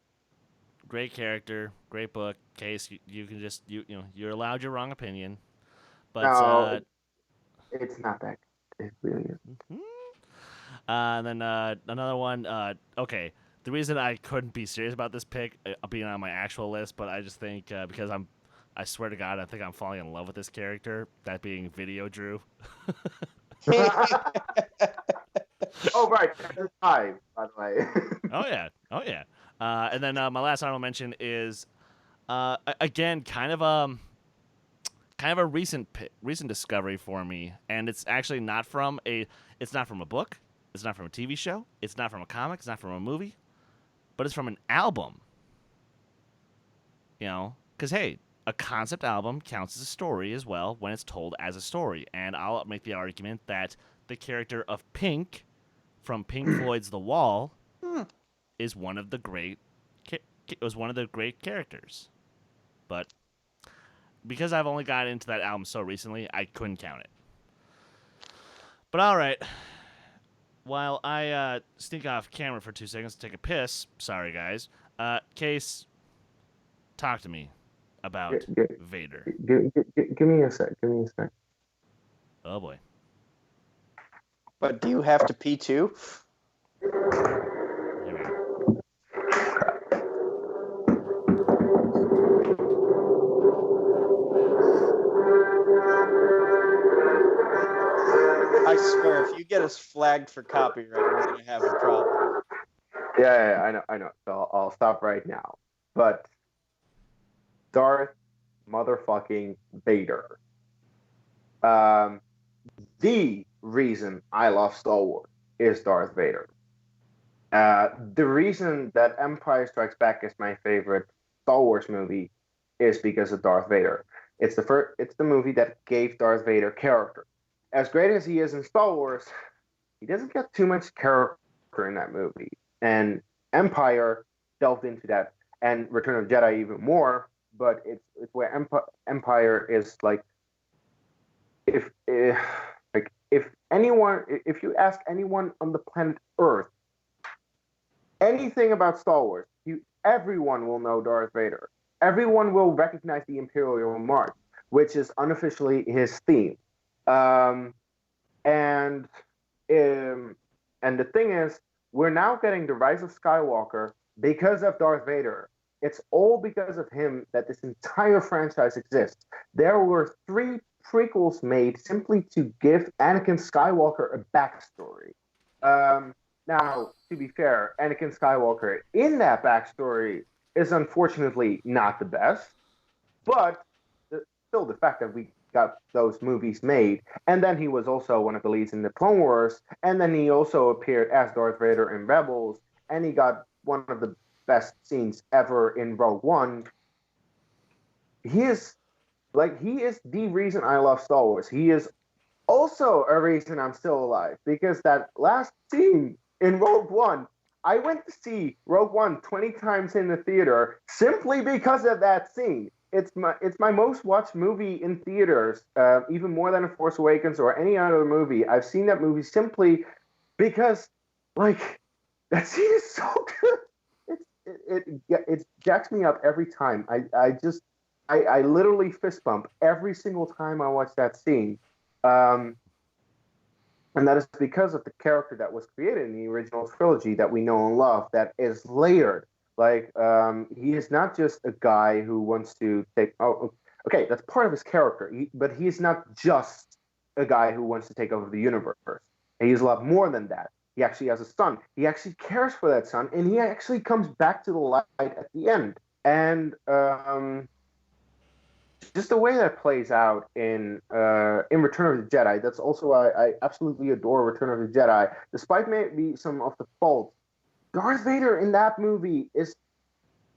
Great character, great book. Case, you can just you're allowed your wrong opinion, but no, it's not that. It really isn't. And then another one. Okay, the reason I couldn't be serious about this pick being on my actual list, but I just think because I swear to God, I think I'm falling in love with this character. That being Video Drew. Oh right, there's 5 by the way. Oh yeah. And then my last honorable mention is again kind of a recent discovery for me, and it's actually not from a book, it's not from a TV show, it's not from a comic, it's not from a movie, but it's from an album. Because hey, a concept album counts as a story as well when it's told as a story, and I'll make the argument that the character of Pink from Pink Floyd's The Wall is one of the great characters. But because I've only got into that album so recently, I couldn't count it. But all right, while I sneak off camera for 2 seconds to take a piss, sorry guys, Case, talk to me about Vader. Give me a sec. Oh boy. But do you have to pee too? Here we go. I swear, if you get us flagged for copyright, we're gonna have a problem. Yeah, I know. So I'll stop right now. But Darth motherfucking Vader. The reason I love Star Wars is Darth Vader. The reason that Empire Strikes Back is my favorite Star Wars movie is because of Darth Vader. It's the movie that gave Darth Vader character. As great as he is in Star Wars, he doesn't get too much character in that movie. And Empire delved into that, and Return of the Jedi even more. but it's where Empire is like, if you ask anyone on the planet Earth anything about Star Wars, everyone will know Darth Vader. Everyone will recognize the Imperial March, which is unofficially his theme. And the thing is, we're now getting the Rise of Skywalker because of Darth Vader. It's all because of him that this entire franchise exists. There were 3 prequels made simply to give Anakin Skywalker a backstory. Now, to be fair, Anakin Skywalker in that backstory is unfortunately not the best, but still the fact that we got those movies made, and then he was also one of the leads in the Clone Wars, and then he also appeared as Darth Vader in Rebels, and he got one of the best scenes ever in Rogue One. He is the reason I love Star Wars. He is also a reason I'm still alive, because that last scene in Rogue One, I went to see Rogue One 20 times in the theater simply because of that scene. It's my most watched movie in theaters, even more than A Force Awakens or any other movie. I've seen that movie simply because, like, that scene is so good. It jacks me up every time. I literally fist bump every single time I watch that scene. And that is because of the character that was created in the original trilogy that we know and love, that is layered. Like, he is not just a guy who wants to take... Oh, okay, that's part of his character. But he is not just a guy who wants to take over the universe. He is a lot more than that. He actually has a son. He actually cares for that son, and he actually comes back to the light at the end. And just the way that plays out in Return of the Jedi, that's also why I absolutely adore Return of the Jedi. Despite maybe some of the faults, Darth Vader in that movie is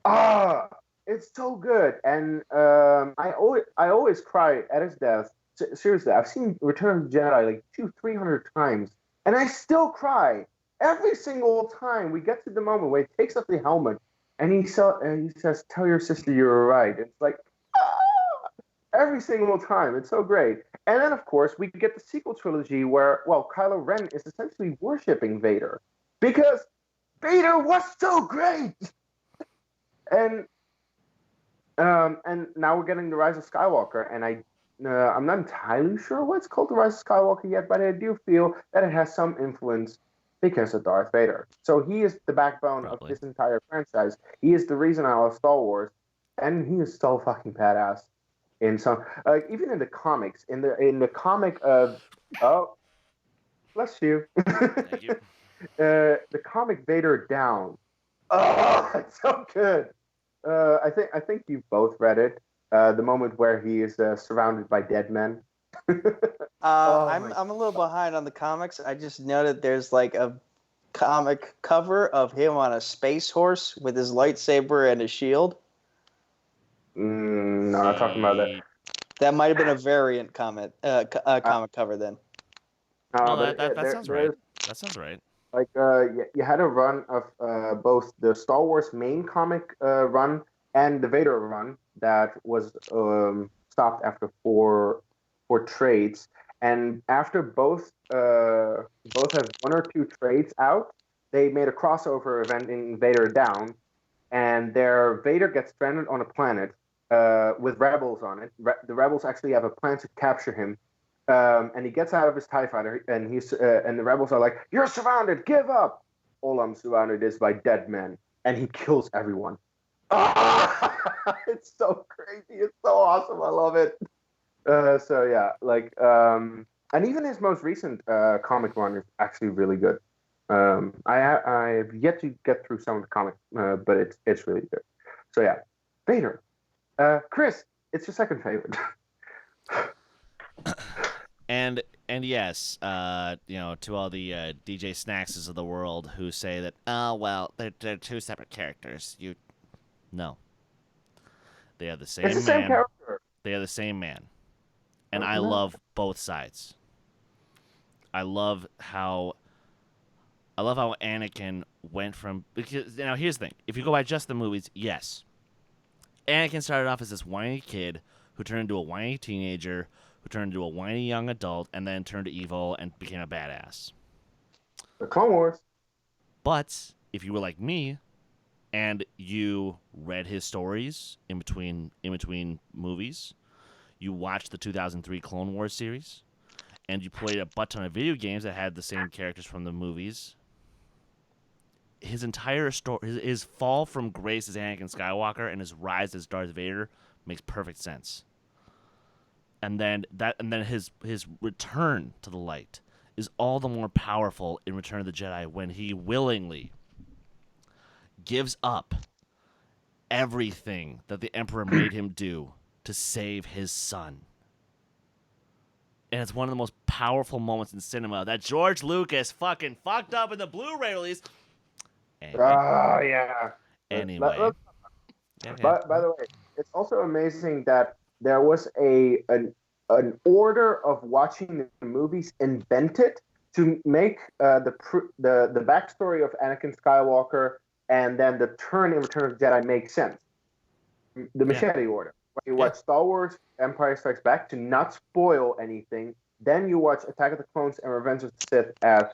it's so good. And I always cry at his death. Seriously, I've seen Return of the Jedi like 200-300 times, and I still cry every single time we get to the moment where he takes off the helmet and he says, "Tell your sister you're right." It's like every single time. It's so great. And then, of course, we get the sequel trilogy where, well, Kylo Ren is essentially worshipping Vader because Vader was so great. And now we're getting the Rise of Skywalker, and I'm not entirely sure why it's called the Rise of Skywalker yet, but I do feel that it has some influence because of Darth Vader. So he is the backbone of this entire franchise. He is the reason I love Star Wars, and he is so fucking badass. In some, even in the comics, in the comic of, bless you. Thank you. The comic Vader Down. Oh, it's so good. I think you both read it. The moment where he is surrounded by dead men. I'm a little behind on the comics. I just noted there's like a comic cover of him on a space horse with his lightsaber and his shield. No, I'm not talking about that. That might have been a variant comic cover then. That sounds right. That sounds right. Like, you had a run of both the Star Wars main comic run and the Vader run that was stopped after four trades. And after both have 1 or 2 trades out, they made a crossover event in Vader Down, and their Vader gets stranded on a planet with rebels on it. The rebels actually have a plan to capture him. And he gets out of his TIE fighter, and and the rebels are like, "You're surrounded, give up!" All I'm surrounded is by dead men, and he kills everyone. It's so crazy, it's so awesome, I love it. So yeah, like, and even his most recent comic run is actually really good. I have yet to get through some of the comic, but it's really good. So yeah, Vader. Chris, it's your second favorite. And yes, to all the DJ Snackses of the world who say that, well, they're 2 separate characters. No. They are the same man. It's the same character. They are the same man. And I love both sides. I love how Anakin went from, because now here's the thing. If you go by just the movies, yes. Anakin started off as this whiny kid who turned into a whiny teenager, who turned into a whiny young adult, and then turned to evil and became a badass. The Clone Wars. But if you were like me, and you read his stories in between movies, you watched the 2003 Clone Wars series, and you played a butt ton of video games that had the same characters from the movies, his entire story, his fall from grace as Anakin Skywalker and his rise as Darth Vader makes perfect sense. And then his return to the light is all the more powerful in Return of the Jedi when he willingly gives up everything that the Emperor made him do to save his son. And it's one of the most powerful moments in cinema that George Lucas fucking fucked up in the Blu-ray release. Anyway. Oh, yeah. Anyway. By the way, it's also amazing that there was an order of watching the movies invented to make the backstory of Anakin Skywalker and then the turn in Return of the Jedi make sense. The machete order. When you watch Star Wars, Empire Strikes Back, to not spoil anything, then you watch Attack of the Clones and Revenge of the Sith as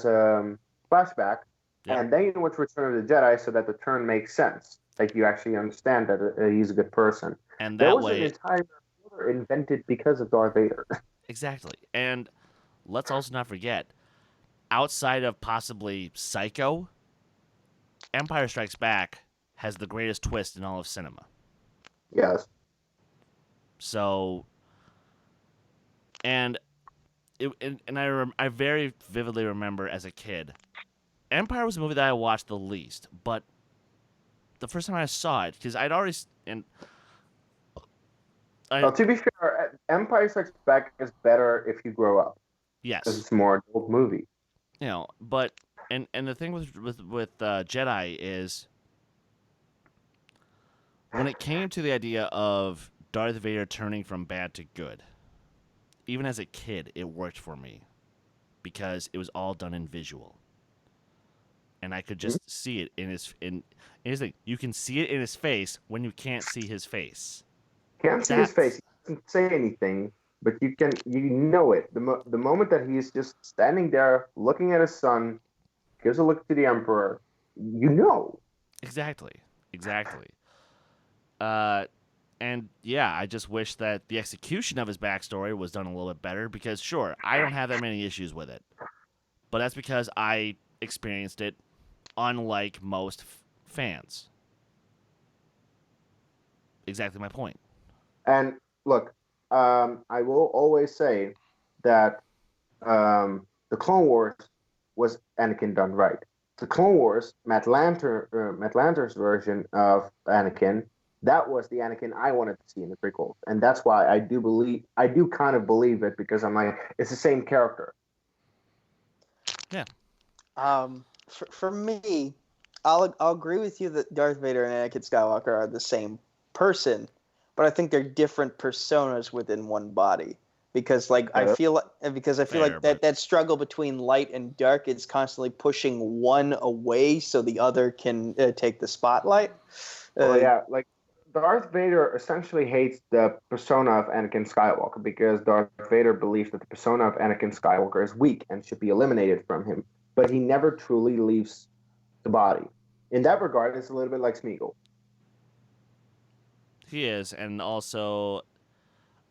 a flashback, and then you watch Return of the Jedi so that the turn makes sense. Like you actually understand that he's a good person. And there that was way, an entire order invented because of Darth Vader. Exactly. And let's also not forget, outside of possibly Psycho, Empire Strikes Back has the greatest twist in all of cinema. Yes. So, and I very vividly remember as a kid, Empire was a movie that I watched the least, but the first time I saw it, because I'd already well, to be fair, Empire Strikes Back is better if you grow up. Yes. Because it's a more adult movie. You know, but and the thing with Jedi is, when it came to the idea of Darth Vader turning from bad to good, even as a kid, it worked for me because it was all done in visual, and I could just see it in his thing. You can see it in his face when you can't see his face. Can't see his face. He doesn't say anything, but you know it. The moment that he's just standing there looking at his son, gives a look to the Emperor, you know. Exactly. And yeah, I just wish that the execution of his backstory was done a little bit better because, sure, I don't have that many issues with it. But that's because I experienced it unlike most fans. Exactly my point. And look, I will always say that the Clone Wars was Anakin done right. The Clone Wars, Matt Lanter's version of Anakin, that was the Anakin I wanted to see in the prequels, and that's why I do kind of believe it, because I'm like, it's the same character. Yeah. For me, I'll agree with you that Darth Vader and Anakin Skywalker are the same person, but I think they're different personas within one body. Because I feel like that struggle between light and dark is constantly pushing one away so the other can take the spotlight. Like Darth Vader essentially hates the persona of Anakin Skywalker because Darth Vader believes that the persona of Anakin Skywalker is weak and should be eliminated from him. But he never truly leaves the body. In that regard, it's a little bit like Smeagol. He is, and also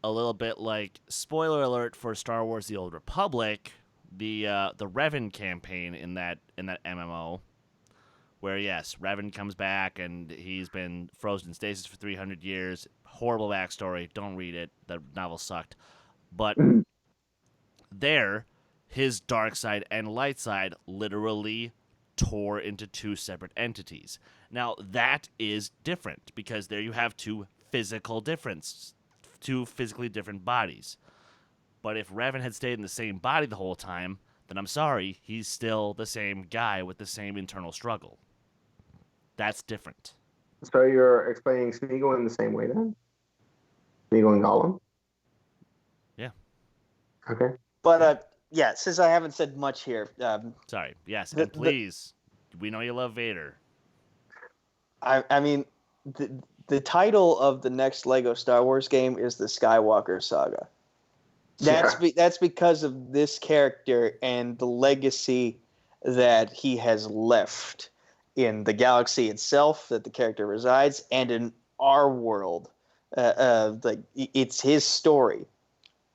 a little bit like, spoiler alert for Star Wars: The Old Republic, the Revan campaign in that MMO, where yes, Revan comes back and he's been frozen in stasis for 300 years. Horrible backstory. Don't read it. The novel sucked. But there, his dark side and light side literally tore into two separate entities. Now, that is different because there you have two physically different bodies. But if Revan had stayed in the same body the whole time, then I'm sorry, he's still the same guy with the same internal struggle. That's different. So you're explaining Smeagol in the same way then? Smeagol and Gollum? Yeah. Okay. But since I haven't said much here, sorry. Yes, and please, we know you love Vader. I mean, the title of the next Lego Star Wars game is the Skywalker Saga. That's because of this character and the legacy that he has left in the galaxy itself that the character resides, and in our world. It's his story.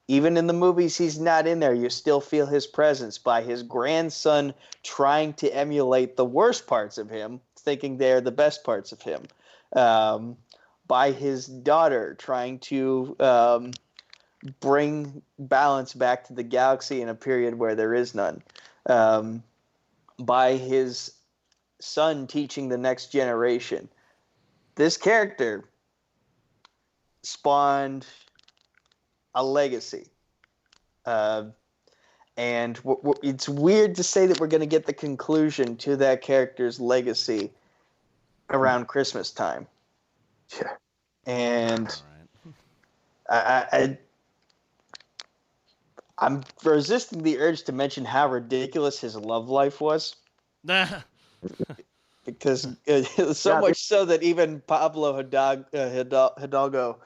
Even in the movies, he's not in there. You still feel his presence by his grandson trying to emulate the worst parts of him, thinking they're the best parts of him. By his daughter trying to bring balance back to the galaxy in a period where there is none. By his son teaching the next generation. This character spawned a legacy. And it's weird to say that we're going to get the conclusion to that character's legacy around Christmas time. Yeah. And I'm resisting the urge to mention how ridiculous his love life was. Because so much so that even Pablo Hidalgo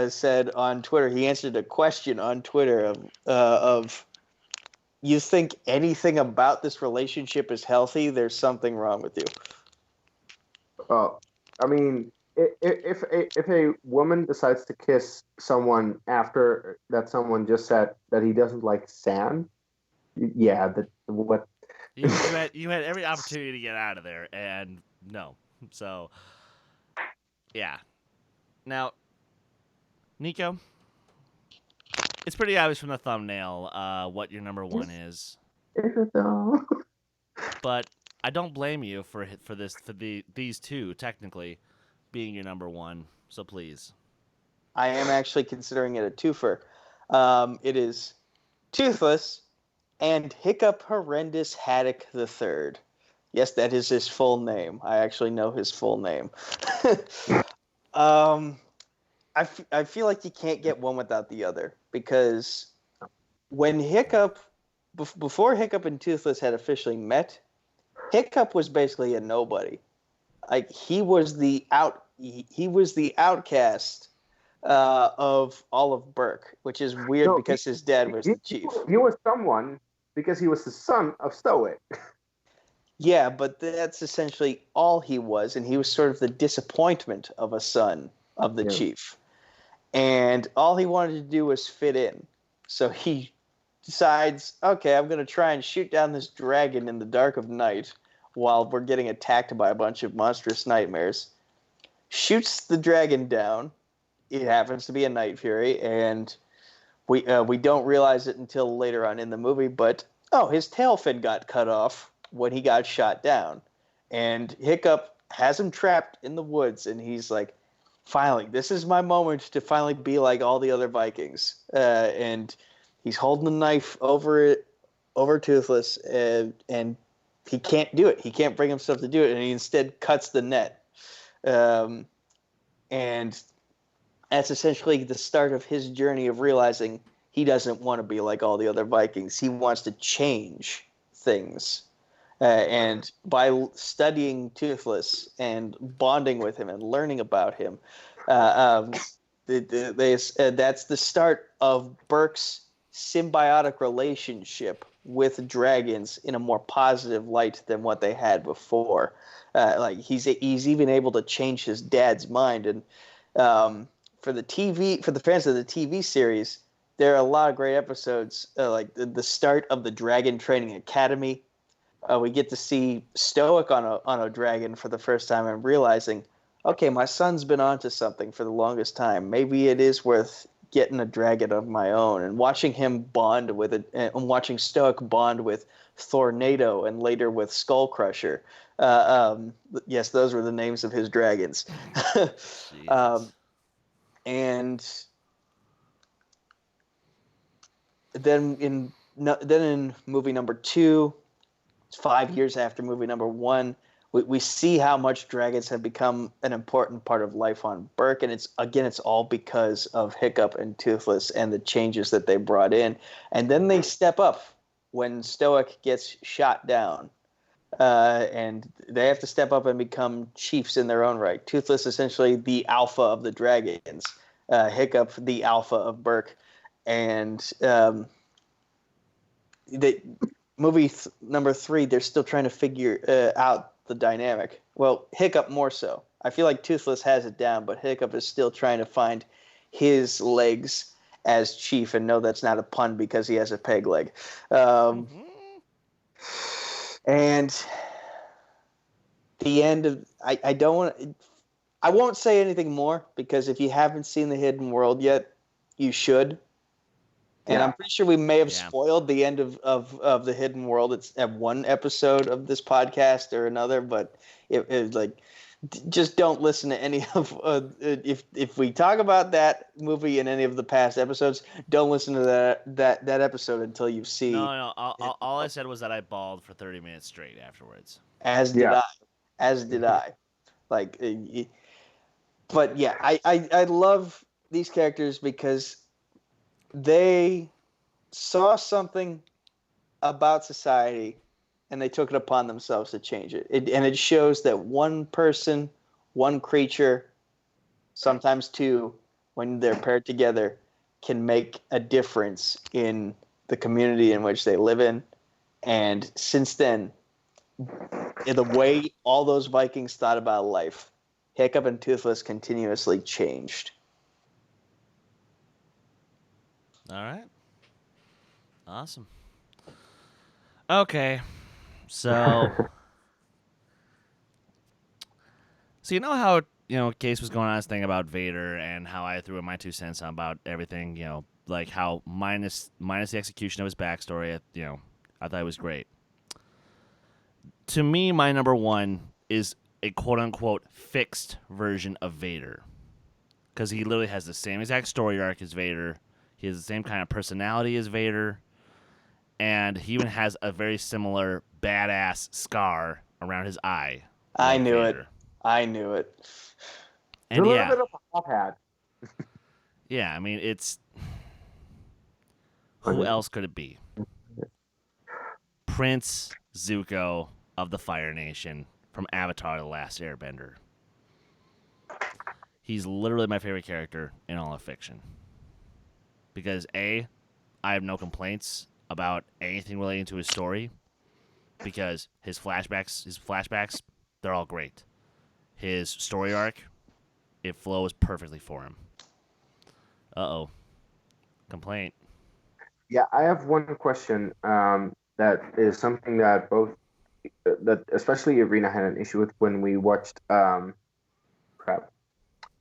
said on Twitter, he answered a question on Twitter of you think anything about this relationship is healthy, there's something wrong with you. I mean, if a woman decides to kiss someone after that someone just said that he doesn't like sand, yeah, what? You had every opportunity to get out of there, and no. So, yeah. Now, Nico, it's pretty obvious from the thumbnail what your number one is. But I don't blame you for these two technically being your number one. So please. I am actually considering it a twofer. It is Toothless and Hiccup Horrendous Haddock III. Yes, that is his full name. I actually know his full name. I feel like you can't get one without the other, because when before Hiccup and Toothless had officially met, Hiccup was basically a nobody. Like he was the outcast of all of Burke, which is weird because his dad was the chief. He was someone because he was the son of Stoic. Yeah, but that's essentially all he was, and he was sort of the disappointment of a son of the chief. And all he wanted to do was fit in. So he decides, okay, I'm going to try and shoot down this dragon in the dark of night while we're getting attacked by a bunch of monstrous nightmares. Shoots the dragon down. It happens to be a Night Fury, and we don't realize it until later on in the movie, but, his tail fin got cut off when he got shot down. And Hiccup has him trapped in the woods, and he's like, finally, this is my moment to finally be like all the other Vikings. And he's holding the knife over Toothless, and he can't do it. He can't bring himself to do it, and he instead cuts the net. And that's essentially the start of his journey of realizing he doesn't want to be like all the other Vikings. He wants to change things. And by studying Toothless and bonding with him and learning about him, that's the start of Burke's symbiotic relationship with dragons in a more positive light than what they had before. Like he's even able to change his dad's mind. And for the fans of the TV series, there are a lot of great episodes, like the start of the Dragon Training Academy. We get to see Stoic on a dragon for the first time and realizing, okay, my son's been onto something for the longest time. Maybe it is worth getting a dragon of my own. And watching him bond with it, and watching Stoic bond with Thornado and later with Skullcrusher. Yes, those were the names of his dragons. And then in movie number 2. It's 5 years after movie number 1. We see how much dragons have become an important part of life on Burke, and it's all because of Hiccup and Toothless and the changes that they brought in. And then they step up when Stoic gets shot down. and they have to step up and become chiefs in their own right. Toothless, essentially the alpha of the dragons. Hiccup, the alpha of Burke, and the movie number 3, they're still trying to figure out the dynamic. Well, Hiccup more so. I feel like Toothless has it down, but Hiccup is still trying to find his legs as chief, and no, that's not a pun because he has a peg leg. And the end of I won't say anything more, because if you haven't seen The Hidden World yet, you should. And I'm pretty sure we may have spoiled the end of The Hidden World. It's at one episode of this podcast or another, but it like, just don't listen to any of if we talk about that movie in any of the past episodes, don't listen to that episode until you see. No. All I said was that I bawled for 30 minutes straight afterwards. As did I. Like, but yeah, I love these characters because they saw something about society and they took it upon themselves to change it. And it shows that one person, one creature, sometimes two, when they're paired together, can make a difference in the community in which they live in. And since then, in the way all those Vikings thought about life, Hiccup and Toothless continuously changed. All right. Awesome. Okay. So you know how, Kees was going on his thing about Vader and how I threw in my 2 cents about everything, like how minus the execution of his backstory, I thought it was great. To me, my number 1 is a quote-unquote fixed version of Vader. Because he literally has the same exact story arc as Vader. He has the same kind of personality as Vader. And he even has a very similar badass scar around his eye. I knew it. And a little bit of a hot hat. Yeah, I mean, it's... Who else could it be? Prince Zuko of the Fire Nation from Avatar: The Last Airbender. He's literally my favorite character in all of fiction. Because A, I have no complaints about anything relating to his story, because his flashbacks, they're all great. His story arc, it flows perfectly for him. Uh-oh. Complaint. Yeah, I have one question that is something that that especially Irina had an issue with when we watched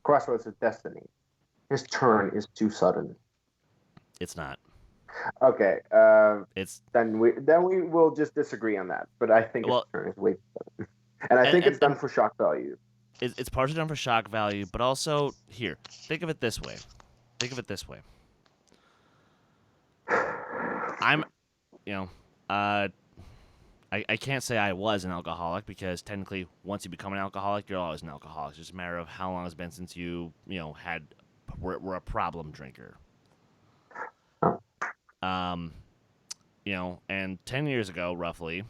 Crossroads of Destiny. His turn is too sudden. It's not. Okay. It's then we will just disagree on that. But I think his turn is way too sudden. And I think it's done for shock value. It's partially done for shock value, but also, here, think of it this way. I can't say I was an alcoholic, because technically once you become an alcoholic, you're always an alcoholic. It's just a matter of how long it's been since you were a problem drinker. And 10 years ago, roughly,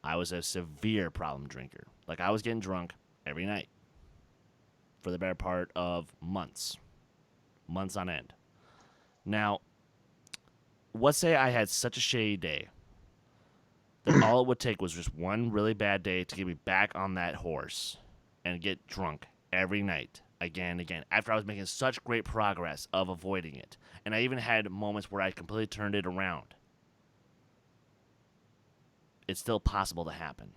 I was a severe problem drinker. Like, I was getting drunk every night for the better part of months on end. Now, let's say I had such a shitty day that all it would take was just one really bad day to get me back on that horse and get drunk every night, again and again, after I was making such great progress of avoiding it. And I even had moments where I completely turned it around. It's still possible to happen.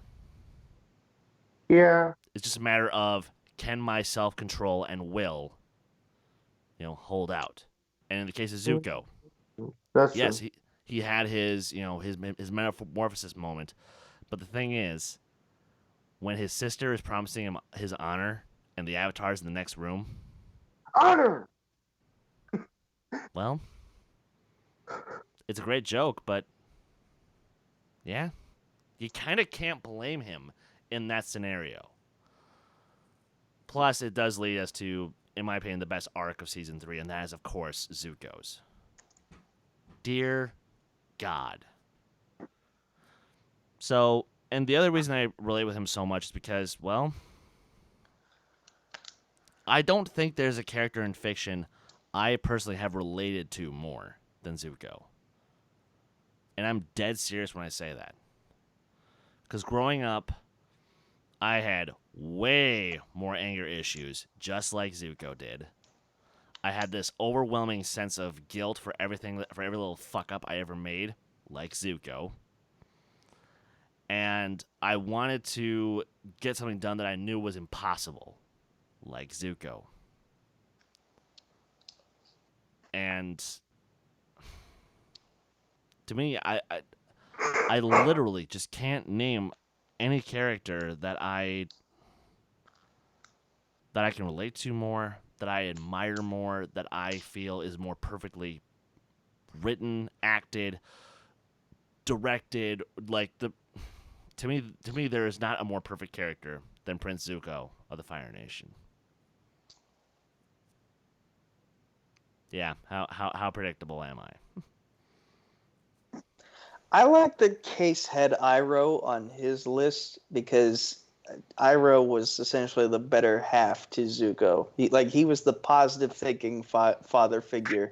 Yeah. It's just a matter of, can my self-control and will, hold out? And in the case of Zuko, yes, he had his metamorphosis moment. But the thing is, when his sister is promising him his honor and the Avatar's in the next room. Honor! Well, it's a great joke, but yeah, you kind of can't blame him in that scenario. Plus, it does lead us to, in my opinion, the best arc of Season 3, and that is, of course, Zuko's. Dear God. So, And the other reason I relate with him so much is because, well, I don't think there's a character in fiction I personally have related to more than Zuko. And I'm dead serious when I say that. Because growing up, I had way more anger issues, just like Zuko did. I had this overwhelming sense of guilt for everything, for every little fuck up I ever made, like Zuko. And I wanted to get something done that I knew was impossible, like Zuko. And to me, I literally just can't name any character that I can relate to more, that I admire more, that I feel is more perfectly written, acted, directed. Like to me, there is not a more perfect character than Prince Zuko of the Fire Nation. Yeah, how predictable am I? I like that Case had Iroh on his list because Iroh was essentially the better half to Zuko. He was the positive thinking father figure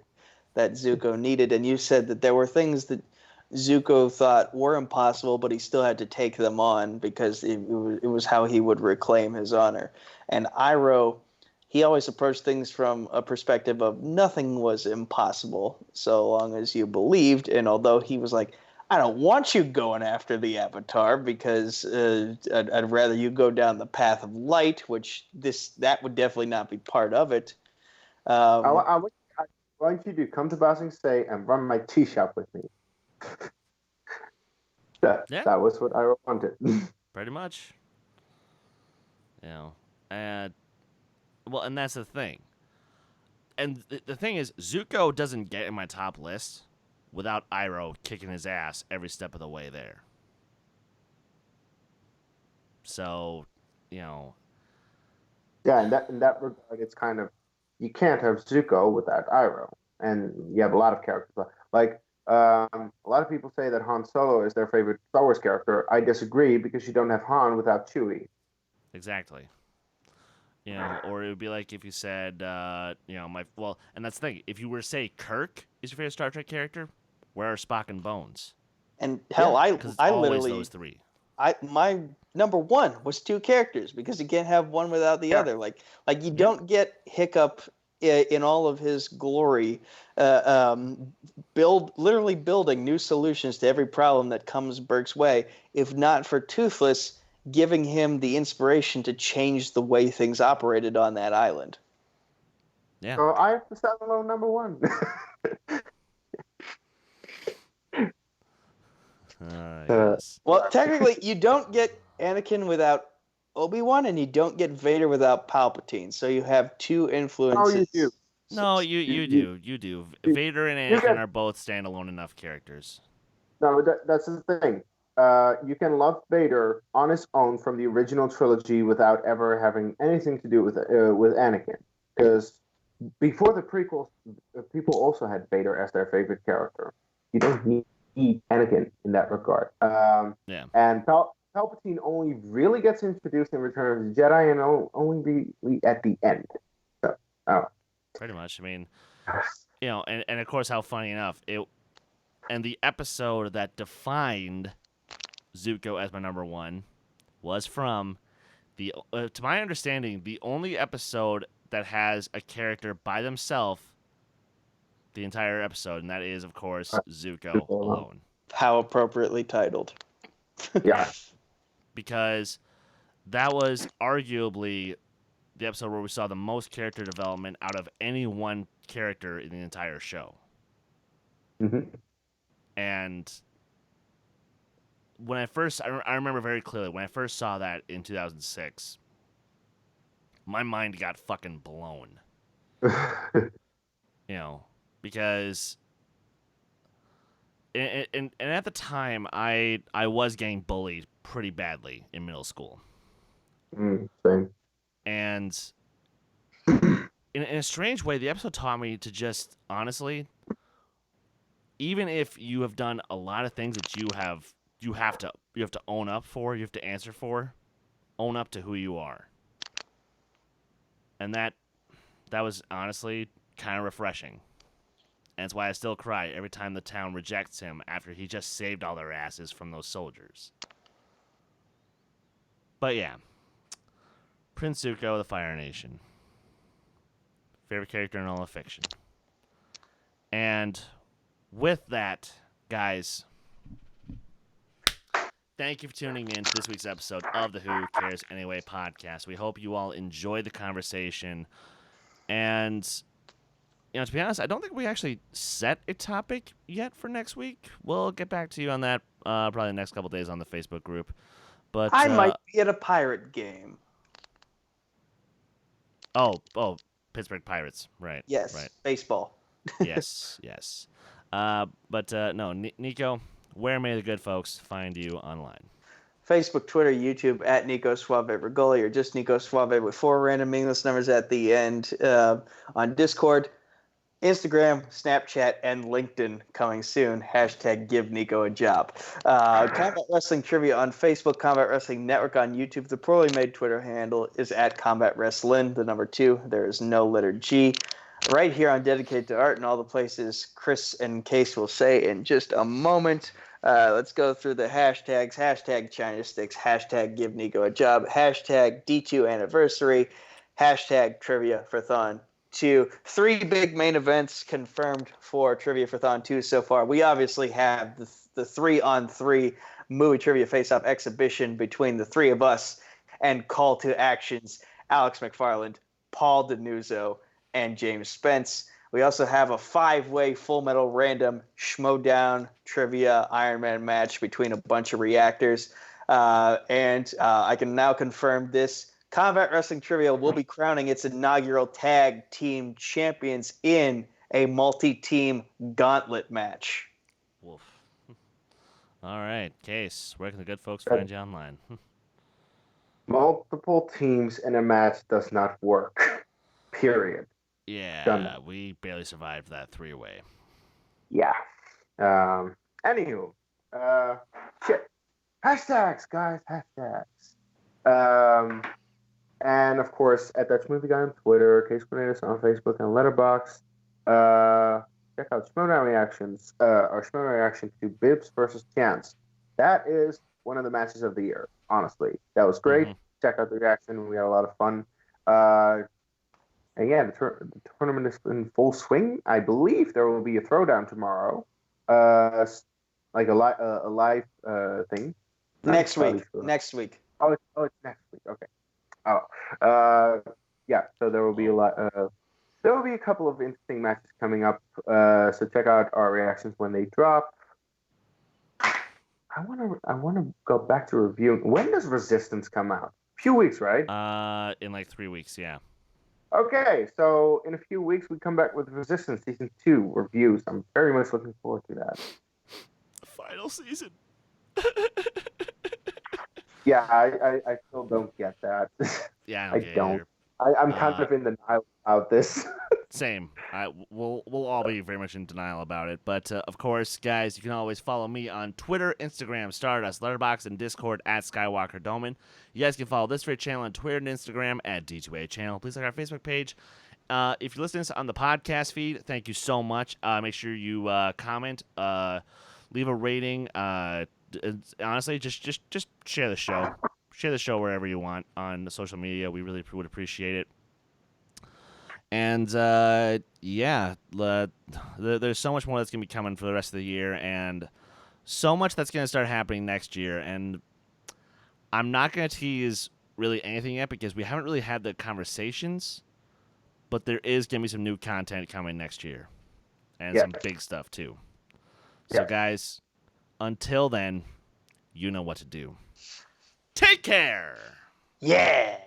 that Zuko needed. And you said that there were things that Zuko thought were impossible, but he still had to take them on because it was how he would reclaim his honor. And Iroh, he always approached things from a perspective of nothing was impossible so long as you believed. And although he was like, I don't want you going after the Avatar because I'd rather you go down the path of light, which that would definitely not be part of it. I want you to come to Basing Say and run my tea shop with me. That was what I wanted. Pretty much. You know, and that's the thing. And the thing is, Zuko doesn't get in my top list without Iroh kicking his ass every step of the way there. So, you know. Yeah, in that regard, it's kind of, you can't have Zuko without Iroh. And you have a lot of characters. Like, a lot of people say that Han Solo is their favorite Star Wars character. I disagree because you don't have Han without Chewie. Exactly. You know, or it would be like if you said, you know, and that's the thing. If you were to say Kirk is your favorite Star Trek character, where are Spock and Bones? And hell, I literally those three. My number one was two characters because you can't have one without the other. Like you don't get Hiccup in all of his glory, literally building new solutions to every problem that comes Burke's way, if not for Toothless giving him the inspiration to change the way things operated on that island. Yeah. So I have to settle on number one. Yes. Well, technically, you don't get Anakin without Obi-Wan, and you don't get Vader without Palpatine. So you have two influences. Oh, you do. No, you do. Vader and Anakin are both standalone enough characters. No, that's the thing. You can love Vader on his own from the original trilogy without ever having anything to do with Anakin. Because before the prequels, people also had Vader as their favorite character. You don't need Anakin in that regard. And Palpatine only really gets introduced in Return of the Jedi and only really at the end. So, Pretty much. I mean, you know, and of course, how funny enough, and the episode that defined Zuko as my number one was from to my understanding, the only episode that has a character by themselves the entire episode, and that is, of course, Zuko alone. How appropriately titled. Yeah. Because that was arguably the episode where we saw the most character development out of any one character in the entire show. Mm-hmm. And when I remember very clearly, when I first saw that in 2006, my mind got fucking blown. You know, because and at the time, I was getting bullied pretty badly in middle school. Same. And in a strange way, the episode taught me to just, honestly, even if you have done a lot of things that you you have to own up for, you have to answer for, own up to who you are. And that was honestly kind of refreshing. And it's why I still cry every time the town rejects him after he just saved all their asses from those soldiers. But yeah, Prince Zuko, the Fire Nation. Favorite character in all of fiction. And with that, guys, thank you for tuning in to this week's episode of the Who Cares Anyway podcast. We hope you all enjoyed the conversation. And, you know, to be honest, I don't think we actually set a topic yet for next week. We'll get back to you on that probably the next couple days on the Facebook group. But I might be at a Pirate game. Oh, Pittsburgh Pirates, right? Yes, right. Baseball. yes. But no, Nico, where may the good folks find you online? Facebook, Twitter, YouTube, at Nico Suave Regoli, or just Nico Suave with 4 random meaningless numbers at the end. On Discord, Instagram, Snapchat, and LinkedIn coming soon. # give Nico a job. Combat Wrestling Trivia on Facebook, Combat Wrestling Network on YouTube. The poorly made Twitter handle is at Combat Wrestlin, the number 2. There is no letter G. Right here on Dedicated to Art and all the places Chris and Kees will say in just a moment. Let's go through the hashtags. # China Sticks. # give Nico a job. # D2 anniversary. # Trivia for Thon 2. 3 big main events confirmed for Trivia for Thon 2 so far. We obviously have the 3-on-3 movie trivia face-off exhibition between the 3 of us and call to actions Alex McFarland, Paul DeNuzzo, and James Spence. We also have a 5-way Full Metal Random Schmodown Trivia Iron Man match between a bunch of reactors. And I can now confirm this. Combat Wrestling Trivia will be crowning its inaugural tag team champions in a multi-team gauntlet match. Wolf. All right, Case, where can the good folks find you online? Multiple teams in a match does not work. Period. Yeah, we barely survived that 3-way. Yeah. Anywho, shit. Hashtags, guys. Hashtags. And of course, at Dutch Movie Guy on Twitter, Case Cornelisse on Facebook and Letterboxd. Check out Schmodown reactions. Our Schmodown reaction to Bibbs versus Chance. That is one of the matches of the year. Honestly, that was great. Mm-hmm. Check out the reaction. We had a lot of fun. And yeah, the tournament is in full swing. I believe there will be a throwdown tomorrow, like a live thing. Next week. Next week. Oh, it's next week. Okay. Yeah. So there will be a lot. There will be a couple of interesting matches coming up. So check out our reactions when they drop. I wanna go back to reviewing. When does Resistance come out? A few weeks, right? In like 3 weeks, yeah. Okay, so in a few weeks we come back with Resistance Season 2 reviews. I'm very much looking forward to that. Final season. Yeah, I still don't get that. Yeah, I don't. I'm kind of in denial about this. Same. We'll all be very much in denial about it. But, of course, guys, you can always follow me on Twitter, Instagram, Stardust, Letterboxd, and Discord at Skywalker Dohmen. You guys can follow this very channel on Twitter and Instagram at D2A Channel. Please like our Facebook page. If you're listening to this on the podcast feed, thank you so much. Make sure you comment, leave a rating. Honestly, just share the show. Share the show wherever you want on social media. We really would appreciate it. And, yeah, there's so much more that's going to be coming for the rest of the year, and so much that's going to start happening next year. And I'm not going to tease really anything yet because we haven't really had the conversations, but there is going to be some new content coming next year, and some big stuff, too. So, guys, until then, you know what to do. Take care! Yeah!